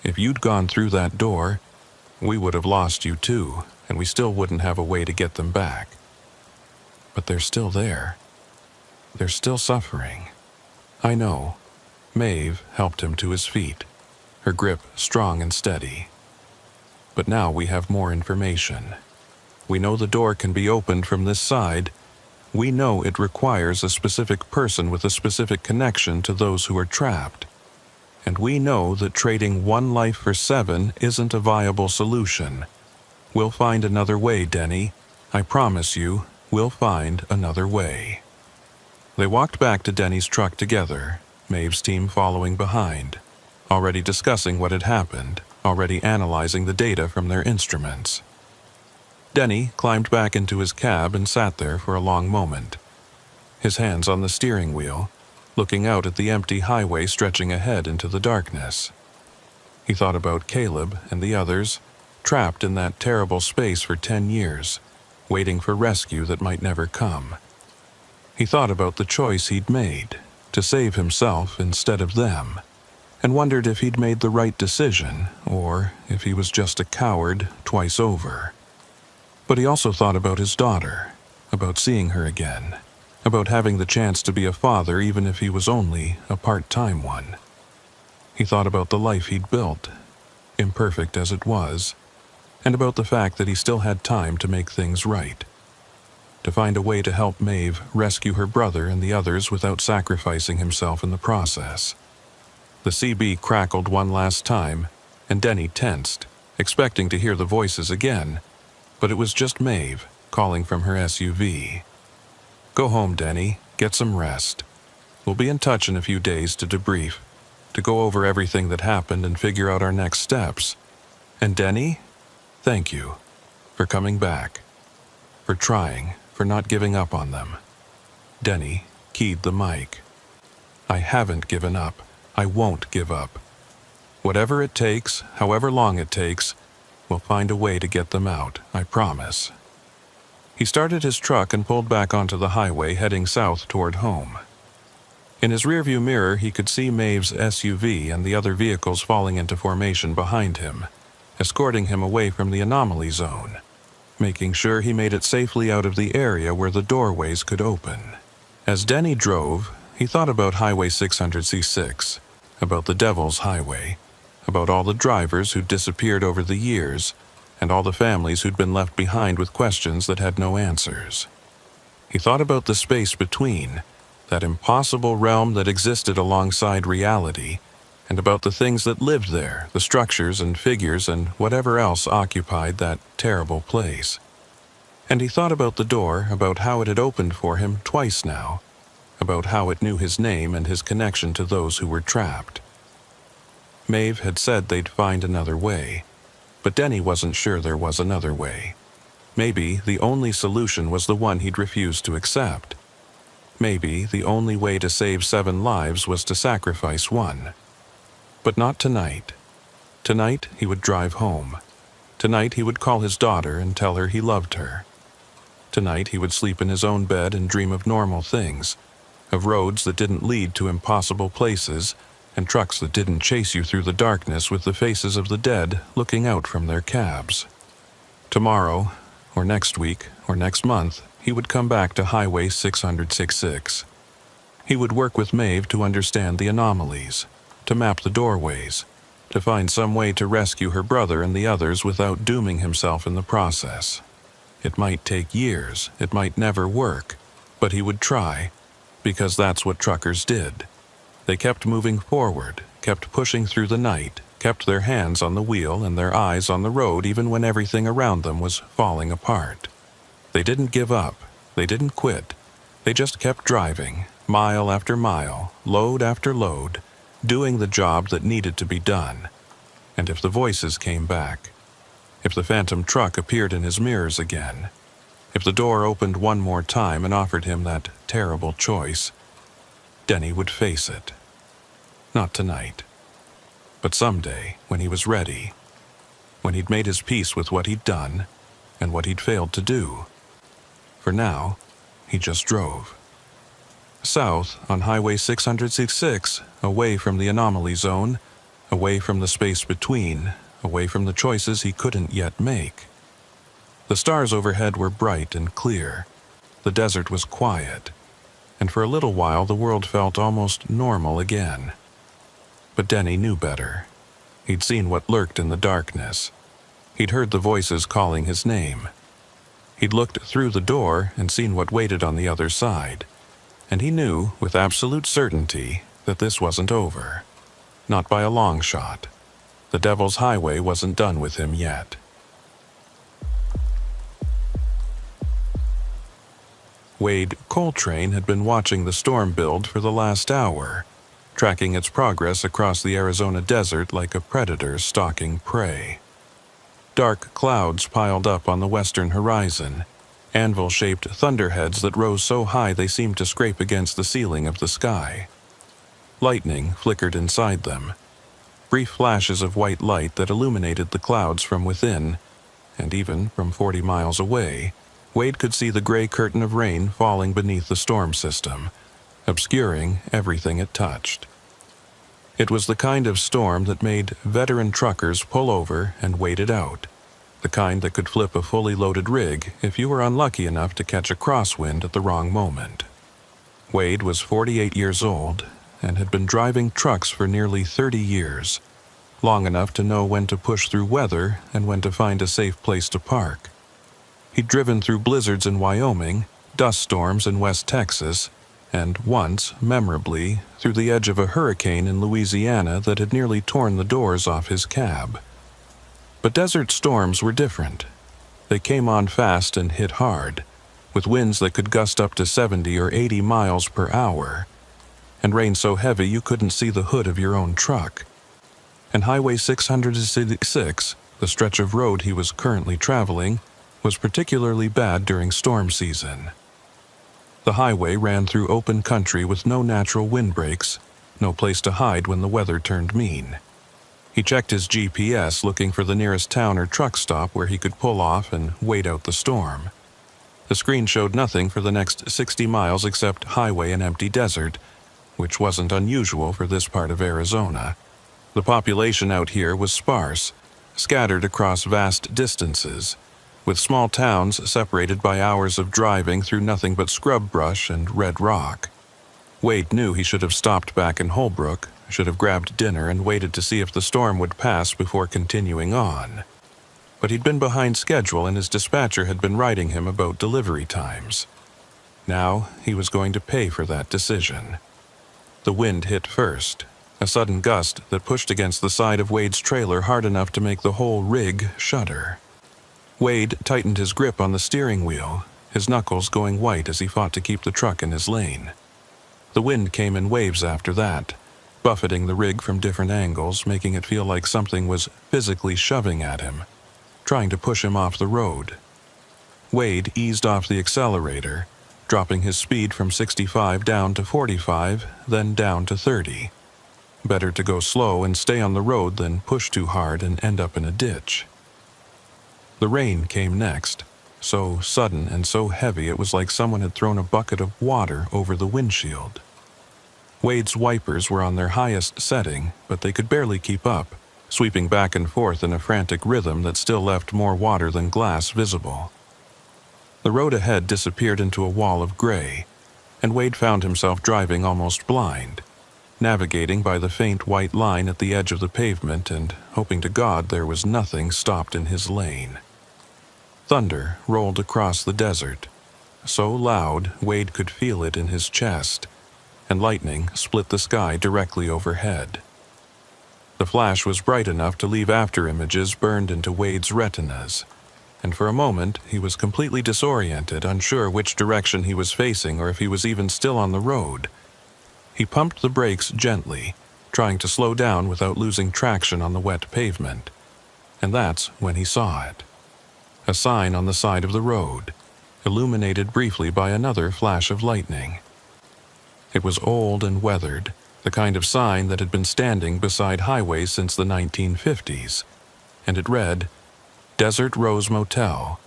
If you'd gone through that door, we would have lost you too, and we still wouldn't have a way to get them back. But they're still there. They're still suffering." "I know." Maeve helped him to his feet, her grip strong and steady. "But now we have more information. We know the door can be opened from this side. We know it requires a specific person with a specific connection to those who are trapped. And we know that trading one life for 7 isn't a viable solution. We'll find another way, Denny. I promise you, we'll find another way." They walked back to Denny's truck together, Maeve's team following behind, already discussing what had happened, already analyzing the data from their instruments. Denny climbed back into his cab and sat there for a long moment, his hands on the steering wheel, looking out at the empty highway stretching ahead into the darkness. He thought about Caleb and the others, trapped in that terrible space for 10 years, waiting for rescue that might never come. He thought about the choice he'd made, to save himself instead of them, and wondered if he'd made the right decision, or if he was just a coward twice over. But he also thought about his daughter, about seeing her again, about having the chance to be a father even if he was only a part-time one. He thought about the life he'd built, imperfect as it was, and about the fact that he still had time to make things right, to find a way to help Maeve rescue her brother and the others without sacrificing himself in the process. The CB crackled one last time, and Denny tensed, expecting to hear the voices again, but it was just Maeve calling from her SUV. "Go home, Denny. Get some rest. We'll be in touch in a few days to debrief, to go over everything that happened and figure out our next steps. And Denny, thank you for coming back, for trying, for not giving up on them." Denny keyed the mic. "I haven't given up. I won't give up. Whatever it takes, however long it takes, we'll find a way to get them out, I promise." He started his truck and pulled back onto the highway, heading south toward home. In his rearview mirror, he could see Maeve's SUV and the other vehicles falling into formation behind him, escorting him away from the anomaly zone, making sure he made it safely out of the area where the doorways could open. As Denny drove, he thought about Highway 600C6, about the Devil's Highway, about all the drivers who'd disappeared over the years, and all the families who'd been left behind with questions that had no answers. He thought about the space between, that impossible realm that existed alongside reality, and about the things that lived there, the structures and figures and whatever else occupied that terrible place. And he thought about the door, about how it had opened for him twice now, about how it knew his name and his connection to those who were trapped. Maeve had said they'd find another way, but Denny wasn't sure there was another way. Maybe the only solution was the one he'd refused to accept. Maybe the only way to save 7 lives was to sacrifice one. But not tonight. Tonight he would drive home. Tonight he would call his daughter and tell her he loved her. Tonight he would sleep in his own bed and dream of normal things, of roads that didn't lead to impossible places, and trucks that didn't chase you through the darkness with the faces of the dead looking out from their cabs. Tomorrow, or next week, or next month, he would come back to Highway 666. He would work with Maeve to understand the anomalies, to map the doorways, to find some way to rescue her brother and the others without dooming himself in the process. It might take years, it might never work, but he would try, because that's what truckers did. They kept moving forward, kept pushing through the night, kept their hands on the wheel and their eyes on the road even when everything around them was falling apart. They didn't give up, they didn't quit, they just kept driving, mile after mile, load after load, doing the job that needed to be done. And if the voices came back, if the phantom truck appeared in his mirrors again, if the door opened one more time and offered him that terrible choice, Denny would face it. Not tonight, but someday when he was ready, when he'd made his peace with what he'd done and what he'd failed to do. For now, he just drove. South on Highway 666, away from the anomaly zone, away from the space between, away from the choices he couldn't yet make. The stars overhead were bright and clear. The desert was quiet, and for a little while the world felt almost normal again. But Denny knew better. He'd seen what lurked in the darkness. He'd heard the voices calling his name. He'd looked through the door and seen what waited on the other side, and he knew with absolute certainty that this wasn't over. Not by a long shot. The Devil's Highway wasn't done with him yet. Wade Coltrane had been watching the storm build for the last hour, tracking its progress across the Arizona desert like a predator stalking prey. Dark clouds piled up on the western horizon, anvil-shaped thunderheads that rose so high they seemed to scrape against the ceiling of the sky. Lightning flickered inside them, brief flashes of white light that illuminated the clouds from within, and even from 40 miles away, Wade could see the gray curtain of rain falling beneath the storm system, obscuring everything it touched. It was the kind of storm that made veteran truckers pull over and wait it out, the kind that could flip a fully loaded rig if you were unlucky enough to catch a crosswind at the wrong moment. Wade was 48 years old and had been driving trucks for nearly 30 years, long enough to know when to push through weather and when to find a safe place to park. He'd driven through blizzards in Wyoming, dust storms in West Texas, and once, memorably, through the edge of a hurricane in Louisiana that had nearly torn the doors off his cab. But desert storms were different. They came on fast and hit hard, with winds that could gust up to 70 or 80 miles per hour, and rain so heavy you couldn't see the hood of your own truck. And Highway 666, the stretch of road he was currently traveling, was particularly bad during storm season. The highway ran through open country with no natural windbreaks, no place to hide when the weather turned mean. He checked his GPS looking for the nearest town or truck stop where he could pull off and wait out the storm. The screen showed nothing for the next 60 miles except highway and empty desert, which wasn't unusual for this part of Arizona. The population out here was sparse, scattered across vast distances, with small towns separated by hours of driving through nothing but scrub brush and red rock. Wade knew he should have stopped back in Holbrook, should have grabbed dinner and waited to see if the storm would pass before continuing on. But he'd been behind schedule and his dispatcher had been writing him about delivery times. Now he was going to pay for that decision. The wind hit first, a sudden gust that pushed against the side of Wade's trailer hard enough to make the whole rig shudder. Wade tightened his grip on the steering wheel, his knuckles going white as he fought to keep the truck in his lane. The wind came in waves after that, buffeting the rig from different angles, making it feel like something was physically shoving at him, trying to push him off the road. Wade eased off the accelerator, dropping his speed from 65 down to 45, then down to 30. Better to go slow and stay on the road than push too hard and end up in a ditch. The rain came next, so sudden and so heavy it was like someone had thrown a bucket of water over the windshield. Wade's wipers were on their highest setting, but they could barely keep up, sweeping back and forth in a frantic rhythm that still left more water than glass visible. The road ahead disappeared into a wall of gray, and Wade found himself driving almost blind, navigating by the faint white line at the edge of the pavement and hoping to God there was nothing stopped in his lane. Thunder rolled across the desert, so loud Wade could feel it in his chest, and lightning split the sky directly overhead. The flash was bright enough to leave afterimages burned into Wade's retinas, and for a moment he was completely disoriented, unsure which direction he was facing or if he was even still on the road. He pumped the brakes gently, trying to slow down without losing traction on the wet pavement, and that's when he saw it. A sign on the side of the road, illuminated briefly by another flash of lightning. It was old and weathered, the kind of sign that had been standing beside highways since the 1950s, and it read, Desert Rose Motel,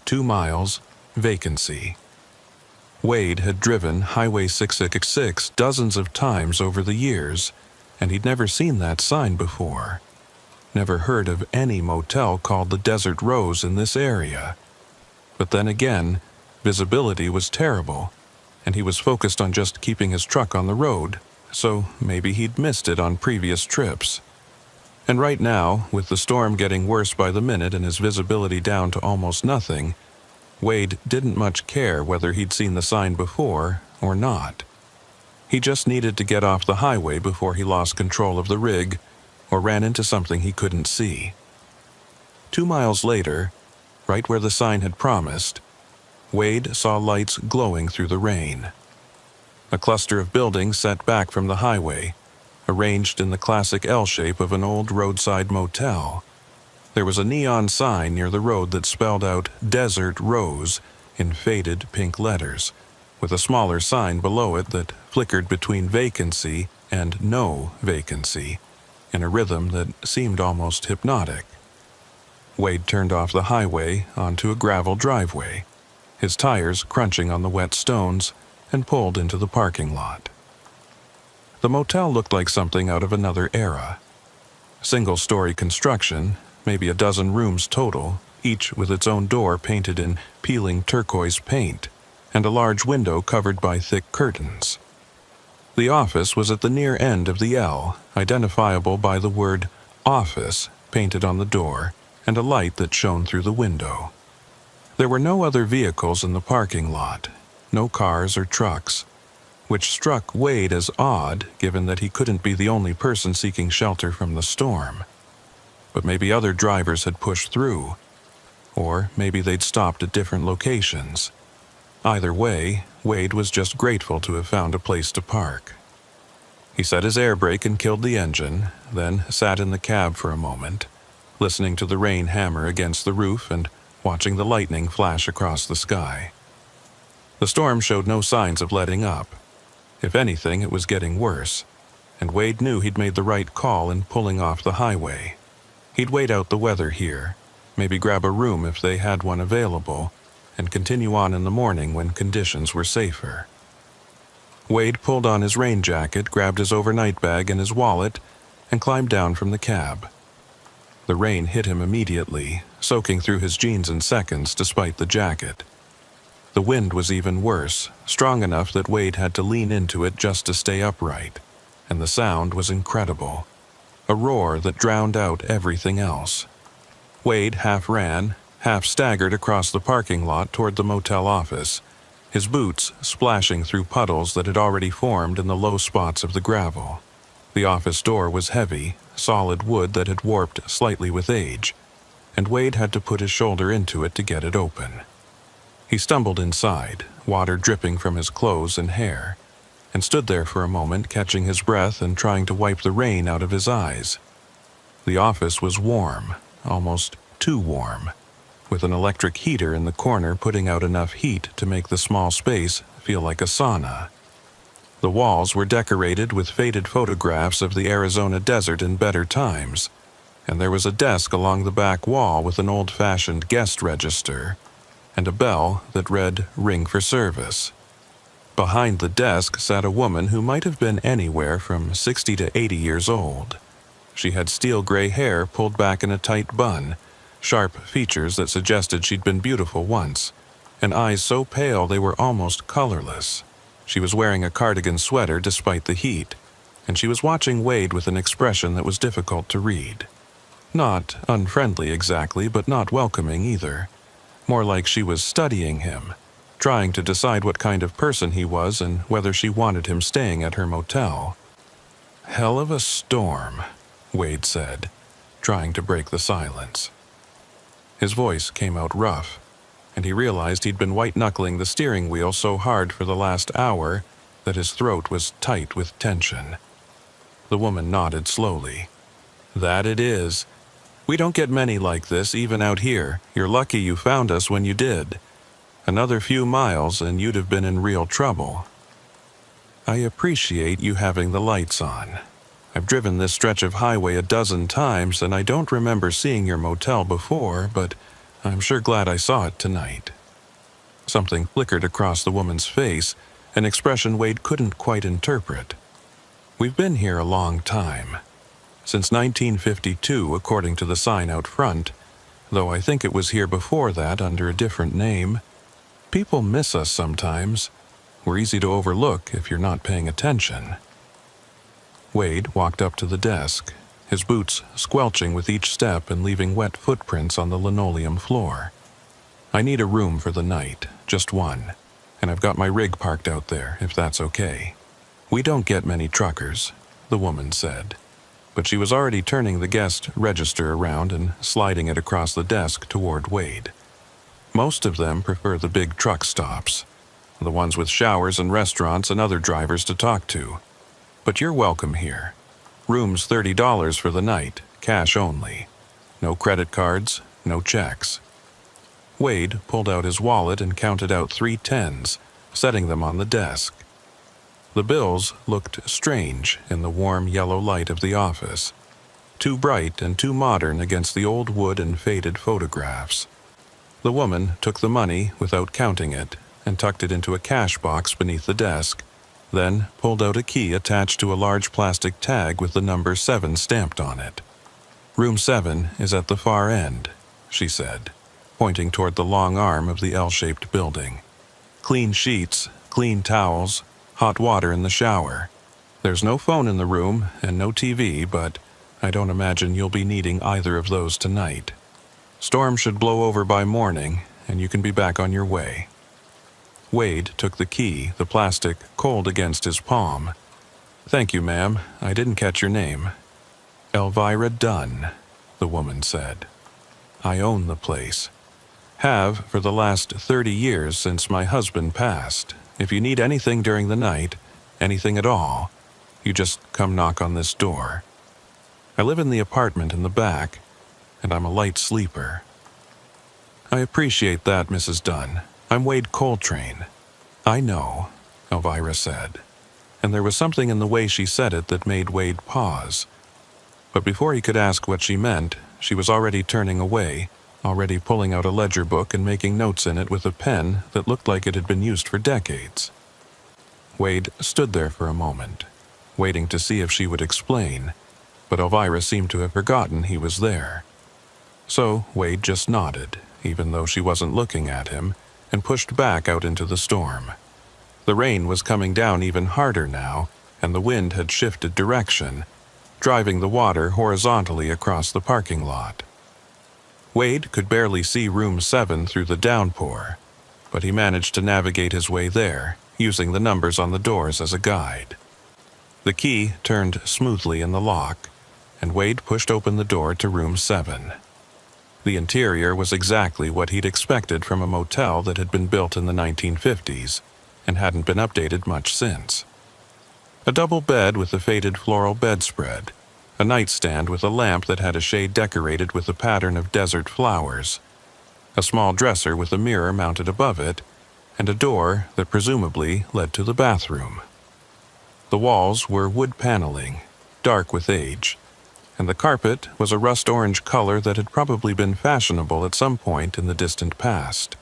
2 miles, vacancy. Wade had driven Highway 666 dozens of times over the years, and he'd never seen that sign before. Never heard of any motel called the Desert Rose in this area. But then again, visibility was terrible, and he was focused on just keeping his truck on the road, so maybe he'd missed it on previous trips. And right now, with the storm getting worse by the minute and his visibility down to almost nothing, Wade didn't much care whether he'd seen the sign before or not. He just needed to get off the highway before he lost control of the rig or ran into something he couldn't see. 2 miles later, right where the sign had promised, Wade saw lights glowing through the rain. A cluster of buildings set back from the highway, arranged in the classic L shape of an old roadside motel. There was a neon sign near the road that spelled out Desert Rose in faded pink letters, with a smaller sign below it that flickered between vacancy and no vacancy, in a rhythm that seemed almost hypnotic. Wade turned off the highway onto a gravel driveway, his tires crunching on the wet stones, and pulled into the parking lot. The motel looked like something out of another era. Single-story construction, maybe a dozen rooms total, each with its own door painted in peeling turquoise paint, and a large window covered by thick curtains. The office was at the near end of the L, identifiable by the word office painted on the door and a light that shone through the window. There were no other vehicles in the parking lot, no cars or trucks, which struck Wade as odd given that he couldn't be the only person seeking shelter from the storm. But maybe other drivers had pushed through, or maybe they'd stopped at different locations. Either way, Wade was just grateful to have found a place to park. He set his air brake and killed the engine, then sat in the cab for a moment, listening to the rain hammer against the roof and watching the lightning flash across the sky. The storm showed no signs of letting up. If anything, it was getting worse, and Wade knew he'd made the right call in pulling off the highway. He'd wait out the weather here, maybe grab a room if they had one available, and continue on in the morning when conditions were safer. Wade pulled on his rain jacket, grabbed his overnight bag and his wallet, and climbed down from the cab. The rain hit him immediately, soaking through his jeans in seconds despite the jacket. The wind was even worse, strong enough that Wade had to lean into it just to stay upright, and the sound was incredible, a roar that drowned out everything else. Wade half ran, half staggered across the parking lot toward the motel office, his boots splashing through puddles that had already formed in the low spots of the gravel. The office door was heavy, solid wood that had warped slightly with age, and Wade had to put his shoulder into it to get it open. He stumbled inside, water dripping from his clothes and hair, and stood there for a moment, catching his breath and trying to wipe the rain out of his eyes. The office was warm, almost too warm, with an electric heater in the corner putting out enough heat to make the small space feel like a sauna. The walls were decorated with faded photographs of the Arizona desert in better times, and there was a desk along the back wall with an old-fashioned guest register and a bell that read "Ring for Service." Behind the desk sat a woman who might have been anywhere from 60 to 80 years old. She had steel gray hair pulled back in a tight bun, sharp features that suggested she'd been beautiful once, and eyes so pale they were almost colorless. She was wearing a cardigan sweater despite the heat, and she was watching Wade with an expression that was difficult to read. Not unfriendly exactly, but not welcoming either. More like she was studying him, trying to decide what kind of person he was and whether she wanted him staying at her motel. "Hell of a storm," Wade said, trying to break the silence. His voice came out rough, and he realized he'd been white-knuckling the steering wheel so hard for the last hour that his throat was tight with tension. The woman nodded slowly. "That it is. We don't get many like this, even out here. You're lucky you found us when you did. Another few miles and you'd have been in real trouble. I appreciate you having the lights on. I've driven this stretch of highway a dozen times and I don't remember seeing your motel before, but I'm sure glad I saw it tonight." Something flickered across the woman's face, an expression Wade couldn't quite interpret. "We've been here a long time. Since 1952, according to the sign out front, though I think it was here before that under a different name. People miss us sometimes. We're easy to overlook if you're not paying attention." Wade walked up to the desk, his boots squelching with each step and leaving wet footprints on the linoleum floor. "I need a room for the night, just one, and I've got my rig parked out there, if that's okay." "We don't get many truckers," the woman said, but she was already turning the guest register around and sliding it across the desk toward Wade. "Most of them prefer the big truck stops, the ones with showers and restaurants and other drivers to talk to. But you're welcome here. Room's $30 for the night, cash only. No credit cards, no checks." Wade pulled out his wallet and counted out 3 tens, setting them on the desk. The bills looked strange in the warm yellow light of the office, too bright and too modern against the old wood and faded photographs. The woman took the money without counting it and tucked it into a cash box beneath the desk, then pulled out a key attached to a large plastic tag with the number 7 stamped on it. "Room 7 is at the far end," she said, pointing toward the long arm of the L-shaped building. "Clean sheets, clean towels, hot water in the shower. There's no phone in the room and no TV, but I don't imagine you'll be needing either of those tonight. Storm should blow over by morning, and you can be back on your way." Wade took the key, the plastic cold against his palm. "Thank you, ma'am. I didn't catch your name." "Elvira Dunn," the woman said. "I own the place. Have for the last 30 years since my husband passed. If you need anything during the night, anything at all, you just come knock on this door. I live in the apartment in the back, and I'm a light sleeper." "I appreciate that, Mrs. Dunn. I'm Wade Coltrane." "I know," Elvira said, and there was something in the way she said it that made Wade pause. But before he could ask what she meant, she was already turning away, already pulling out a ledger book and making notes in it with a pen that looked like it had been used for decades. Wade stood there for a moment, waiting to see if she would explain, but Elvira seemed to have forgotten he was there. So Wade just nodded, even though she wasn't looking at him, and pushed back out into the storm. The rain was coming down even harder now, and the wind had shifted direction, driving the water horizontally across the parking lot. Wade could barely see room 7 through the downpour, but he managed to navigate his way there, using the numbers on the doors as a guide. The key turned smoothly in the lock, and Wade pushed open the door to room 7. The interior was exactly what he'd expected from a motel that had been built in the 1950s and hadn't been updated much since. A double bed with a faded floral bedspread, a nightstand with a lamp that had a shade decorated with a pattern of desert flowers, a small dresser with a mirror mounted above it, and a door that presumably led to the bathroom. The walls were wood paneling, dark with age, and the carpet was a rust-orange color that had probably been fashionable at some point in the distant past.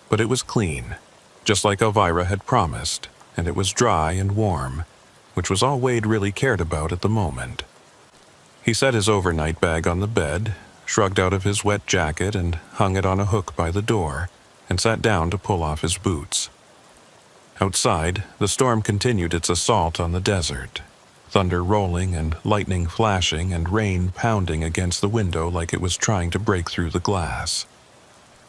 But it was clean, just like Elvira had promised, and it was dry and warm, which was all Wade really cared about at the moment. He set his overnight bag on the bed, shrugged out of his wet jacket and hung it on a hook by the door, and sat down to pull off his boots. Outside, the storm continued its assault on the desert, thunder rolling and lightning flashing and rain pounding against the window like it was trying to break through the glass.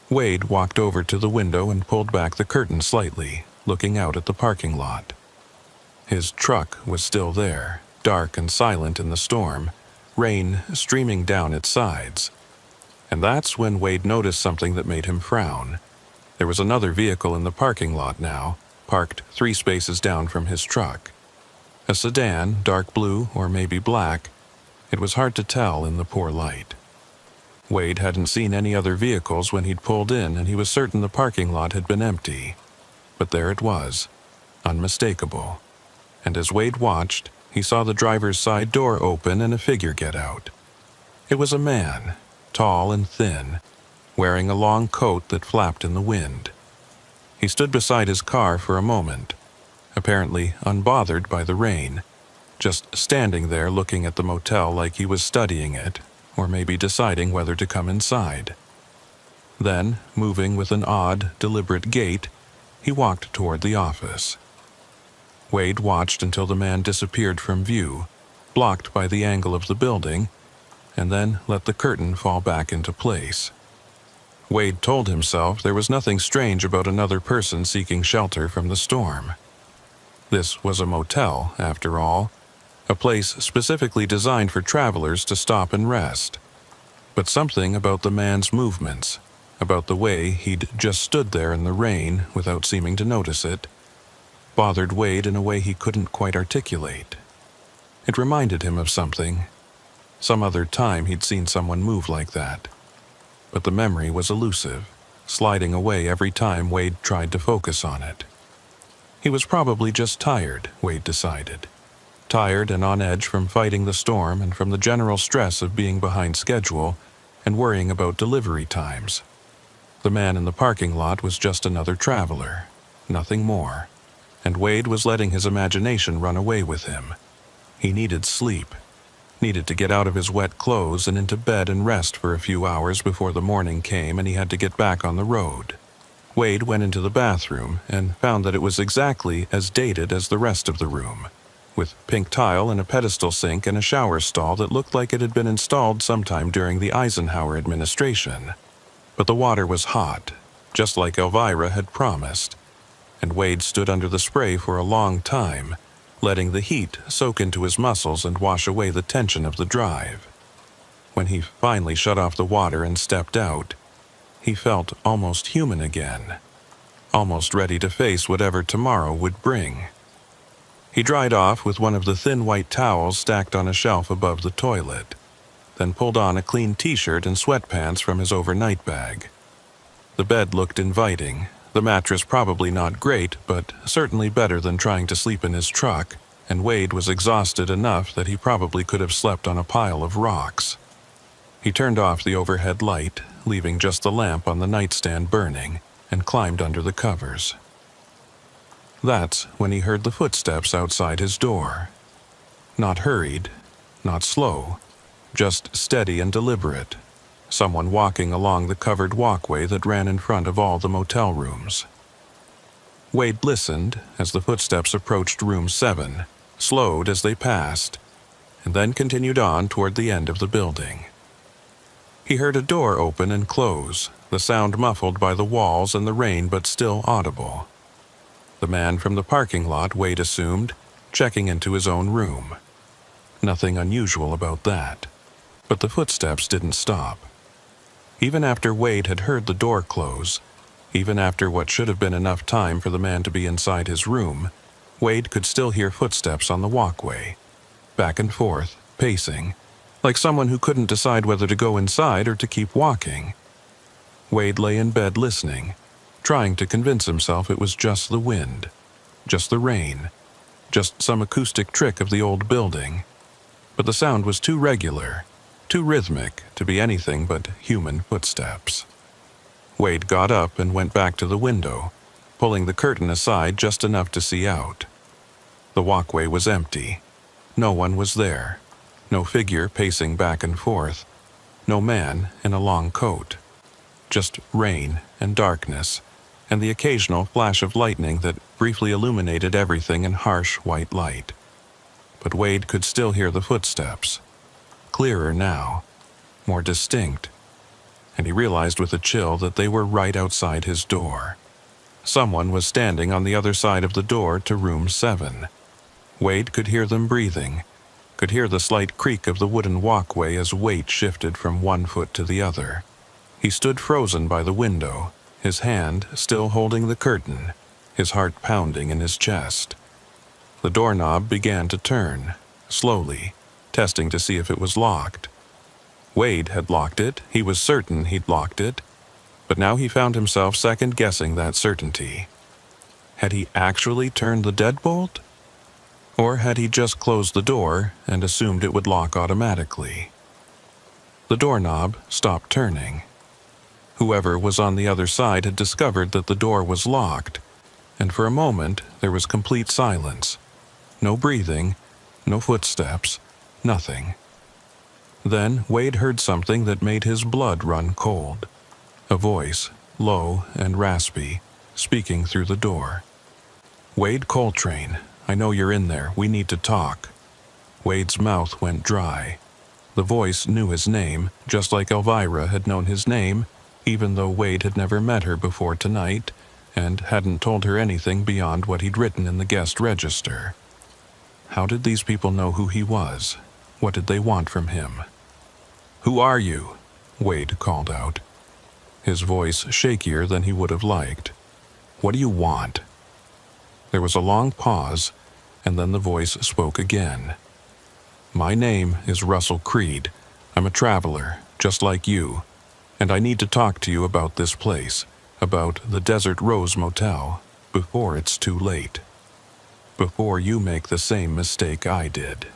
Wade walked over to the window and pulled back the curtain slightly, looking out at the parking lot. His truck was still there, dark and silent in the storm, rain streaming down its sides. And that's when Wade noticed something that made him frown. There was another vehicle in the parking lot now, parked 3 spaces down from his truck. A sedan, dark blue or maybe black. It was hard to tell in the poor light. Wade hadn't seen any other vehicles when he'd pulled in, and he was certain the parking lot had been empty. But there it was, unmistakable. And as Wade watched, he saw the driver's side door open and a figure get out. It was a man, tall and thin, wearing a long coat that flapped in the wind. He stood beside his car for a moment, apparently unbothered by the rain, just standing there looking at the motel like he was studying it, or maybe deciding whether to come inside. Then, moving with an odd, deliberate gait, he walked toward the office. Wade watched until the man disappeared from view, blocked by the angle of the building, and then let the curtain fall back into place. Wade told himself there was nothing strange about another person seeking shelter from the storm. This was a motel, after all, a place specifically designed for travelers to stop and rest. But something about the man's movements, about the way he'd just stood there in the rain without seeming to notice it, bothered Wade in a way he couldn't quite articulate. It reminded him of something. Some other time he'd seen someone move like that. But the memory was elusive, sliding away every time Wade tried to focus on it. He was probably just tired, Wade decided. Tired and on edge from fighting the storm and from the general stress of being behind schedule and worrying about delivery times. The man in the parking lot was just another traveler, nothing more, and Wade was letting his imagination run away with him. He needed sleep, needed to get out of his wet clothes and into bed and rest for a few hours before the morning came and he had to get back on the road. Wade went into the bathroom and found that it was exactly as dated as the rest of the room, with pink tile and a pedestal sink and a shower stall that looked like it had been installed sometime during the Eisenhower administration. But the water was hot, just like Elvira had promised, and Wade stood under the spray for a long time, letting the heat soak into his muscles and wash away the tension of the drive. When he finally shut off the water and stepped out, he felt almost human again, almost ready to face whatever tomorrow would bring. He dried off with one of the thin white towels stacked on a shelf above the toilet, then pulled on a clean t-shirt and sweatpants from his overnight bag. The bed looked inviting, the mattress probably not great, but certainly better than trying to sleep in his truck, and Wade was exhausted enough that he probably could have slept on a pile of rocks. He turned off the overhead light, leaving just the lamp on the nightstand burning, and climbed under the covers. That's when he heard the footsteps outside his door. Not hurried, not slow, just steady and deliberate. Someone walking along the covered walkway that ran in front of all the motel rooms. Wade listened as the footsteps approached room 7, slowed as they passed, and then continued on toward the end of the building. He heard a door open and close, the sound muffled by the walls and the rain but still audible. The man from the parking lot, Wade assumed, checking into his own room. Nothing unusual about that. But the footsteps didn't stop. Even after Wade had heard the door close, even after what should have been enough time for the man to be inside his room, Wade could still hear footsteps on the walkway, back and forth, pacing, like someone who couldn't decide whether to go inside or to keep walking. Wade lay in bed listening, trying to convince himself it was just the wind, just the rain, just some acoustic trick of the old building. But the sound was too regular, too rhythmic to be anything but human footsteps. Wade got up and went back to the window, pulling the curtain aside just enough to see out. The walkway was empty. No one was there. No figure pacing back and forth. No man in a long coat. Just rain and darkness, and the occasional flash of lightning that briefly illuminated everything in harsh white light. But Wade could still hear the footsteps. Clearer now, more distinct, and he realized with a chill that they were right outside his door. Someone was standing on the other side of the door to room 7. Wade could hear them breathing, could hear the slight creak of the wooden walkway as weight shifted from one foot to the other. He stood frozen by the window, his hand still holding the curtain, his heart pounding in his chest. The doorknob began to turn, slowly, testing to see if it was locked. Wade had locked it, he was certain he'd locked it, but now he found himself second-guessing that certainty. Had he actually turned the deadbolt? Or had he just closed the door and assumed it would lock automatically? The doorknob stopped turning. Whoever was on the other side had discovered that the door was locked, and for a moment there was complete silence. No breathing, no footsteps, nothing. Then Wade heard something that made his blood run cold. A voice, low and raspy, speaking through the door. "Wade Coltrane, I know you're in there. We need to talk." Wade's mouth went dry. The voice knew his name, just like Elvira had known his name, even though Wade had never met her before tonight and hadn't told her anything beyond what he'd written in the guest register. How did these people know who he was? What did they want from him? "Who are you?" Wade called out, his voice shakier than he would have liked. "What do you want?" There was a long pause, and then the voice spoke again. "My name is Russell Creed. I'm a traveler, just like you, and I need to talk to you about this place, about the Desert Rose Motel, before it's too late. Before you make the same mistake I did."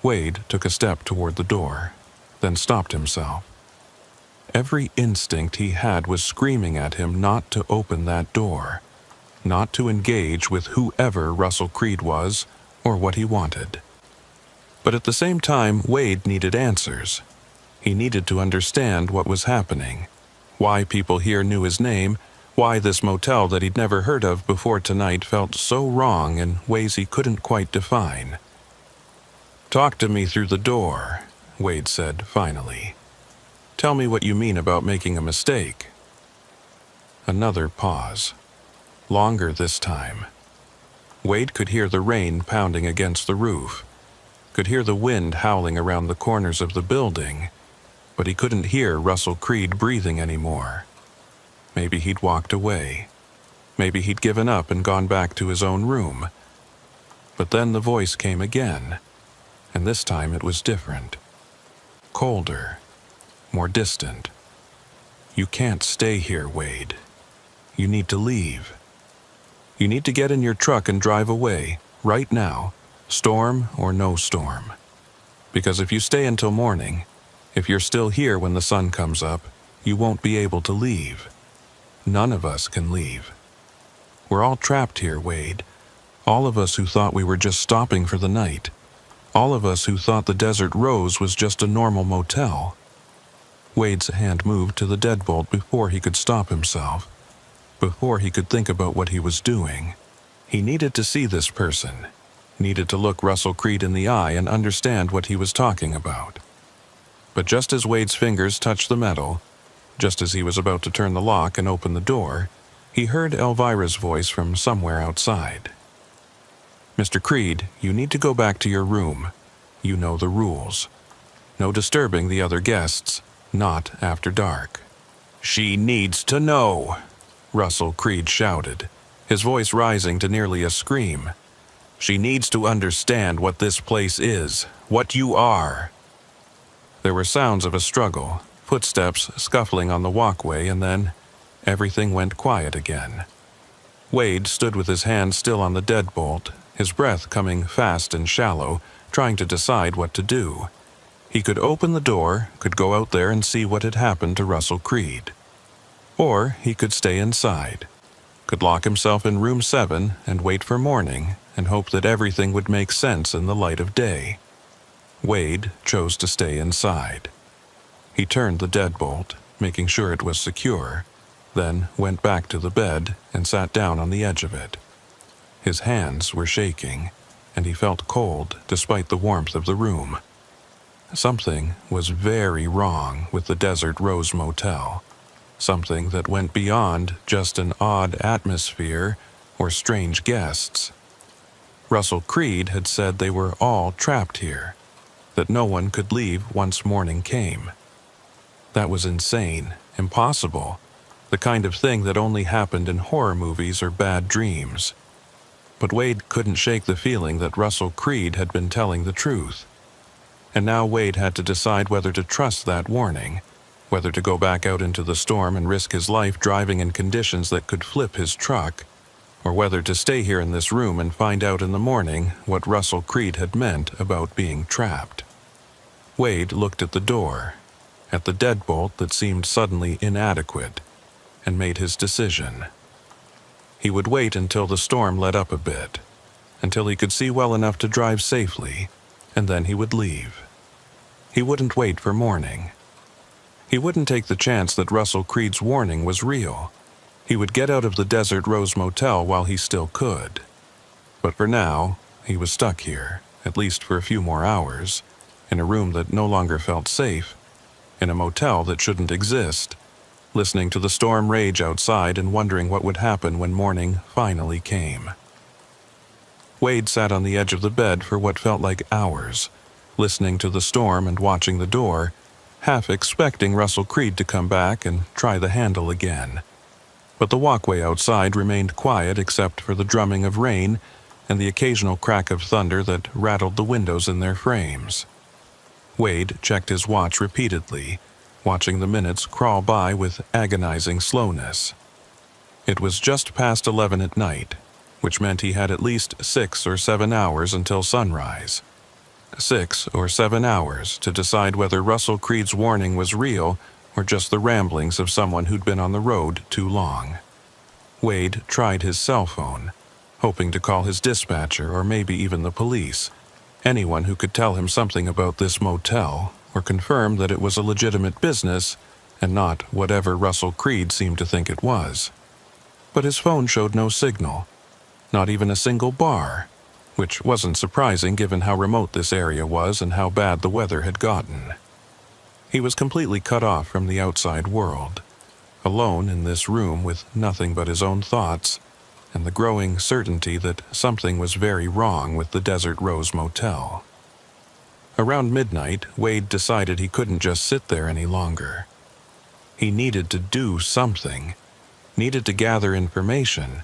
Wade took a step toward the door, then stopped himself. Every instinct he had was screaming at him not to open that door, not to engage with whoever Russell Creed was or what he wanted. But at the same time, Wade needed answers. He needed to understand what was happening, why people here knew his name, why this motel that he'd never heard of before tonight felt so wrong in ways he couldn't quite define. "Talk to me through the door," Wade said finally. "Tell me what you mean about making a mistake." Another pause. Longer this time. Wade could hear the rain pounding against the roof, could hear the wind howling around the corners of the building, but he couldn't hear Russell Creed breathing anymore. Maybe he'd walked away. Maybe he'd given up and gone back to his own room. But then the voice came again, and this time it was different. Colder, more distant. "You can't stay here, Wade. You need to leave. You need to get in your truck and drive away, right now, storm or no storm. Because if you stay until morning, if you're still here when the sun comes up, you won't be able to leave. None of us can leave. We're all trapped here, Wade. All of us who thought we were just stopping for the night. All of us who thought the Desert Rose was just a normal motel." Wade's hand moved to the deadbolt before he could stop himself, before he could think about what he was doing. He needed to see this person, needed to look Russell Creed in the eye and understand what he was talking about. But just as Wade's fingers touched the metal, just as he was about to turn the lock and open the door, he heard Elvira's voice from somewhere outside. "Mr. Creed, you need to go back to your room. You know the rules. No disturbing the other guests, not after dark." "She needs to know," Russell Creed shouted, his voice rising to nearly a scream. "She needs to understand what this place is, what you are." There were sounds of a struggle, footsteps scuffling on the walkway, and then everything went quiet again. Wade stood with his hand still on the deadbolt, his breath coming fast and shallow, trying to decide what to do. He could open the door, could go out there and see what had happened to Russell Creed. Or he could stay inside, could lock himself in room 7 and wait for morning and hope that everything would make sense in the light of day. Wade chose to stay inside. He turned the deadbolt, making sure it was secure, then went back to the bed and sat down on the edge of it. His hands were shaking, and he felt cold despite the warmth of the room. Something was very wrong with the Desert Rose Motel. Something that went beyond just an odd atmosphere or strange guests. Russell Creed had said they were all trapped here, that no one could leave once morning came. That was insane, impossible, the kind of thing that only happened in horror movies or bad dreams. But Wade couldn't shake the feeling that Russell Creed had been telling the truth. And now Wade had to decide whether to trust that warning, whether to go back out into the storm and risk his life driving in conditions that could flip his truck, or whether to stay here in this room and find out in the morning what Russell Creed had meant about being trapped. Wade looked at the door, at the deadbolt that seemed suddenly inadequate, and made his decision. He would wait until the storm let up a bit, until he could see well enough to drive safely, and then he would leave. He wouldn't wait for morning. He wouldn't take the chance that Russell Creed's warning was real. He would get out of the Desert Rose Motel while he still could. But for now, he was stuck here, at least for a few more hours, in a room that no longer felt safe, in a motel that shouldn't exist, listening to the storm rage outside and wondering what would happen when morning finally came. Wade sat on the edge of the bed for what felt like hours, listening to the storm and watching the door, half expecting Russell Creed to come back and try the handle again. But the walkway outside remained quiet except for the drumming of rain and the occasional crack of thunder that rattled the windows in their frames. Wade checked his watch repeatedly, watching the minutes crawl by with agonizing slowness. It was just past 11 at night, which meant he had at least 6 or 7 hours until sunrise. 6 or 7 hours to decide whether Russell Creed's warning was real or just the ramblings of someone who'd been on the road too long. Wade tried his cell phone, hoping to call his dispatcher or maybe even the police, anyone who could tell him something about this motel or confirm that it was a legitimate business and not whatever Russell Creed seemed to think it was. But his phone showed no signal, not even a single bar, which wasn't surprising given how remote this area was and how bad the weather had gotten. He was completely cut off from the outside world, alone in this room with nothing but his own thoughts and the growing certainty that something was very wrong with the Desert Rose Motel. Around midnight, Wade decided he couldn't just sit there any longer. He needed to do something, needed to gather information,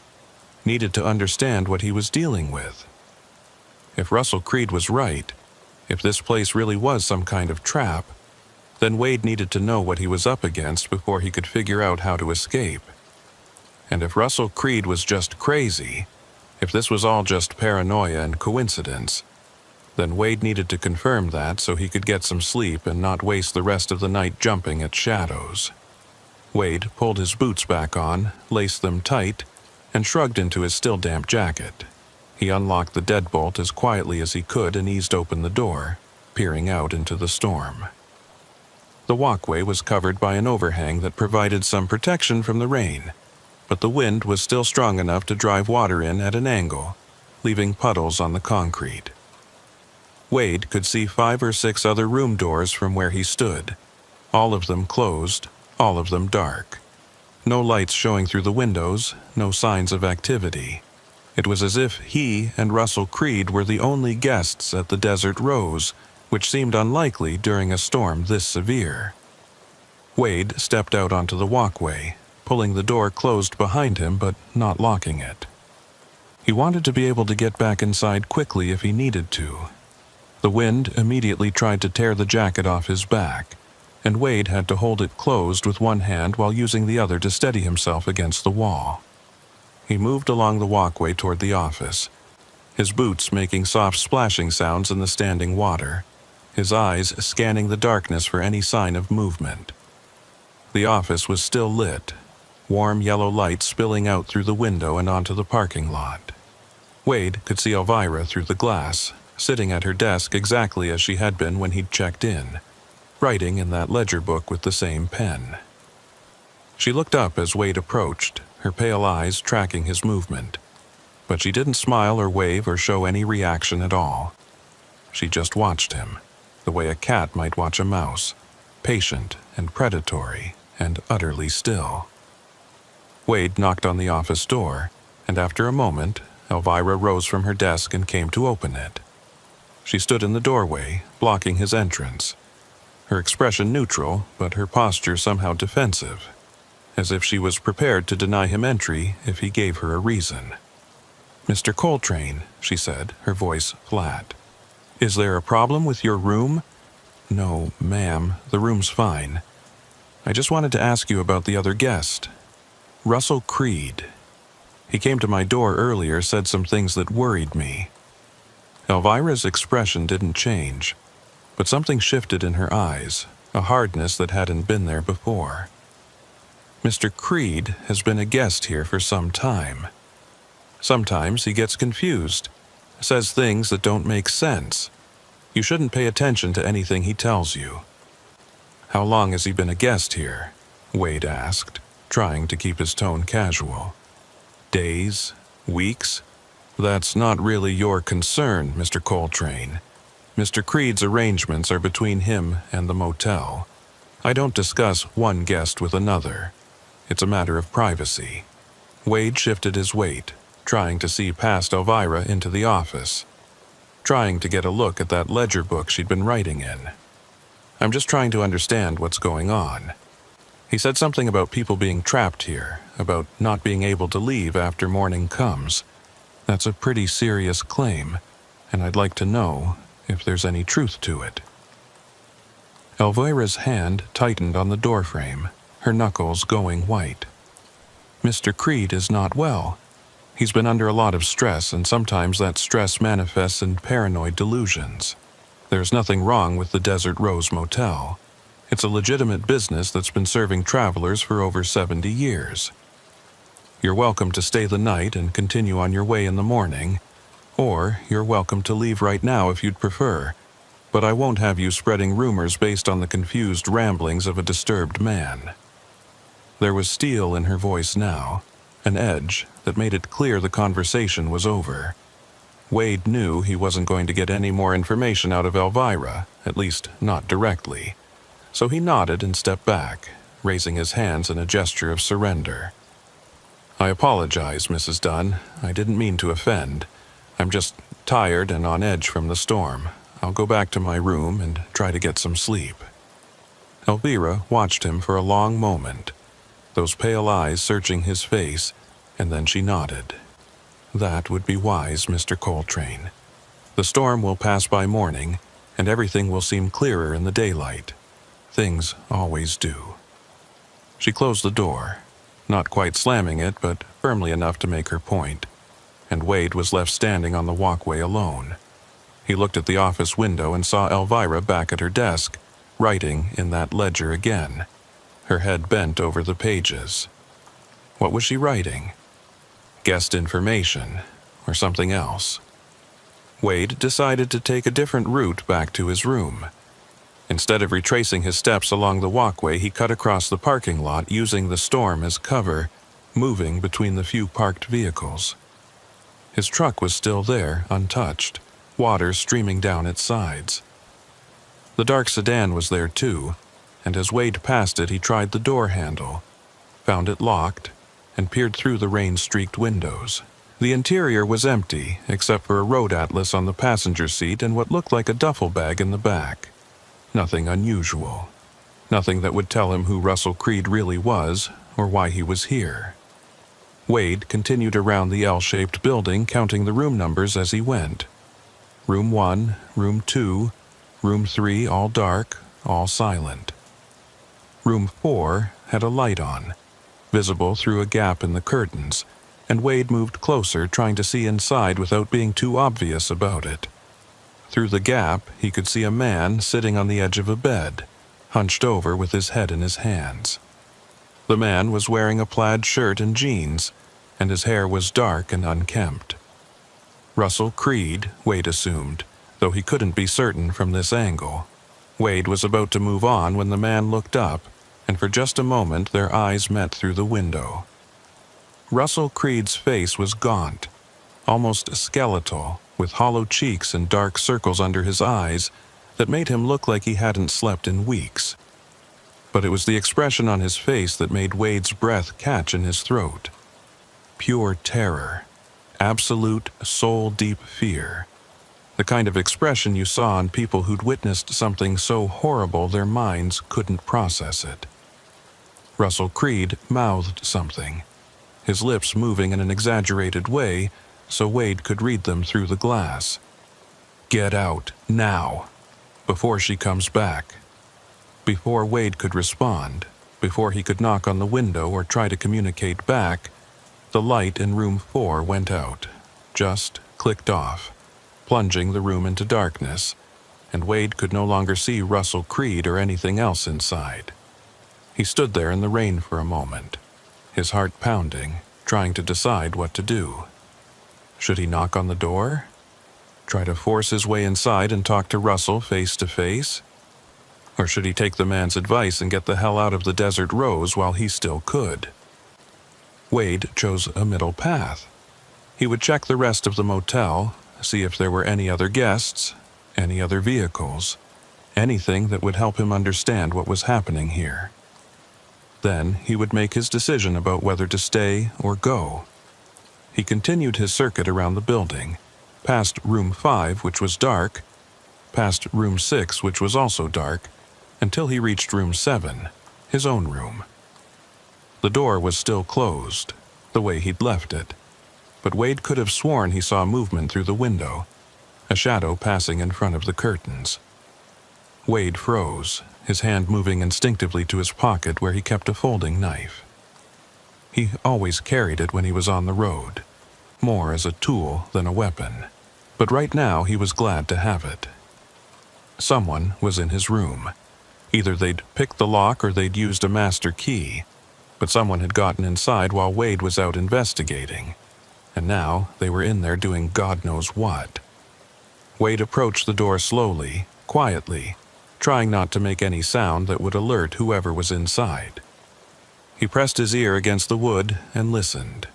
needed to understand what he was dealing with. If Russell Creed was right, if this place really was some kind of trap, then Wade needed to know what he was up against before he could figure out how to escape. And if Russell Creed was just crazy, if this was all just paranoia and coincidence, then Wade needed to confirm that so he could get some sleep and not waste the rest of the night jumping at shadows. Wade pulled his boots back on, laced them tight, and shrugged into his still damp jacket. He unlocked the deadbolt as quietly as he could and eased open the door, peering out into the storm. The walkway was covered by an overhang that provided some protection from the rain, but the wind was still strong enough to drive water in at an angle, leaving puddles on the concrete. Wade could see 5 or 6 other room doors from where he stood, all of them closed, all of them dark. No lights showing through the windows, no signs of activity. It was as if he and Russell Creed were the only guests at the Desert Rose, which seemed unlikely during a storm this severe. Wade stepped out onto the walkway, pulling the door closed behind him but not locking it. He wanted to be able to get back inside quickly if he needed to. The wind immediately tried to tear the jacket off his back, and Wade had to hold it closed with one hand while using the other to steady himself against the wall. He moved along the walkway toward the office, his boots making soft splashing sounds in the standing water, his eyes scanning the darkness for any sign of movement. The office was still lit, warm yellow light spilling out through the window and onto the parking lot. Wade could see Elvira through the glass, sitting at her desk exactly as she had been when he'd checked in, writing in that ledger book with the same pen. She looked up as Wade approached, her pale eyes tracking his movement, but she didn't smile or wave or show any reaction at all. She just watched him, the way a cat might watch a mouse, patient and predatory and utterly still. Wade knocked on the office door, and after a moment, Elvira rose from her desk and came to open it. She stood in the doorway, blocking his entrance, her expression neutral, but her posture somehow defensive, as if she was prepared to deny him entry if he gave her a reason. "Mr. Coltrane," she said, her voice flat. "Is there a problem with your room?" "No, ma'am, the room's fine. I just wanted to ask you about the other guest. Russell Creed. He came to my door earlier, said some things that worried me." Elvira's expression didn't change, but something shifted in her eyes, a hardness that hadn't been there before. "Mr. Creed has been a guest here for some time. Sometimes he gets confused, says things that don't make sense. You shouldn't pay attention to anything he tells you." "How long has he been a guest here?" Wade asked, trying to keep his tone casual. "Days? Weeks? That's not really your concern, Mr. Coltrane. Mr. Creed's arrangements are between him and the motel. I don't discuss one guest with another. It's a matter of privacy." Wade shifted his weight, trying to see past Elvira into the office, trying to get a look at that ledger book she'd been writing in. "I'm just trying to understand what's going on. He said something about people being trapped here, about not being able to leave after morning comes. That's a pretty serious claim, and I'd like to know if there's any truth to it." Elvira's hand tightened on the doorframe, her knuckles going white. "Mr. Creed is not well. He's been under a lot of stress, and sometimes that stress manifests in paranoid delusions. There's nothing wrong with the Desert Rose Motel. It's a legitimate business that's been serving travelers for over 70 years. You're welcome to stay the night and continue on your way in the morning, or you're welcome to leave right now if you'd prefer, but I won't have you spreading rumors based on the confused ramblings of a disturbed man." There was steel in her voice now, an edge that made it clear the conversation was over. Wade knew he wasn't going to get any more information out of Elvira, at least not directly, so he nodded and stepped back, raising his hands in a gesture of surrender. "I apologize, Mrs. Dunn. I didn't mean to offend. I'm just tired and on edge from the storm. I'll go back to my room and try to get some sleep." Elvira watched him for a long moment, those pale eyes searching his face, and then she nodded. "That would be wise, Mr. Coltrane. The storm will pass by morning, and everything will seem clearer in the daylight. Things always do." She closed the door, not quite slamming it, but firmly enough to make her point, and Wade was left standing on the walkway alone. He looked at the office window and saw Elvira back at her desk, writing in that ledger again, her head bent over the pages. What was she writing? Guest information, or something else? Wade decided to take a different route back to his room. Instead of retracing his steps along the walkway, he cut across the parking lot using the storm as cover, moving between the few parked vehicles. His truck was still there, untouched, water streaming down its sides. The dark sedan was there too, and as Wade passed it, he tried the door handle, found it locked, and peered through the rain-streaked windows. The interior was empty, except for a road atlas on the passenger seat and what looked like a duffel bag in the back. Nothing unusual. Nothing that would tell him who Russell Creed really was or why he was here. Wade continued around the L-shaped building, counting the room numbers as he went. Room 1, Room 2, Room 3, all dark, all silent. Room 4 had a light on, visible through a gap in the curtains, and Wade moved closer, trying to see inside without being too obvious about it. Through the gap, he could see a man sitting on the edge of a bed, hunched over with his head in his hands. The man was wearing a plaid shirt and jeans, and his hair was dark and unkempt. Russell Creed, Wade assumed, though he couldn't be certain from this angle. Wade was about to move on when the man looked up, and for just a moment their eyes met through the window. Russell Creed's face was gaunt, almost skeletal, with hollow cheeks and dark circles under his eyes that made him look like he hadn't slept in weeks. But it was the expression on his face that made Wade's breath catch in his throat. Pure terror. Absolute, soul-deep fear. The kind of expression you saw on people who'd witnessed something so horrible their minds couldn't process it. Russell Creed mouthed something, his lips moving in an exaggerated way so Wade could read them through the glass. "Get out, now, before she comes back." Before Wade could respond, before he could knock on the window or try to communicate back, the light in room 4 went out, just clicked off, plunging the room into darkness, and Wade could no longer see Russell Creed or anything else inside. He stood there in the rain for a moment, his heart pounding, trying to decide what to do. Should he knock on the door? Try to force his way inside and talk to Russell face to face? Or should he take the man's advice and get the hell out of the Desert Rose while he still could? Wade chose a middle path. He would check the rest of the motel, see if there were any other guests, any other vehicles, anything that would help him understand what was happening here. Then he would make his decision about whether to stay or go. He continued his circuit around the building, past room 5, which was dark, past room 6, which was also dark, until he reached room 7, his own room. The door was still closed, the way he'd left it, but Wade could have sworn he saw movement through the window, a shadow passing in front of the curtains. Wade froze, his hand moving instinctively to his pocket where he kept a folding knife. He always carried it when he was on the road, more as a tool than a weapon, but right now he was glad to have it. Someone was in his room. Either they'd picked the lock or they'd used a master key, but someone had gotten inside while Wade was out investigating, and now they were in there doing God knows what. Wade approached the door slowly, quietly, trying not to make any sound that would alert whoever was inside. He pressed his ear against the wood and listened.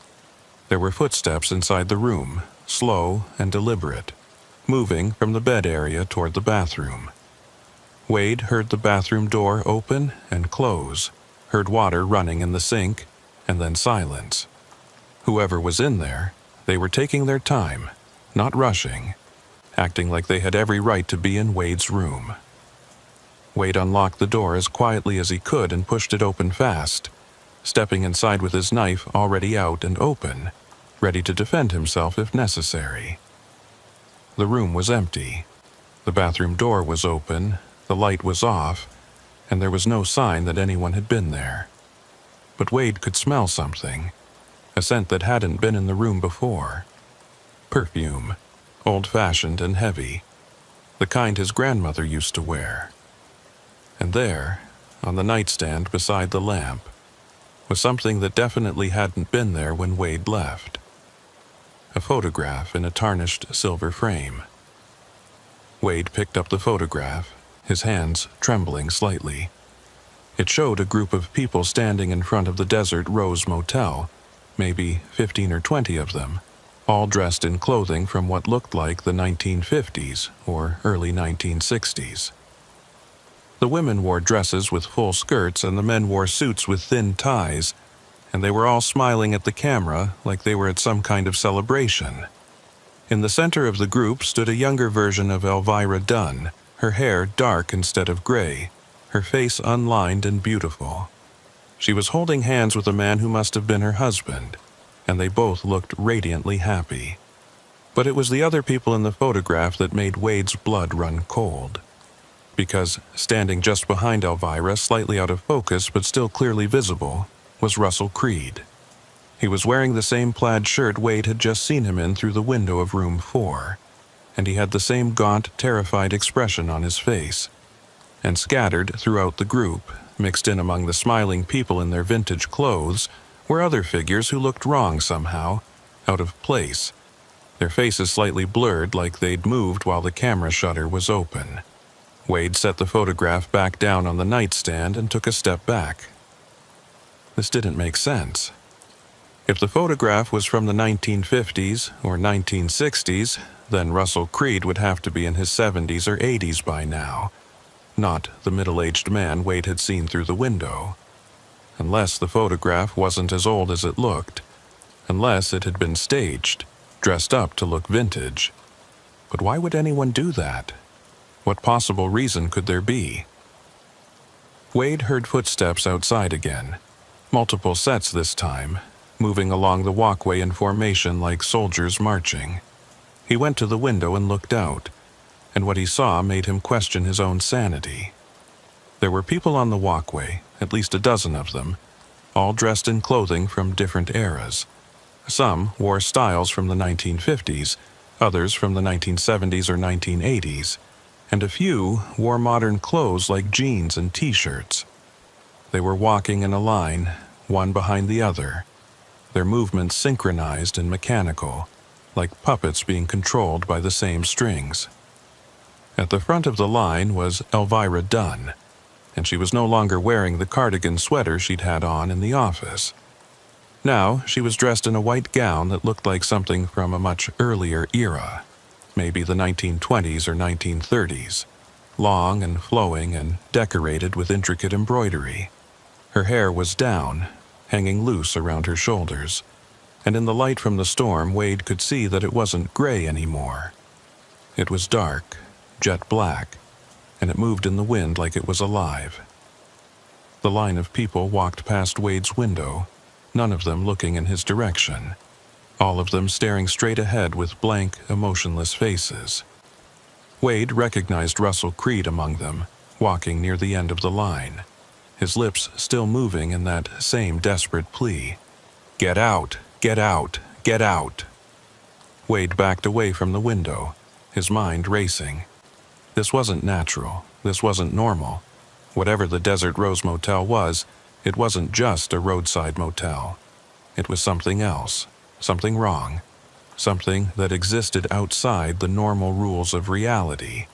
There were footsteps inside the room, slow and deliberate, moving from the bed area toward the bathroom. Wade heard the bathroom door open and close, heard water running in the sink, and then silence. Whoever was in there, they were taking their time, not rushing, acting like they had every right to be in Wade's room. Wade unlocked the door as quietly as he could and pushed it open fast, stepping inside with his knife already out and open, ready to defend himself if necessary. The room was empty. The bathroom door was open, the light was off, and there was no sign that anyone had been there. But Wade could smell something, a scent that hadn't been in the room before. Perfume, old-fashioned and heavy, the kind his grandmother used to wear. And there, on the nightstand beside the lamp, was something that definitely hadn't been there when Wade left. A photograph in a tarnished silver frame. Wade picked up the photograph, his hands trembling slightly. It showed a group of people standing in front of the Desert Rose Motel, maybe 15 or 20 of them, all dressed in clothing from what looked like the 1950s or early 1960s. The women wore dresses with full skirts and the men wore suits with thin ties, and they were all smiling at the camera like they were at some kind of celebration. In the center of the group stood a younger version of Elvira Dunn, her hair dark instead of gray, her face unlined and beautiful. She was holding hands with a man who must have been her husband, and they both looked radiantly happy. But it was the other people in the photograph that made Wade's blood run cold. because standing just behind Elvira, slightly out of focus but still clearly visible, was Russell Creed. He was wearing the same plaid shirt Wade had just seen him in through the window of room 4, and he had the same gaunt, terrified expression on his face. And scattered throughout the group, mixed in among the smiling people in their vintage clothes, were other figures who looked wrong somehow, out of place, their faces slightly blurred like they'd moved while the camera shutter was open. Wade set the photograph back down on the nightstand and took a step back. This didn't make sense. If the photograph was from the 1950s or 1960s, then Russell Creed would have to be in his 70s or 80s by now, not the middle-aged man Wade had seen through the window. Unless the photograph wasn't as old as it looked, unless it had been staged, dressed up to look vintage. But why would anyone do that? What possible reason could there be? Wade heard footsteps outside again, multiple sets this time, moving along the walkway in formation like soldiers marching. He went to the window and looked out, and what he saw made him question his own sanity. There were people on the walkway, at least a dozen of them, all dressed in clothing from different eras. Some wore styles from the 1950s, others from the 1970s or 1980s, and a few wore modern clothes like jeans and t-shirts. They were walking in a line, one behind the other, their movements synchronized and mechanical, like puppets being controlled by the same strings. At the front of the line was Elvira Dunn, and she was no longer wearing the cardigan sweater she'd had on in the office. Now she was dressed in a white gown that looked like something from a much earlier era, maybe the 1920s or 1930s, long and flowing and decorated with intricate embroidery. Her hair was down, hanging loose around her shoulders, and in the light from the storm Wade could see that it wasn't gray anymore. It was dark, jet black, and it moved in the wind like it was alive. The line of people walked past Wade's window, none of them looking in his direction, all of them staring straight ahead with blank, emotionless faces. Wade recognized Russell Creed among them, walking near the end of the line, his lips still moving in that same desperate plea. "Get out! Get out! Get out!" Wade backed away from the window, his mind racing. This wasn't natural. This wasn't normal. Whatever the Desert Rose Motel was, it wasn't just a roadside motel. It was something else, something wrong, something that existed outside the normal rules of reality.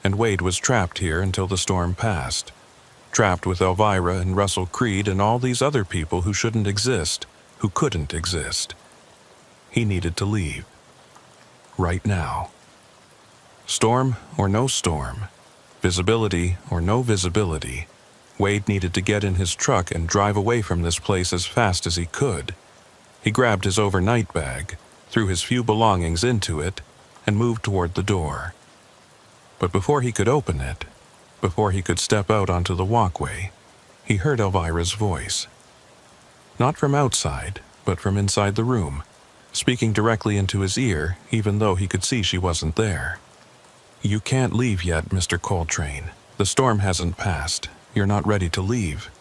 And Wade was trapped here until the storm passed, trapped with Elvira and Russell Creed and all these other people who shouldn't exist, who couldn't exist. He needed to leave. Right now. Storm or no storm, visibility or no visibility, Wade needed to get in his truck and drive away from this place as fast as he could. He grabbed his overnight bag, threw his few belongings into it, and moved toward the door. But before he could open it, before he could step out onto the walkway, he heard Elvira's voice. Not from outside, but from inside the room, speaking directly into his ear, even though he could see she wasn't there. "You can't leave yet, Mr. Coltrane. The storm hasn't passed. You're not ready to leave.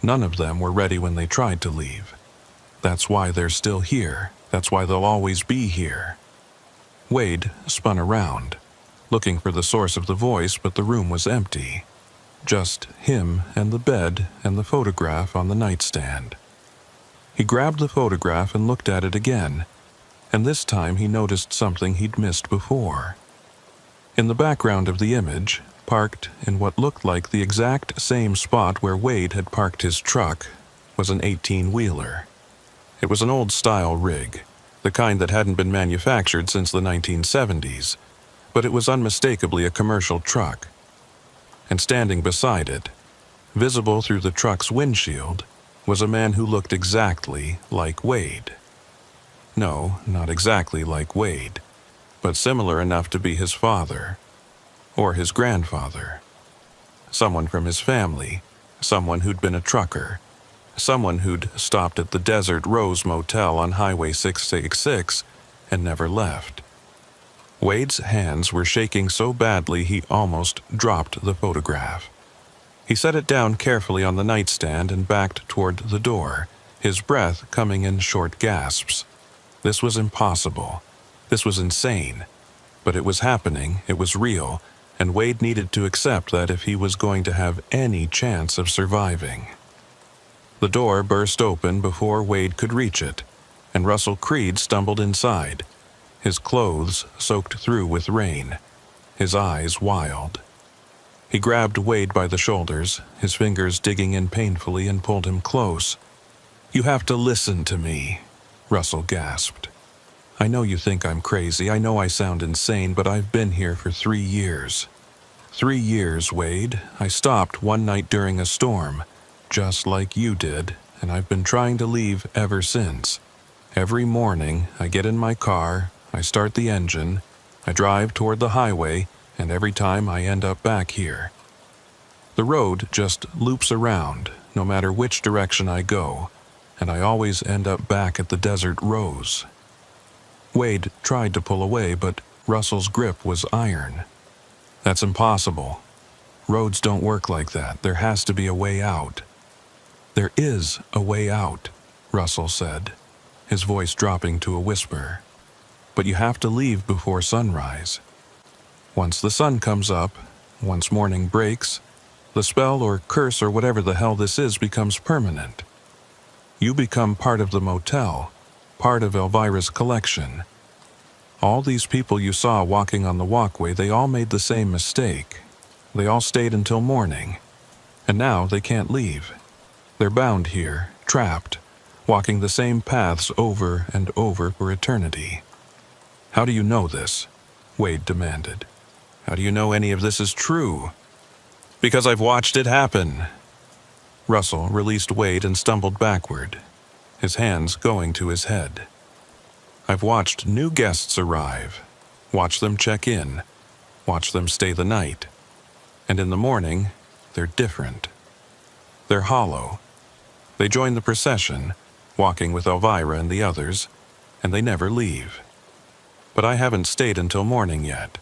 None of them were ready when they tried to leave. That's why they're still here. That's why they'll always be here." Wade spun around, looking for the source of the voice, but the room was empty. Just him and the bed and the photograph on the nightstand. He grabbed the photograph and looked at it again, and this time he noticed something he'd missed before. In the background of the image, parked in what looked like the exact same spot where Wade had parked his truck, was an 18-wheeler. It was an old-style rig, the kind that hadn't been manufactured since the 1970s, but it was unmistakably a commercial truck. And standing beside it, visible through the truck's windshield, was a man who looked exactly like Wade. No, not exactly like Wade, but similar enough to be his father, or his grandfather. Someone from his family, someone who'd been a trucker, someone who'd stopped at the Desert Rose Motel on Highway 666 and never left. Wade's hands were shaking so badly he almost dropped the photograph. He set it down carefully on the nightstand and backed toward the door, his breath coming in short gasps. This was impossible. This was insane. But it was happening, it was real, and Wade needed to accept that if he was going to have any chance of surviving. The door burst open before Wade could reach it, and Russell Creed stumbled inside, his clothes soaked through with rain, his eyes wild. He grabbed Wade by the shoulders, his fingers digging in painfully, and pulled him close. "You have to listen to me," Russell gasped. "I know you think I'm crazy, I know I sound insane, but I've been here for 3 years. 3 years, Wade. I stopped one night during a storm, just like you did, and I've been trying to leave ever since. Every morning, I get in my car, I start the engine, I drive toward the highway, and every time I end up back here. The road just loops around, no matter which direction I go, and I always end up back at the Desert Rose." Wade tried to pull away, but Russell's grip was iron. "That's impossible. Roads don't work like that. There has to be a way out." "There is a way out," Russell said, his voice dropping to a whisper. "But you have to leave before sunrise. Once the sun comes up, once morning breaks, the spell or curse or whatever the hell this is becomes permanent. You become part of the motel, part of Elvira's collection. All these people you saw walking on the walkway, they all made the same mistake. They all stayed until morning, and now they can't leave. They're bound here, trapped, walking the same paths over and over for eternity." "How do you know this?" Wade demanded. "How do you know any of this is true?" "Because I've watched it happen." Russell released Wade and stumbled backward, his hands going to his head. "I've watched new guests arrive, watched them check in, watched them stay the night. And in the morning, they're different. They're hollow. They join the procession, walking with Elvira and the others, and they never leave. But I haven't stayed until morning yet.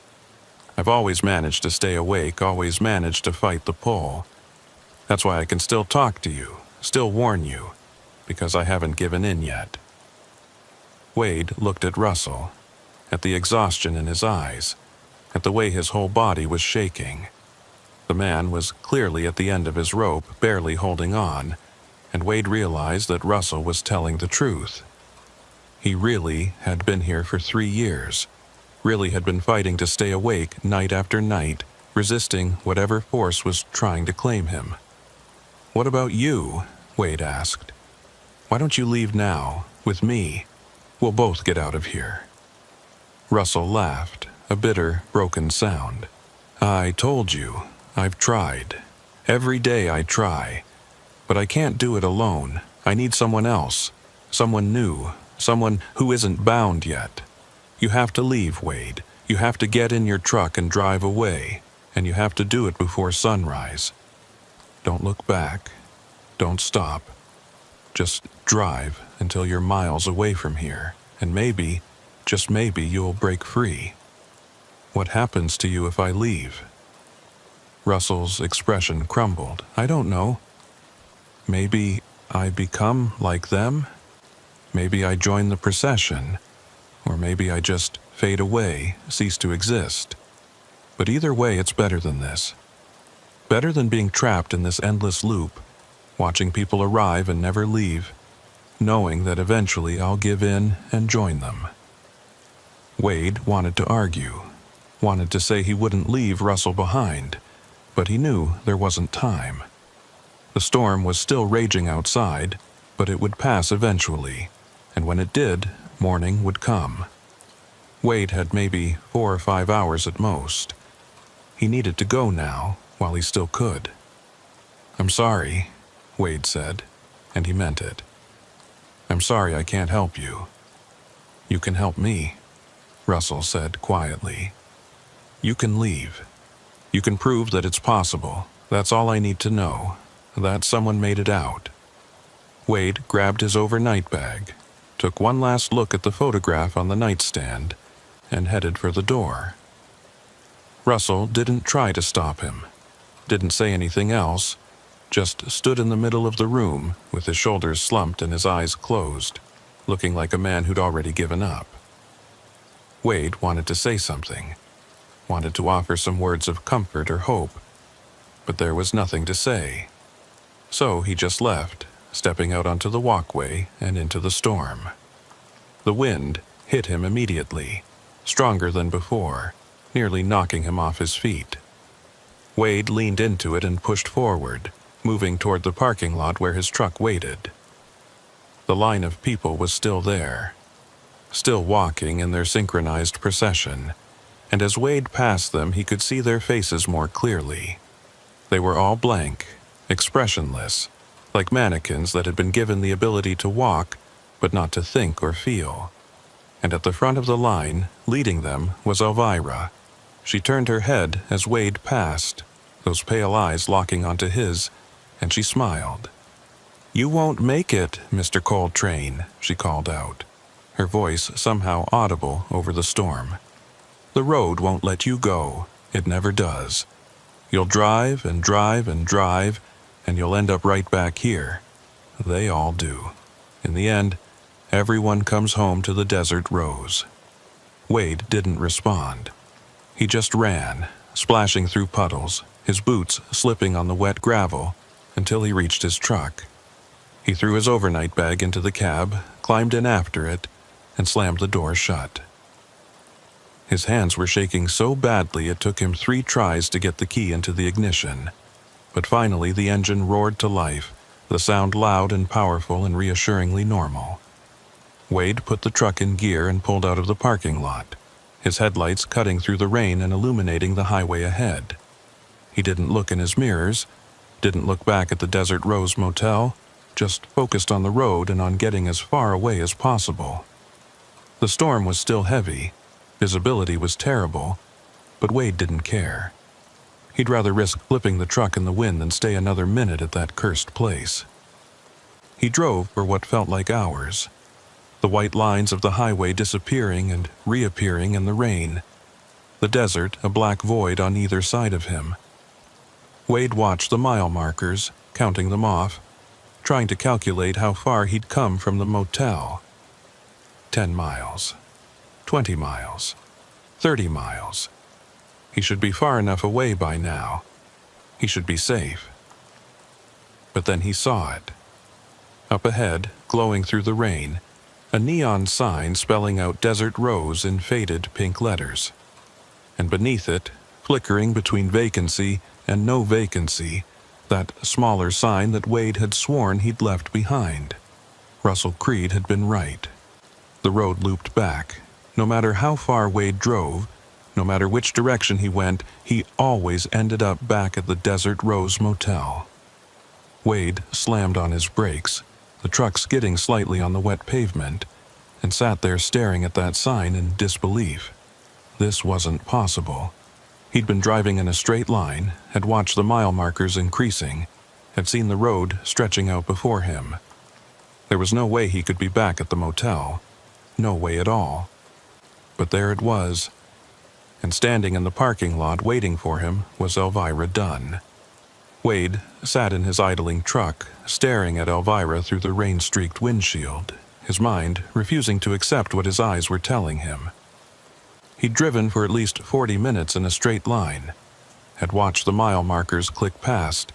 I've always managed to stay awake, always managed to fight the pull. That's why I can still talk to you, still warn you, because I haven't given in yet." Wade looked at Russell, at the exhaustion in his eyes, at the way his whole body was shaking. The man was clearly at the end of his rope, barely holding on, and Wade realized that Russell was telling the truth. He really had been here for 3 years, really had been fighting to stay awake night after night, resisting whatever force was trying to claim him. "What about you?" Wade asked. "Why don't you leave now, with me? We'll both get out of here." Russell laughed, a bitter, broken sound. "I told you, I've tried. Every day I try. But I can't do it alone. I need someone else, someone new, someone who isn't bound yet. You have to leave, Wade. You have to get in your truck and drive away, and you have to do it before sunrise. Don't look back. Don't stop. Just drive until you're miles away from here, and maybe, just maybe, you'll break free. What happens to you if I leave?" Russell's expression crumbled. "I don't know. Maybe I become like them? Maybe I join the procession, or maybe I just fade away, cease to exist. But either way, it's better than this. Better than being trapped in this endless loop, watching people arrive and never leave, knowing that eventually I'll give in and join them." Wade wanted to argue, wanted to say he wouldn't leave Russell behind, but he knew there wasn't time. The storm was still raging outside, but it would pass eventually, and when it did, morning would come. Wade had maybe 4 or 5 hours at most. He needed to go now, while he still could. "I'm sorry," Wade said, and he meant it. "I'm sorry I can't help you." "You can help me," Russell said quietly. "You can leave. You can prove that it's possible. That's all I need to know, that someone made it out." Wade grabbed his overnight bag, took one last look at the photograph on the nightstand, and headed for the door. Russell didn't try to stop him, didn't say anything else, just stood in the middle of the room with his shoulders slumped and his eyes closed, looking like a man who'd already given up. Wade wanted to say something, wanted to offer some words of comfort or hope, but there was nothing to say. So he just left, stepping out onto the walkway and into the storm. The wind hit him immediately, stronger than before, nearly knocking him off his feet. Wade leaned into it and pushed forward, moving toward the parking lot where his truck waited. The line of people was still there, still walking in their synchronized procession, and as Wade passed them he could see their faces more clearly. They were all blank, expressionless, like mannequins that had been given the ability to walk, but not to think or feel. And at the front of the line, leading them, was Elvira. She turned her head as Wade passed, those pale eyes locking onto his, and she smiled. "You won't make it, Mr. Coltrane," she called out, her voice somehow audible over the storm. "The road won't let you go. It never does. You'll drive and drive and drive, and you'll end up right back here. They all do. In the end, everyone comes home to the desert rose." Wade didn't respond. He just ran, splashing through puddles, his boots slipping on the wet gravel, until he reached his truck. He threw his overnight bag into the cab, climbed in after it, and slammed the door shut. His hands were shaking so badly it took him 3 tries to get the key into the ignition. But finally the engine roared to life, the sound loud and powerful and reassuringly normal. Wade put the truck in gear and pulled out of the parking lot, his headlights cutting through the rain and illuminating the highway ahead. He didn't look in his mirrors, didn't look back at the Desert Rose Motel, just focused on the road and on getting as far away as possible. The storm was still heavy, visibility was terrible, but Wade didn't care. He'd rather risk flipping the truck in the wind than stay another minute at that cursed place. He drove for what felt like hours, the white lines of the highway disappearing and reappearing in the rain, the desert a black void on either side of him. Wade watched the mile markers, counting them off, trying to calculate how far he'd come from the motel. 10 miles, 20 miles, 30 miles. He should be far enough away by now. He should be safe. But then he saw it. Up ahead, glowing through the rain, a neon sign spelling out Desert Rose in faded pink letters. And beneath it, flickering between vacancy and no vacancy, that smaller sign that Wade had sworn he'd left behind. Russell Creed had been right. The road looped back. No matter how far Wade drove, no matter which direction he went, he always ended up back at the Desert Rose Motel. Wade slammed on his brakes, the truck skidding slightly on the wet pavement, and sat there staring at that sign in disbelief. This wasn't possible. He'd been driving in a straight line, had watched the mile markers increasing, had seen the road stretching out before him. There was no way he could be back at the motel. No way at all. But there it was. And standing in the parking lot waiting for him was Elvira Dunn. Wade sat in his idling truck, staring at Elvira through the rain-streaked windshield, his mind refusing to accept what his eyes were telling him. He'd driven for at least 40 minutes in a straight line, had watched the mile markers click past,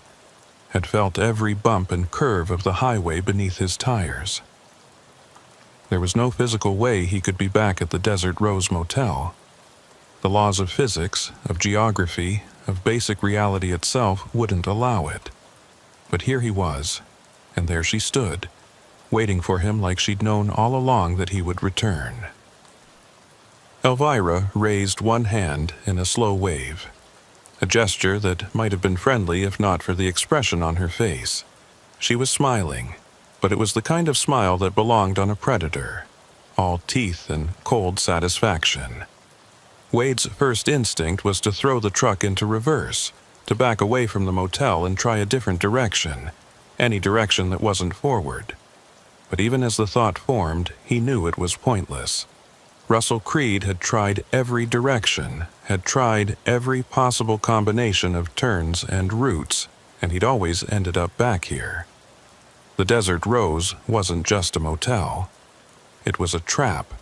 had felt every bump and curve of the highway beneath his tires. There was no physical way he could be back at the Desert Rose Motel. The laws of physics, of geography, of basic reality itself wouldn't allow it. But here he was, and there she stood, waiting for him like she'd known all along that he would return. Elvira raised one hand in a slow wave, a gesture that might have been friendly if not for the expression on her face. She was smiling, but it was the kind of smile that belonged on a predator, all teeth and cold satisfaction. Wade's first instinct was to throw the truck into reverse, to back away from the motel and try a different direction, any direction that wasn't forward. But even as the thought formed, he knew it was pointless. Russell Creed had tried every direction, had tried every possible combination of turns and routes, and he'd always ended up back here. The Desert Rose wasn't just a motel. It was a trap,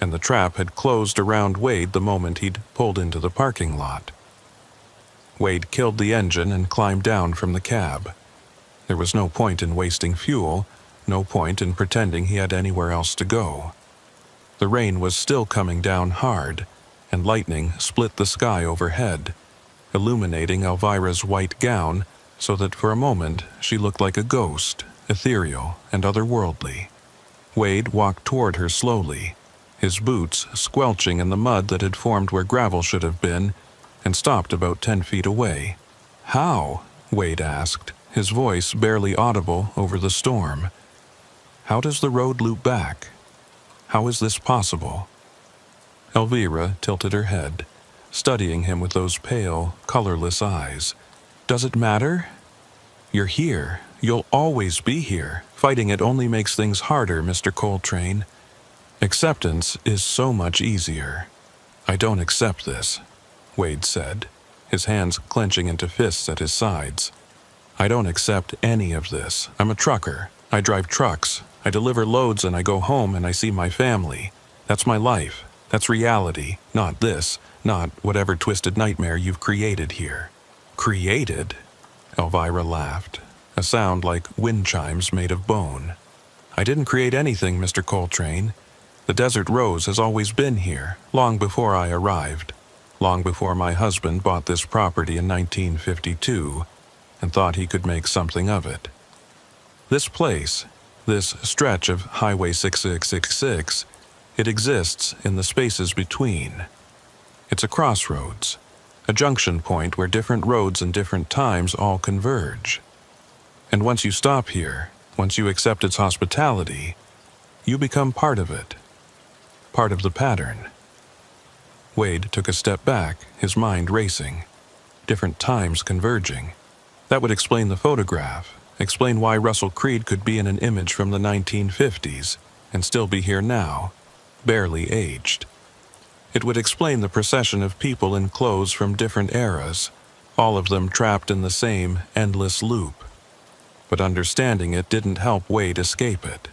and the trap had closed around Wade the moment he'd pulled into the parking lot. Wade killed the engine and climbed down from the cab. There was no point in wasting fuel, no point in pretending he had anywhere else to go. The rain was still coming down hard, and lightning split the sky overhead, illuminating Elvira's white gown so that for a moment she looked like a ghost, ethereal and otherworldly. Wade walked toward her slowly, his boots squelching in the mud that had formed where gravel should have been, and stopped about 10 feet away. "How?" Wade asked, his voice barely audible over the storm. "How does the road loop back? How is this possible?" Elvira tilted her head, studying him with those pale, colorless eyes. "Does it matter? You're here. You'll always be here. Fighting it only makes things harder, Mr. Coltrane. Acceptance is so much easier." "I don't accept this," Wade said, his hands clenching into fists at his sides. "I don't accept any of this. I'm a trucker. I drive trucks. I deliver loads and I go home and I see my family. That's my life. That's reality. Not this. Not whatever twisted nightmare you've created here." "Created?" Elvira laughed, a sound like wind chimes made of bone. "I didn't create anything, Mr. Coltrane. The Desert Rose has always been here, long before I arrived, long before my husband bought this property in 1952 and thought he could make something of it. This place, this stretch of Highway 6666, it exists in the spaces between. It's a crossroads, a junction point where different roads and different times all converge. And once you stop here, once you accept its hospitality, you become part of it, part of the pattern." Wade took a step back, his mind racing. Different times converging. That would explain the photograph, explain why Russell Creed could be in an image from the 1950s and still be here now, barely aged. It would explain the procession of people in clothes from different eras, all of them trapped in the same endless loop. But understanding it didn't help Wade escape it.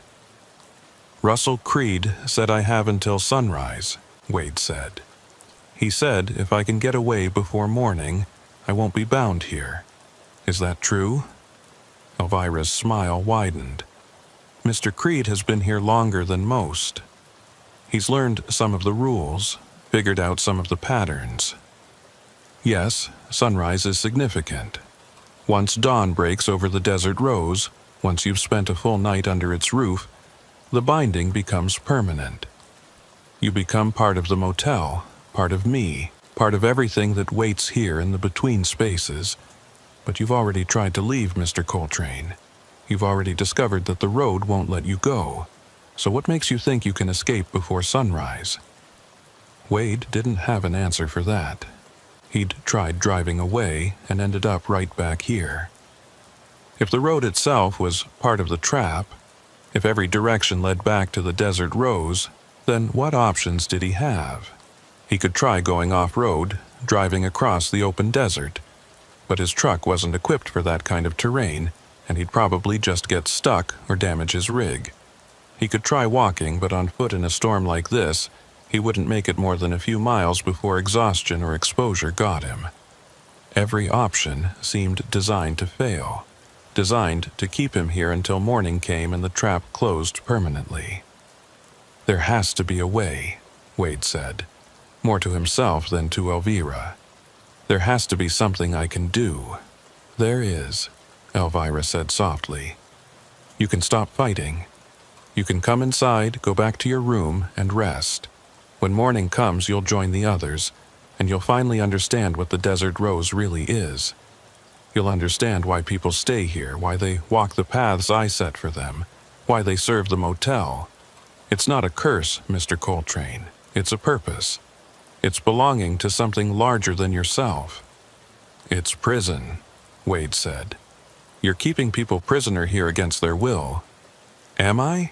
"Russell Creed said I have until sunrise," Wade said. "He said if I can get away before morning, I won't be bound here. Is that true?" Elvira's smile widened. "Mr. Creed has been here longer than most. He's learned some of the rules, figured out some of the patterns. Yes, sunrise is significant. Once dawn breaks over the Desert Rose, once you've spent a full night under its roof, the binding becomes permanent. You become part of the motel, part of me, part of everything that waits here in the between spaces. But you've already tried to leave, Mr. Coltrane. You've already discovered that the road won't let you go. So what makes you think you can escape before sunrise?" Wade didn't have an answer for that. He'd tried driving away and ended up right back here. If the road itself was part of the trap, if every direction led back to the Desert Rose, then what options did he have? He could try going off-road, driving across the open desert, but his truck wasn't equipped for that kind of terrain, and he'd probably just get stuck or damage his rig. He could try walking, but on foot in a storm like this, he wouldn't make it more than a few miles before exhaustion or exposure got him. Every option seemed designed to fail, designed to keep him here until morning came and the trap closed permanently. "There has to be a way," Wade said, more to himself than to Elvira. "There has to be something I can do." "There is," Elvira said softly. "You can stop fighting. You can come inside, go back to your room, and rest. When morning comes, you'll join the others, and you'll finally understand what the Desert Rose really is. You'll understand why people stay here, why they walk the paths I set for them, why they serve the motel. It's not a curse, Mr. Coltrane. It's a purpose. It's belonging to something larger than yourself." "It's prison," Wade said. "You're keeping people prisoner here against their will." "Am I?"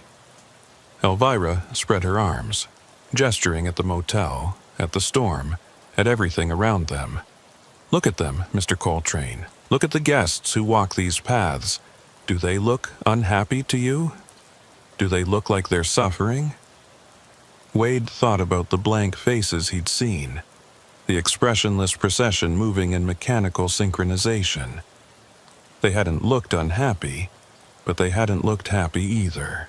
Elvira spread her arms. gesturing at the motel, at the storm, at everything around them. "Look at them, Mr. Coltrane. Look at the guests who walk these paths. Do they look unhappy to you? Do they look like they're suffering?" Wade thought about the blank faces he'd seen, the expressionless procession moving in mechanical synchronization. They hadn't looked unhappy, but they hadn't looked happy either.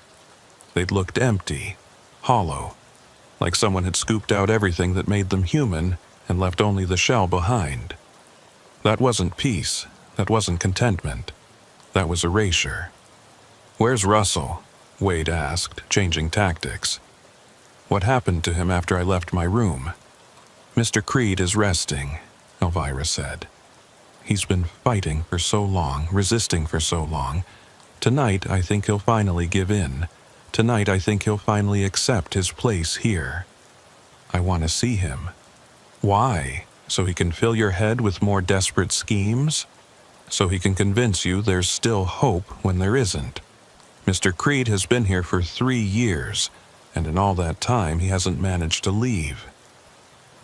They'd looked empty, hollow, like someone had scooped out everything that made them human and left only the shell behind. That wasn't peace. That wasn't contentment. That was erasure. "Where's Russell?" Wade asked, changing tactics. "What happened to him after I left my room?" "Mr. Creed is resting," Elvira said. "He's been fighting for so long, resisting for so long. Tonight, I think he'll finally give in. Tonight, I think he'll finally accept his place here. I want to see him." "Why? So he can fill your head with more desperate schemes? So he can convince you there's still hope when there isn't. Mr. Creed has been here for 3 years, and in all that time he hasn't managed to leave.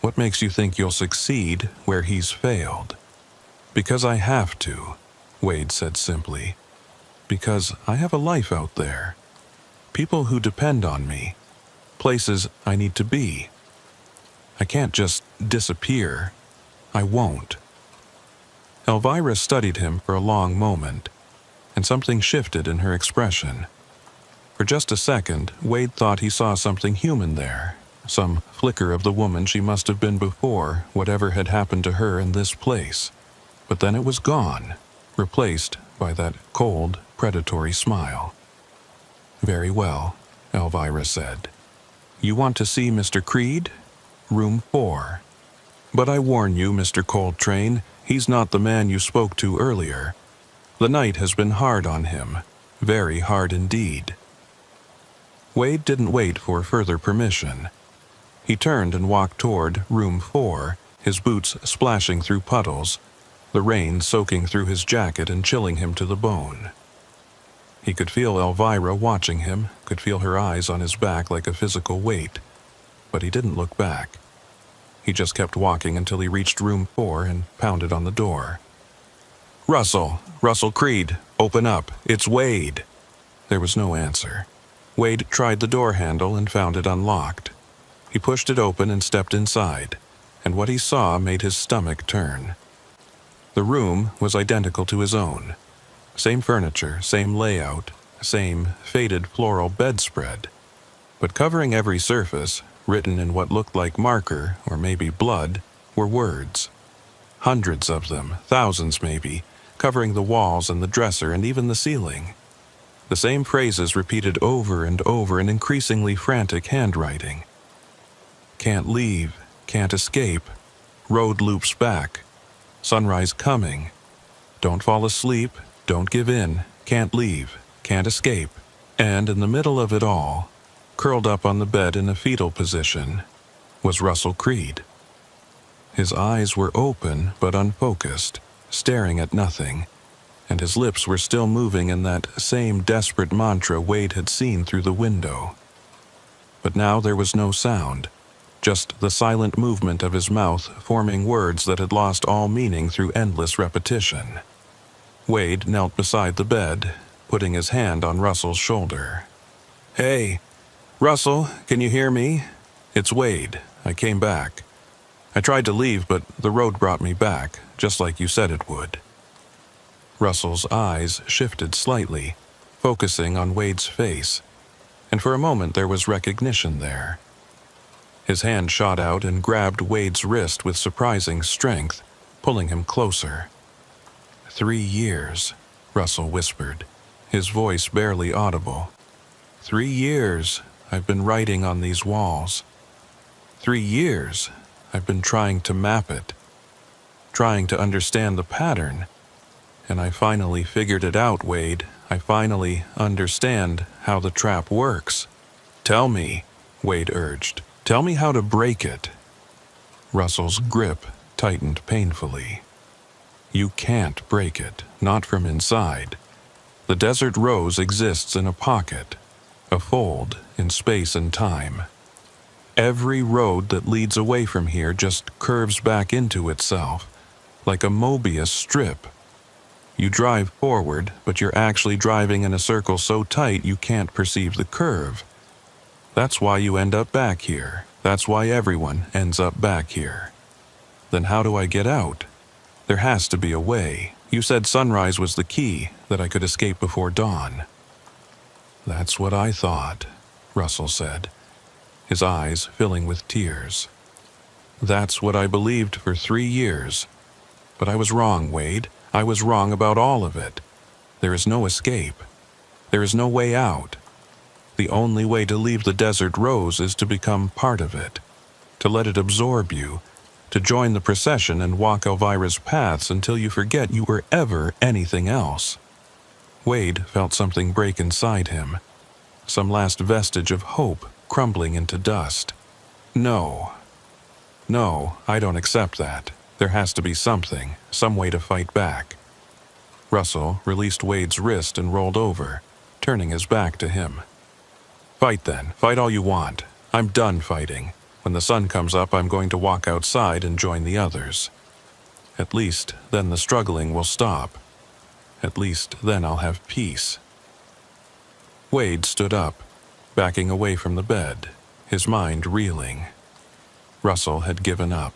What makes you think you'll succeed where he's failed?" "Because I have to," Wade said simply. "Because I have a life out there. People who depend on me. Places I need to be. I can't just disappear. I won't." Elvira studied him for a long moment, and something shifted in her expression. For just a second, Wade thought he saw something human there, some flicker of the woman she must have been before whatever had happened to her in this place. But then it was gone, replaced by that cold, predatory smile. "Very well," Elvira said. "You want to see Mr. Creed? Room 4. But I warn you, Mr. Coltrane, he's not the man you spoke to earlier. The night has been hard on him, very hard indeed." Wade didn't wait for further permission. He turned and walked toward Room 4, his boots splashing through puddles, the rain soaking through his jacket and chilling him to the bone. He could feel Elvira watching him, could feel her eyes on his back like a physical weight, but he didn't look back. He just kept walking until he reached Room 4 and pounded on the door. Russell Creed, open up, it's Wade." There was no answer. Wade tried the door handle and found it unlocked. He pushed it open and stepped inside, and what he saw made his stomach turn. The room was identical to his own. Same furniture, same layout, same faded floral bedspread. But covering every surface, written in what looked like marker, or maybe blood, were words. Hundreds of them, thousands maybe, covering the walls and the dresser and even the ceiling. The same phrases repeated over and over in increasingly frantic handwriting. "Can't leave, can't escape, road loops back, sunrise coming, don't fall asleep, don't give in, can't leave, can't escape." And in the middle of it all, curled up on the bed in a fetal position, was Russell Creed. His eyes were open but unfocused, staring at nothing, and his lips were still moving in that same desperate mantra Wade had seen through the window. But now there was no sound, just the silent movement of his mouth forming words that had lost all meaning through endless repetition. Wade knelt beside the bed, putting his hand on Russell's shoulder. "Hey, Russell, can you hear me? It's Wade. I came back. I tried to leave, but the road brought me back, just like you said it would." Russell's eyes shifted slightly, focusing on Wade's face, and for a moment there was recognition there. His hand shot out and grabbed Wade's wrist with surprising strength, pulling him closer. 3 years, Russell whispered, his voice barely audible. 3 years I've been writing on these walls. 3 years I've been trying to map it, trying to understand the pattern, and I finally figured it out, Wade. I finally understand how the trap works. "Tell me," Wade urged. "Tell me how to break it." Russell's grip tightened painfully. "You can't break it, not from inside. The desert rose exists in a pocket, a fold in space and time. Every road that leads away from here just curves back into itself, like a Mobius strip. You drive forward, but you're actually driving in a circle so tight you can't perceive the curve. That's why you end up back here. That's why everyone ends up back here. Then how do I get out? There has to be a way. You said sunrise was the key, that I could escape before dawn. That's what I thought, Russell said, his eyes filling with tears. That's what I believed for 3 years. But I was wrong, Wade. I was wrong about all of it. There is no escape. There is no way out. The only way to leave the desert rose is to become part of it, to let it absorb you, to join the procession and walk Elvira's paths until you forget you were ever anything else. Wade felt something break inside him, some last vestige of hope crumbling into dust. No, I don't accept that. There has to be something, some way to fight back. Russell released Wade's wrist and rolled over, turning his back to him. Fight then, fight all you want. I'm done fighting. When the sun comes up, I'm going to walk outside and join the others. At least then the struggling will stop. At least then I'll have peace. Wade stood up, backing away from the bed, his mind reeling. Russell had given up.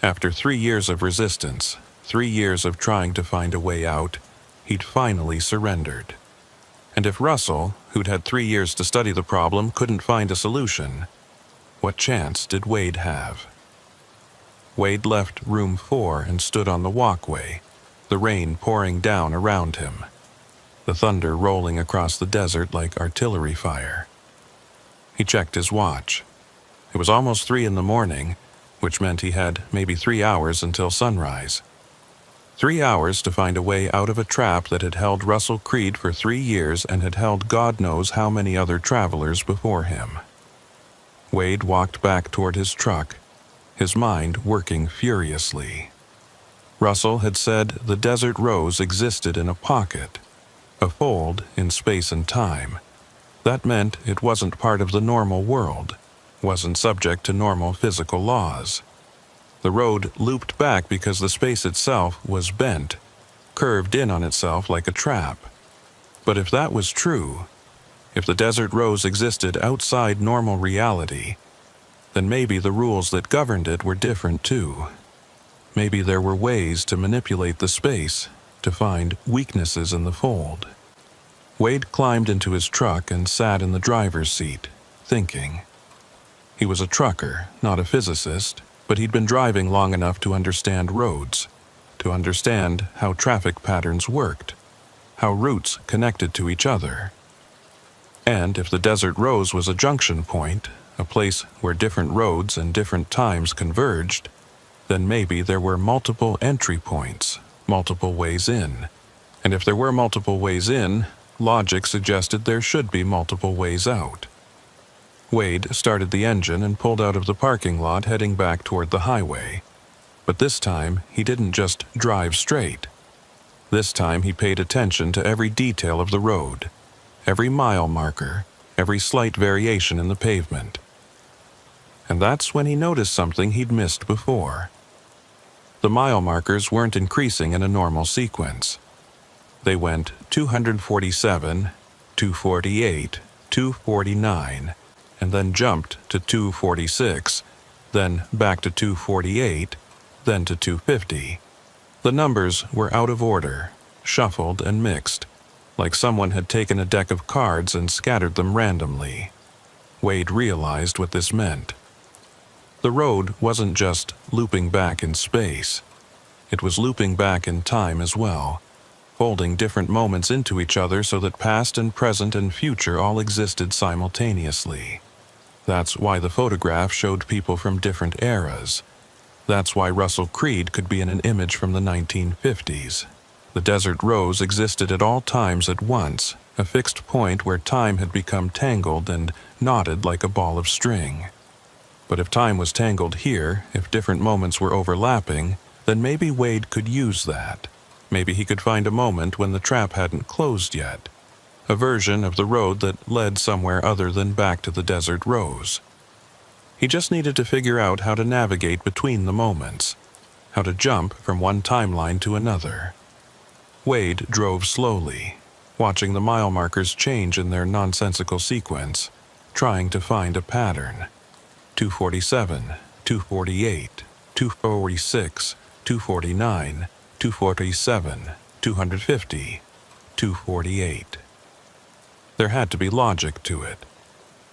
After 3 years of resistance, 3 years of trying to find a way out, he'd finally surrendered. And if Russell, who'd had 3 years to study the problem, couldn't find a solution, what chance did Wade have? Wade left room 4 and stood on the walkway, the rain pouring down around him, the thunder rolling across the desert like artillery fire. He checked his watch. It was almost 3 in the morning, which meant he had maybe 3 hours until sunrise. 3 hours to find a way out of a trap that had held Russell Creed for 3 years and had held God knows how many other travelers before him. Wade walked back toward his truck, his mind working furiously. Russell had said the desert rose existed in a pocket, a fold in space and time. That meant it wasn't part of the normal world, wasn't subject to normal physical laws. The road looped back because the space itself was bent, curved in on itself like a trap. But if that was true, if the desert rose existed outside normal reality, then maybe the rules that governed it were different too. Maybe there were ways to manipulate the space, to find weaknesses in the fold. Wade climbed into his truck and sat in the driver's seat, thinking. He was a trucker, not a physicist, but he'd been driving long enough to understand roads, to understand how traffic patterns worked, how routes connected to each other. And if the desert rose was a junction point, a place where different roads and different times converged, then maybe there were multiple entry points, multiple ways in. And if there were multiple ways in, logic suggested there should be multiple ways out. Wade started the engine and pulled out of the parking lot, heading back toward the highway. But this time, he didn't just drive straight. This time he paid attention to every detail of the road, every mile marker, every slight variation in the pavement. And that's when he noticed something he'd missed before. The mile markers weren't increasing in a normal sequence. They went 247, 248, 249, and then jumped to 246, then back to 248, then to 250. The numbers were out of order, shuffled and mixed, like someone had taken a deck of cards and scattered them randomly. Wade realized what this meant. The road wasn't just looping back in space. It was looping back in time as well, folding different moments into each other so that past and present and future all existed simultaneously. That's why the photograph showed people from different eras. That's why Russell Creed could be in an image from the 1950s. The desert rose existed at all times at once, a fixed point where time had become tangled and knotted like a ball of string. But if time was tangled here, if different moments were overlapping, then maybe Wade could use that. Maybe he could find a moment when the trap hadn't closed yet, a version of the road that led somewhere other than back to the desert rose. He just needed to figure out how to navigate between the moments, how to jump from one timeline to another. Wade drove slowly, watching the mile markers change in their nonsensical sequence, trying to find a pattern. 247, 248, 246, 249, 247, 250, 248. There had to be logic to it.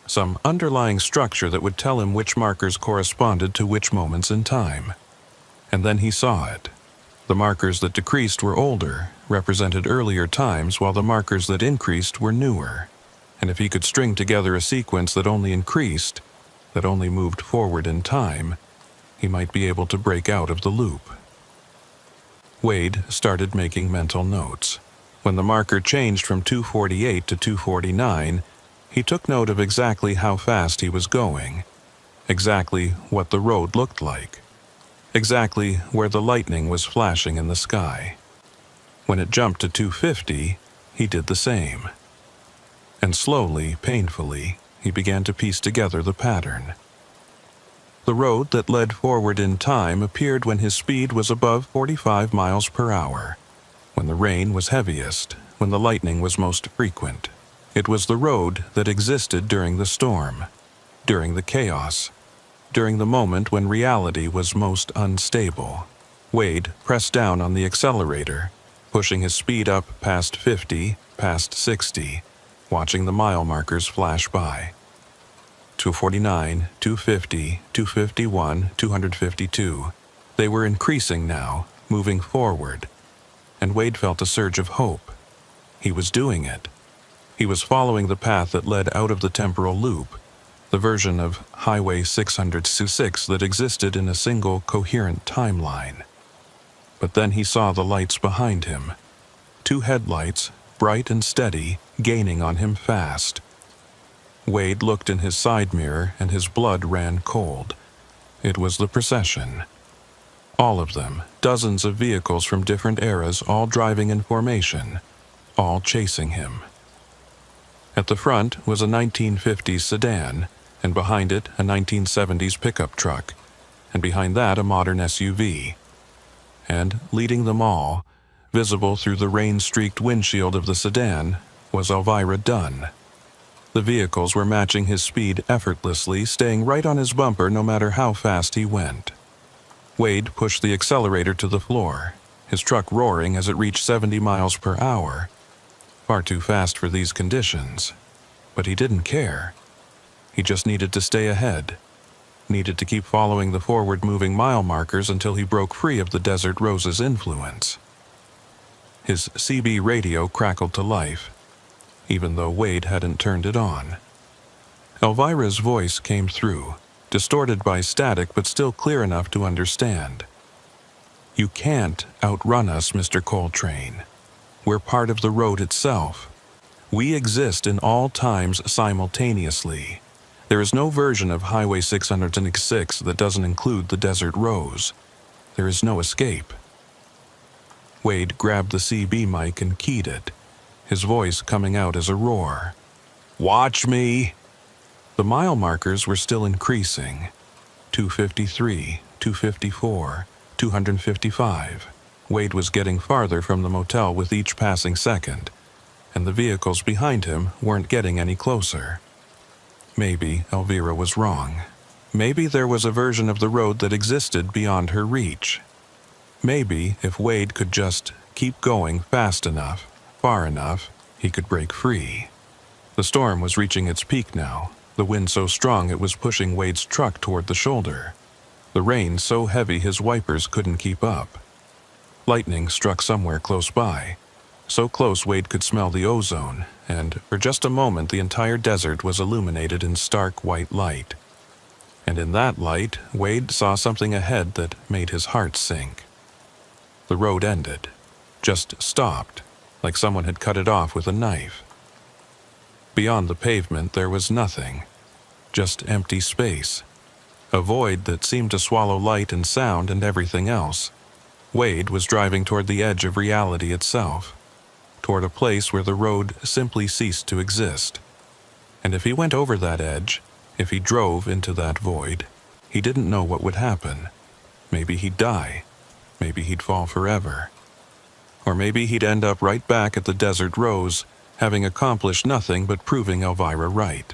Some underlying structure that would tell him which markers corresponded to which moments in time. And then he saw it. The markers that decreased were older, represented earlier times, while the markers that increased were newer. And if he could string together a sequence that only increased, that only moved forward in time, he might be able to break out of the loop. Wade started making mental notes. When the marker changed from 248 to 249, he took note of exactly how fast he was going, exactly what the road looked like, exactly where the lightning was flashing in the sky. When it jumped to 250, he did the same. And slowly, painfully, he began to piece together the pattern. The road that led forward in time appeared when his speed was above 45 miles per hour, when the rain was heaviest, when the lightning was most frequent. It was the road that existed during the storm, during the chaos, during the moment when reality was most unstable. Wade pressed down on the accelerator, pushing his speed up past 50, past 60, watching the mile markers flash by. 249, 250, 251, 252. They were increasing now, moving forward, and Wade felt a surge of hope. He was doing it. He was following the path that led out of the temporal loop, the version of Highway 606 that existed in a single coherent timeline. But then he saw the lights behind him. 2 headlights, bright and steady, gaining on him fast. Wade looked in his side mirror and his blood ran cold. It was the procession. All of them, dozens of vehicles from different eras, all driving in formation, all chasing him. At the front was a 1950s sedan, and behind it a 1970s pickup truck, and behind that a modern SUV. And leading them all, visible through the rain-streaked windshield of the sedan, was Elvira Dunn. The vehicles were matching his speed effortlessly, staying right on his bumper no matter how fast he went. Wade pushed the accelerator to the floor, his truck roaring as it reached 70 miles per hour. Far too fast for these conditions. But he didn't care. He just needed to stay ahead. Needed to keep following the forward-moving mile markers until he broke free of the Desert Rose's influence. His CB radio crackled to life, even though Wade hadn't turned it on. Elvira's voice came through, distorted by static but still clear enough to understand. "You can't outrun us, Mr. Coltrane. We're part of the road itself. We exist in all times simultaneously. There is no version of Highway 606 that doesn't include the Desert Rose. There is no escape." Wade grabbed the CB mic and keyed it, his voice coming out as a roar. "Watch me!" The mile markers were still increasing. 253, 254, 255. Wade was getting farther from the motel with each passing second, and the vehicles behind him weren't getting any closer. Maybe Elvira was wrong. Maybe there was a version of the road that existed beyond her reach. Maybe if Wade could just keep going fast enough, far enough, he could break free. The storm was reaching its peak now, the wind so strong it was pushing Wade's truck toward the shoulder. The rain so heavy his wipers couldn't keep up. Lightning struck somewhere close by, so close Wade could smell the ozone, and for just a moment the entire desert was illuminated in stark white light. And in that light, Wade saw something ahead that made his heart sink. The road ended, just stopped, like someone had cut it off with a knife. Beyond the pavement there was nothing, just empty space, a void that seemed to swallow light and sound and everything else. Wade was driving toward the edge of reality itself, toward a place where the road simply ceased to exist. And if he went over that edge, If he drove into that void, he didn't know what would happen. Maybe he'd die. Maybe he'd fall forever. Or maybe he'd end up right back at the Desert Rose, having accomplished nothing but proving Elvira right.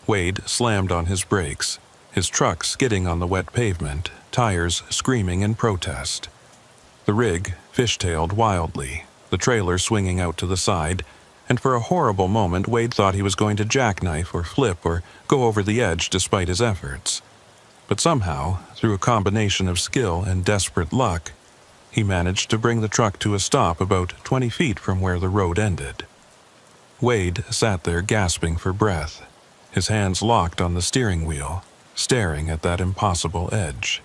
Wade slammed on his brakes, his truck skidding on the wet pavement, tires screaming in protest. The rig fishtailed wildly, the trailer swinging out to the side, and for a horrible moment Wade thought he was going to jackknife or flip or go over the edge despite his efforts. But somehow, through a combination of skill and desperate luck, he managed to bring the truck to a stop about 20 feet from where the road ended. Wade sat there gasping for breath, his hands locked on the steering wheel, staring at that impossible edge.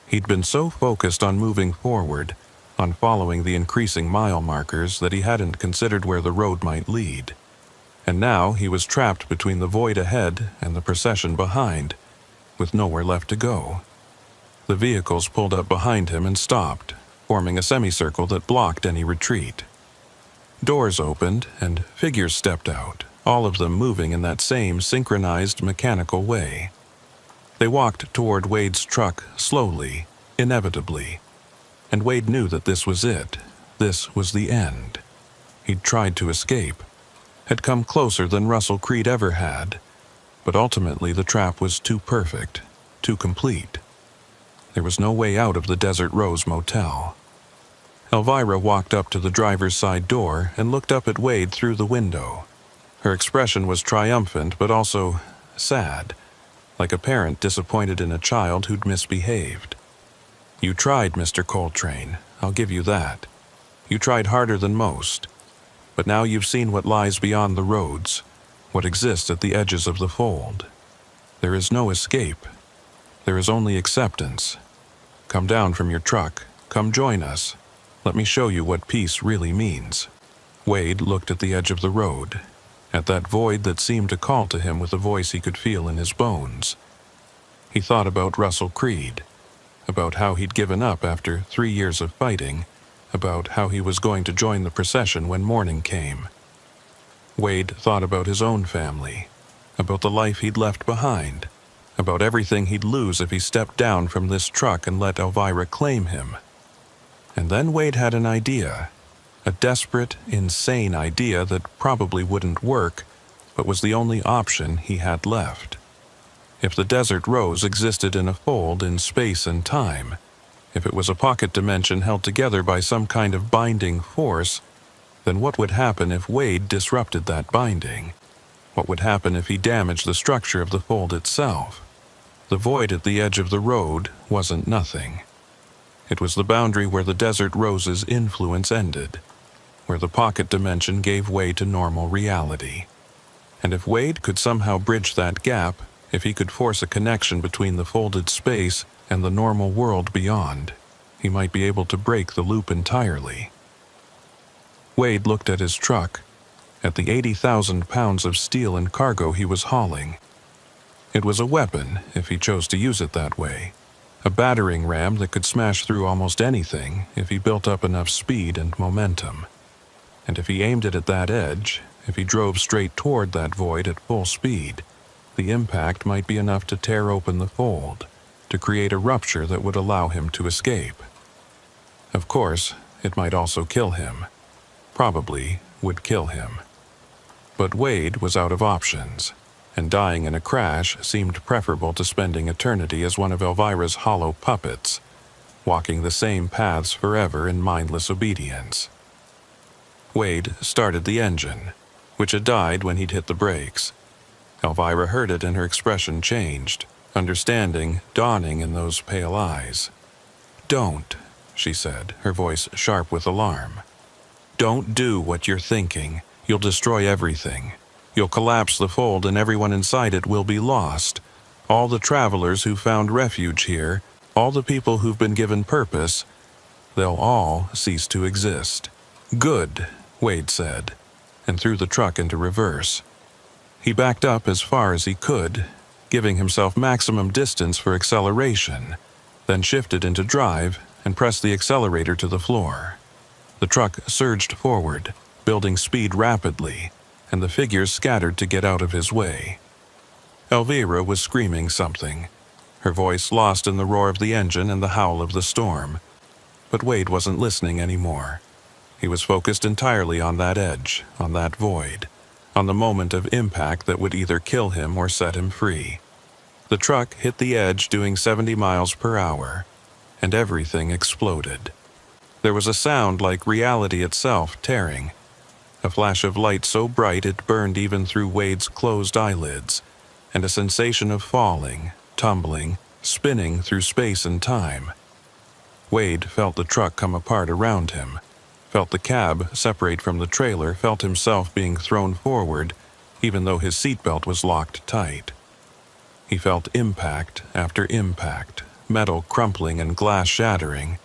He'd been so focused on moving forward, on following the increasing mile markers, that he hadn't considered where the road might lead. And now he was trapped between the void ahead and the procession behind, with nowhere left to go. The vehicles pulled up behind him and stopped, forming a semicircle that blocked any retreat. Doors opened and figures stepped out, all of them moving in that same synchronized mechanical way. They walked toward Wade's truck slowly, inevitably, and Wade knew that this was it. This was the end. He'd tried to escape, had come closer than Russell Creed ever had, but ultimately the trap was too perfect, too complete. There was no way out of the Desert Rose Motel. Elvira walked up to the driver's side door and looked up at Wade through the window. Her expression was triumphant but also sad, like a parent disappointed in a child who'd misbehaved. "You tried, Mr. Coltrane, I'll give you that. You tried harder than most. But now you've seen what lies beyond the roads, what exists at the edges of the fold. There is no escape. There is only acceptance. Come down from your truck. Come join us. Let me show you what peace really means." Wade looked at the edge of the road, at that void that seemed to call to him with a voice he could feel in his bones. He thought about Russell Creed, about how he'd given up after 3 years of fighting, about how he was going to join the procession when morning came. Wade thought about his own family, about the life he'd left behind, about everything he'd lose if he stepped down from this truck and let Elvira claim him. And then Wade had an idea, a desperate, insane idea that probably wouldn't work, but was the only option he had left. If the Desert Rose existed in a fold in space and time, if it was a pocket dimension held together by some kind of binding force, then what would happen if Wade disrupted that binding? What would happen if he damaged the structure of the fold itself? The void at the edge of the road wasn't nothing. It was the boundary where the Desert Rose's influence ended, where the pocket dimension gave way to normal reality. And if Wade could somehow bridge that gap, if he could force a connection between the folded space and the normal world beyond, he might be able to break the loop entirely. Wade looked at his truck, at the 80,000 pounds of steel and cargo he was hauling. It was a weapon, if he chose to use it that way, a battering ram that could smash through almost anything if he built up enough speed and momentum. And if he aimed it at that edge, if he drove straight toward that void at full speed, the impact might be enough to tear open the fold, to create a rupture that would allow him to escape. Of course, it might also kill him. Probably would kill him. But Wade was out of options, and dying in a crash seemed preferable to spending eternity as one of Elvira's hollow puppets, walking the same paths forever in mindless obedience. Wade started the engine, which had died when he'd hit the brakes. Elvira heard it and her expression changed, understanding dawning in those pale eyes. "Don't," she said, her voice sharp with alarm. "Don't do what you're thinking. You'll destroy everything. You'll collapse the fold and everyone inside it will be lost. All the travelers who found refuge here, all the people who've been given purpose, they'll all cease to exist." "Good," Wade said, and threw the truck into reverse. He backed up as far as he could, giving himself maximum distance for acceleration, then shifted into drive and pressed the accelerator to the floor. The truck surged forward, building speed rapidly, and the figures scattered to get out of his way. Elvira was screaming something, her voice lost in the roar of the engine and the howl of the storm. But Wade wasn't listening anymore. He was focused entirely on that edge, on that void, on the moment of impact that would either kill him or set him free. The truck hit the edge doing 70 miles per hour, and everything exploded. There was a sound like reality itself tearing, a flash of light so bright it burned even through Wade's closed eyelids, and a sensation of falling, tumbling, spinning through space and time. Wade felt the truck come apart around him, felt the cab separate from the trailer, felt himself being thrown forward, even though his seatbelt was locked tight. He felt impact after impact, metal crumpling and glass shattering,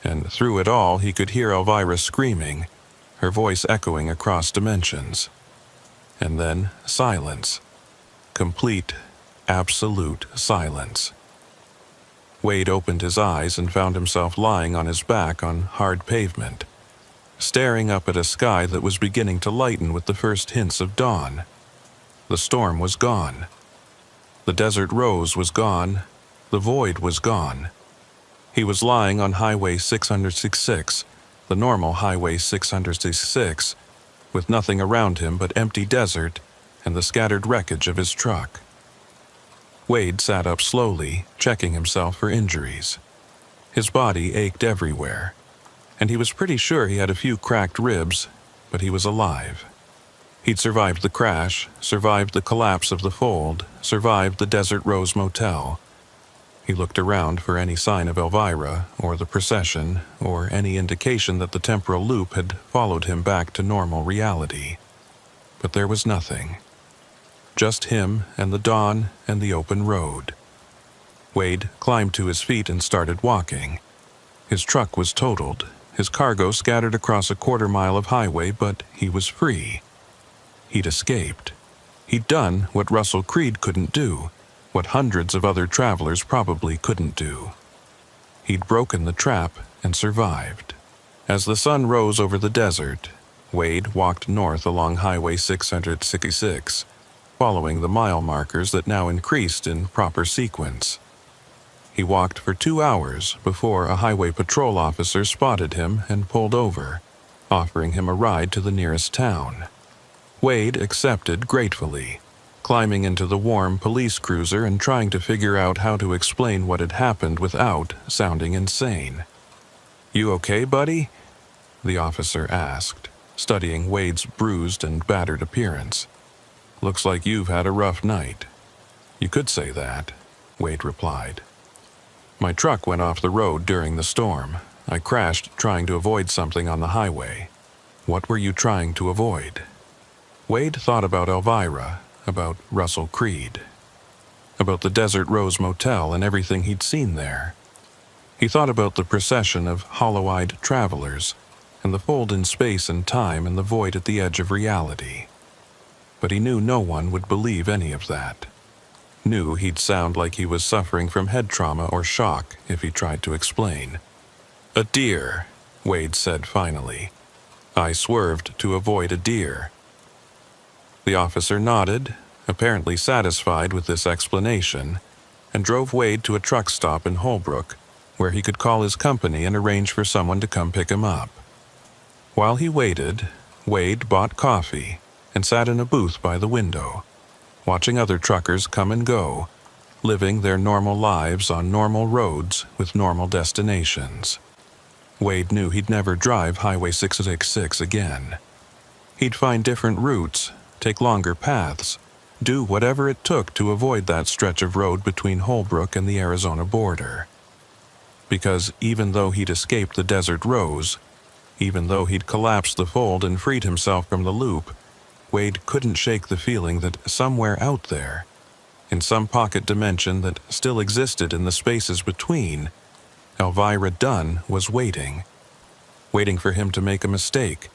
and through it all he could hear Elvira screaming, her voice echoing across dimensions. And then silence. Complete, absolute silence. Wade opened his eyes and found himself lying on his back on hard pavement, staring up at a sky that was beginning to lighten with the first hints of dawn. The storm was gone. The desert rose was gone. The void was gone. He was lying on Highway 666, the normal Highway 666, with nothing around him but empty desert and the scattered wreckage of his truck. Wade sat up slowly, checking himself for injuries. His body ached everywhere, and he was pretty sure he had a few cracked ribs, but he was alive. He'd survived the crash, survived the collapse of the fold, survived the Desert Rose Motel. He looked around for any sign of Elvira, or the procession, or any indication that the temporal loop had followed him back to normal reality. But there was nothing. Just him and the dawn and the open road. Wade climbed to his feet and started walking. His truck was totaled, his cargo scattered across a quarter-mile of highway, but he was free. He'd escaped. He'd done what Russell Creed couldn't do, what hundreds of other travelers probably couldn't do. He'd broken the trap and survived. As the sun rose over the desert, Wade walked north along Highway 666, following the mile markers that now increased in proper sequence. He walked for 2 hours before a highway patrol officer spotted him and pulled over, offering him a ride to the nearest town. Wade accepted gratefully, climbing into the warm police cruiser and trying to figure out how to explain what had happened without sounding insane. "You okay, buddy?" the officer asked, studying Wade's bruised and battered appearance. "Looks like you've had a rough night." "You could say that," Wade replied. "My truck went off the road during the storm. I crashed trying to avoid something on the highway." "What were you trying to avoid?" Wade thought about Elvira, about Russell Creed, about the Desert Rose Motel and everything he'd seen there. He thought about the procession of hollow-eyed travelers, and the fold in space and time and the void at the edge of reality. But he knew no one would believe any of that. Knew he'd sound like he was suffering from head trauma or shock if he tried to explain. "A deer," Wade said finally. "I swerved to avoid a deer." The officer nodded, apparently satisfied with this explanation, and drove Wade to a truck stop in Holbrook, where he could call his company and arrange for someone to come pick him up. While he waited, Wade bought coffee and sat in a booth by the window, watching other truckers come and go, living their normal lives on normal roads with normal destinations. Wade knew he'd never drive Highway 666 again. He'd find different routes, take longer paths, do whatever it took to avoid that stretch of road between Holbrook and the Arizona border. Because even though he'd escaped the Desert Rose, even though he'd collapsed the fold and freed himself from the loop, Wade couldn't shake the feeling that somewhere out there, in some pocket dimension that still existed in the spaces between, Elvira Dunn was waiting. Waiting for him to make a mistake,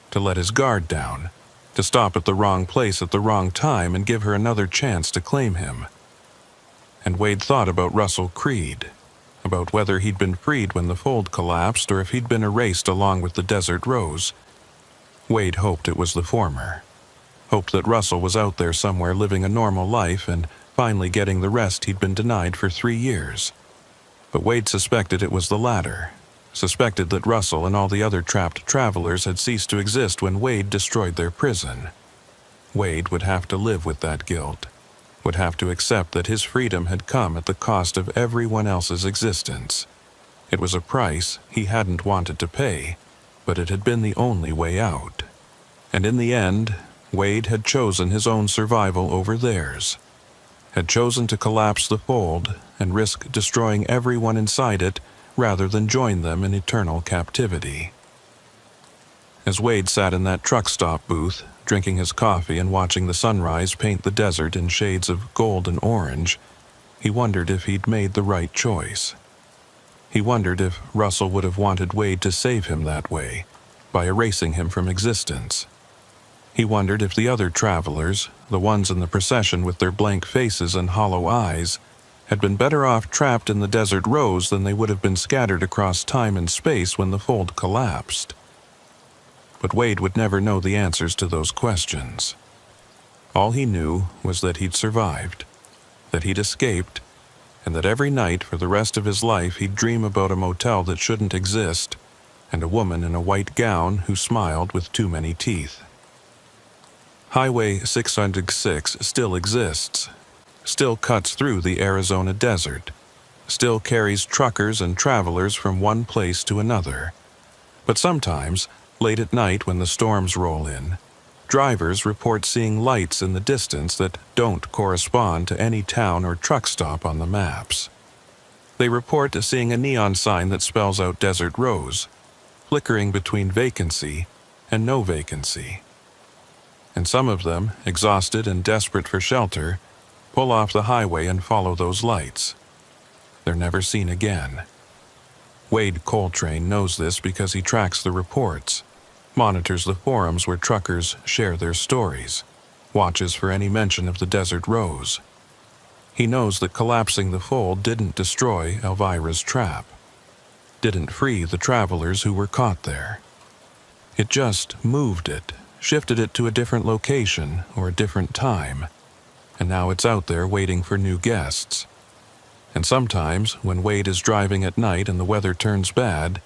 to let his guard down, to stop at the wrong place at the wrong time and give her another chance to claim him. And Wade thought about Russell Creed, about whether he'd been freed when the fold collapsed or if he'd been erased along with the Desert Rose. Wade hoped it was the former. Hoped that Russell was out there somewhere living a normal life and finally getting the rest he'd been denied for 3 years. But Wade suspected it was the latter, suspected that Russell and all the other trapped travelers had ceased to exist when Wade destroyed their prison. Wade would have to live with that guilt, would have to accept that his freedom had come at the cost of everyone else's existence. It was a price he hadn't wanted to pay, but it had been the only way out. And in the end, Wade had chosen his own survival over theirs, had chosen to collapse the fold and risk destroying everyone inside it rather than join them in eternal captivity. As Wade sat in that truck stop booth, drinking his coffee and watching the sunrise paint the desert in shades of gold and orange, he wondered if he'd made the right choice. He wondered if Russell would have wanted Wade to save him that way, by erasing him from existence. He wondered if the other travelers, the ones in the procession with their blank faces and hollow eyes, had been better off trapped in the desert rose than they would have been scattered across time and space when the fold collapsed. But Wade would never know the answers to those questions. All he knew was that he'd survived, that he'd escaped, and that every night for the rest of his life he'd dream about a motel that shouldn't exist, and a woman in a white gown who smiled with too many teeth. Highway 606 still exists, still cuts through the Arizona desert, still carries truckers and travelers from one place to another. But sometimes, late at night when the storms roll in, drivers report seeing lights in the distance that don't correspond to any town or truck stop on the maps. They report seeing a neon sign that spells out Desert Rose, flickering between vacancy and no vacancy. And some of them, exhausted and desperate for shelter, pull off the highway and follow those lights. They're never seen again. Wade Coltrane knows this because he tracks the reports, monitors the forums where truckers share their stories, watches for any mention of the Desert Rose. He knows that collapsing the fold didn't destroy Elvira's trap, didn't free the travelers who were caught there. It just moved it, shifted it to a different location or a different time, and now it's out there waiting for new guests. And sometimes, when Wade is driving at night and the weather turns bad,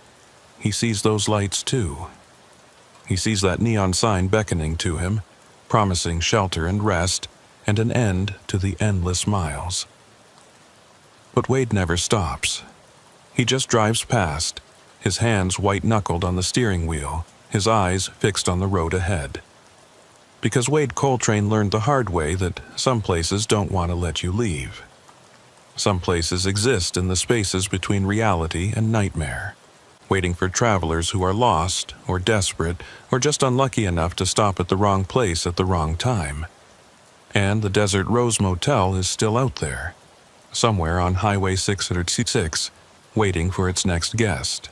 he sees those lights too. He sees that neon sign beckoning to him, promising shelter and rest and an end to the endless miles. But Wade never stops. He just drives past, his hands white-knuckled on the steering wheel, his eyes fixed on the road ahead. Because Wade Coltrane learned the hard way that some places don't want to let you leave. Some places exist in the spaces between reality and nightmare, waiting for travelers who are lost or desperate or just unlucky enough to stop at the wrong place at the wrong time. And the Desert Rose Motel is still out there, somewhere on Highway 606, waiting for its next guest.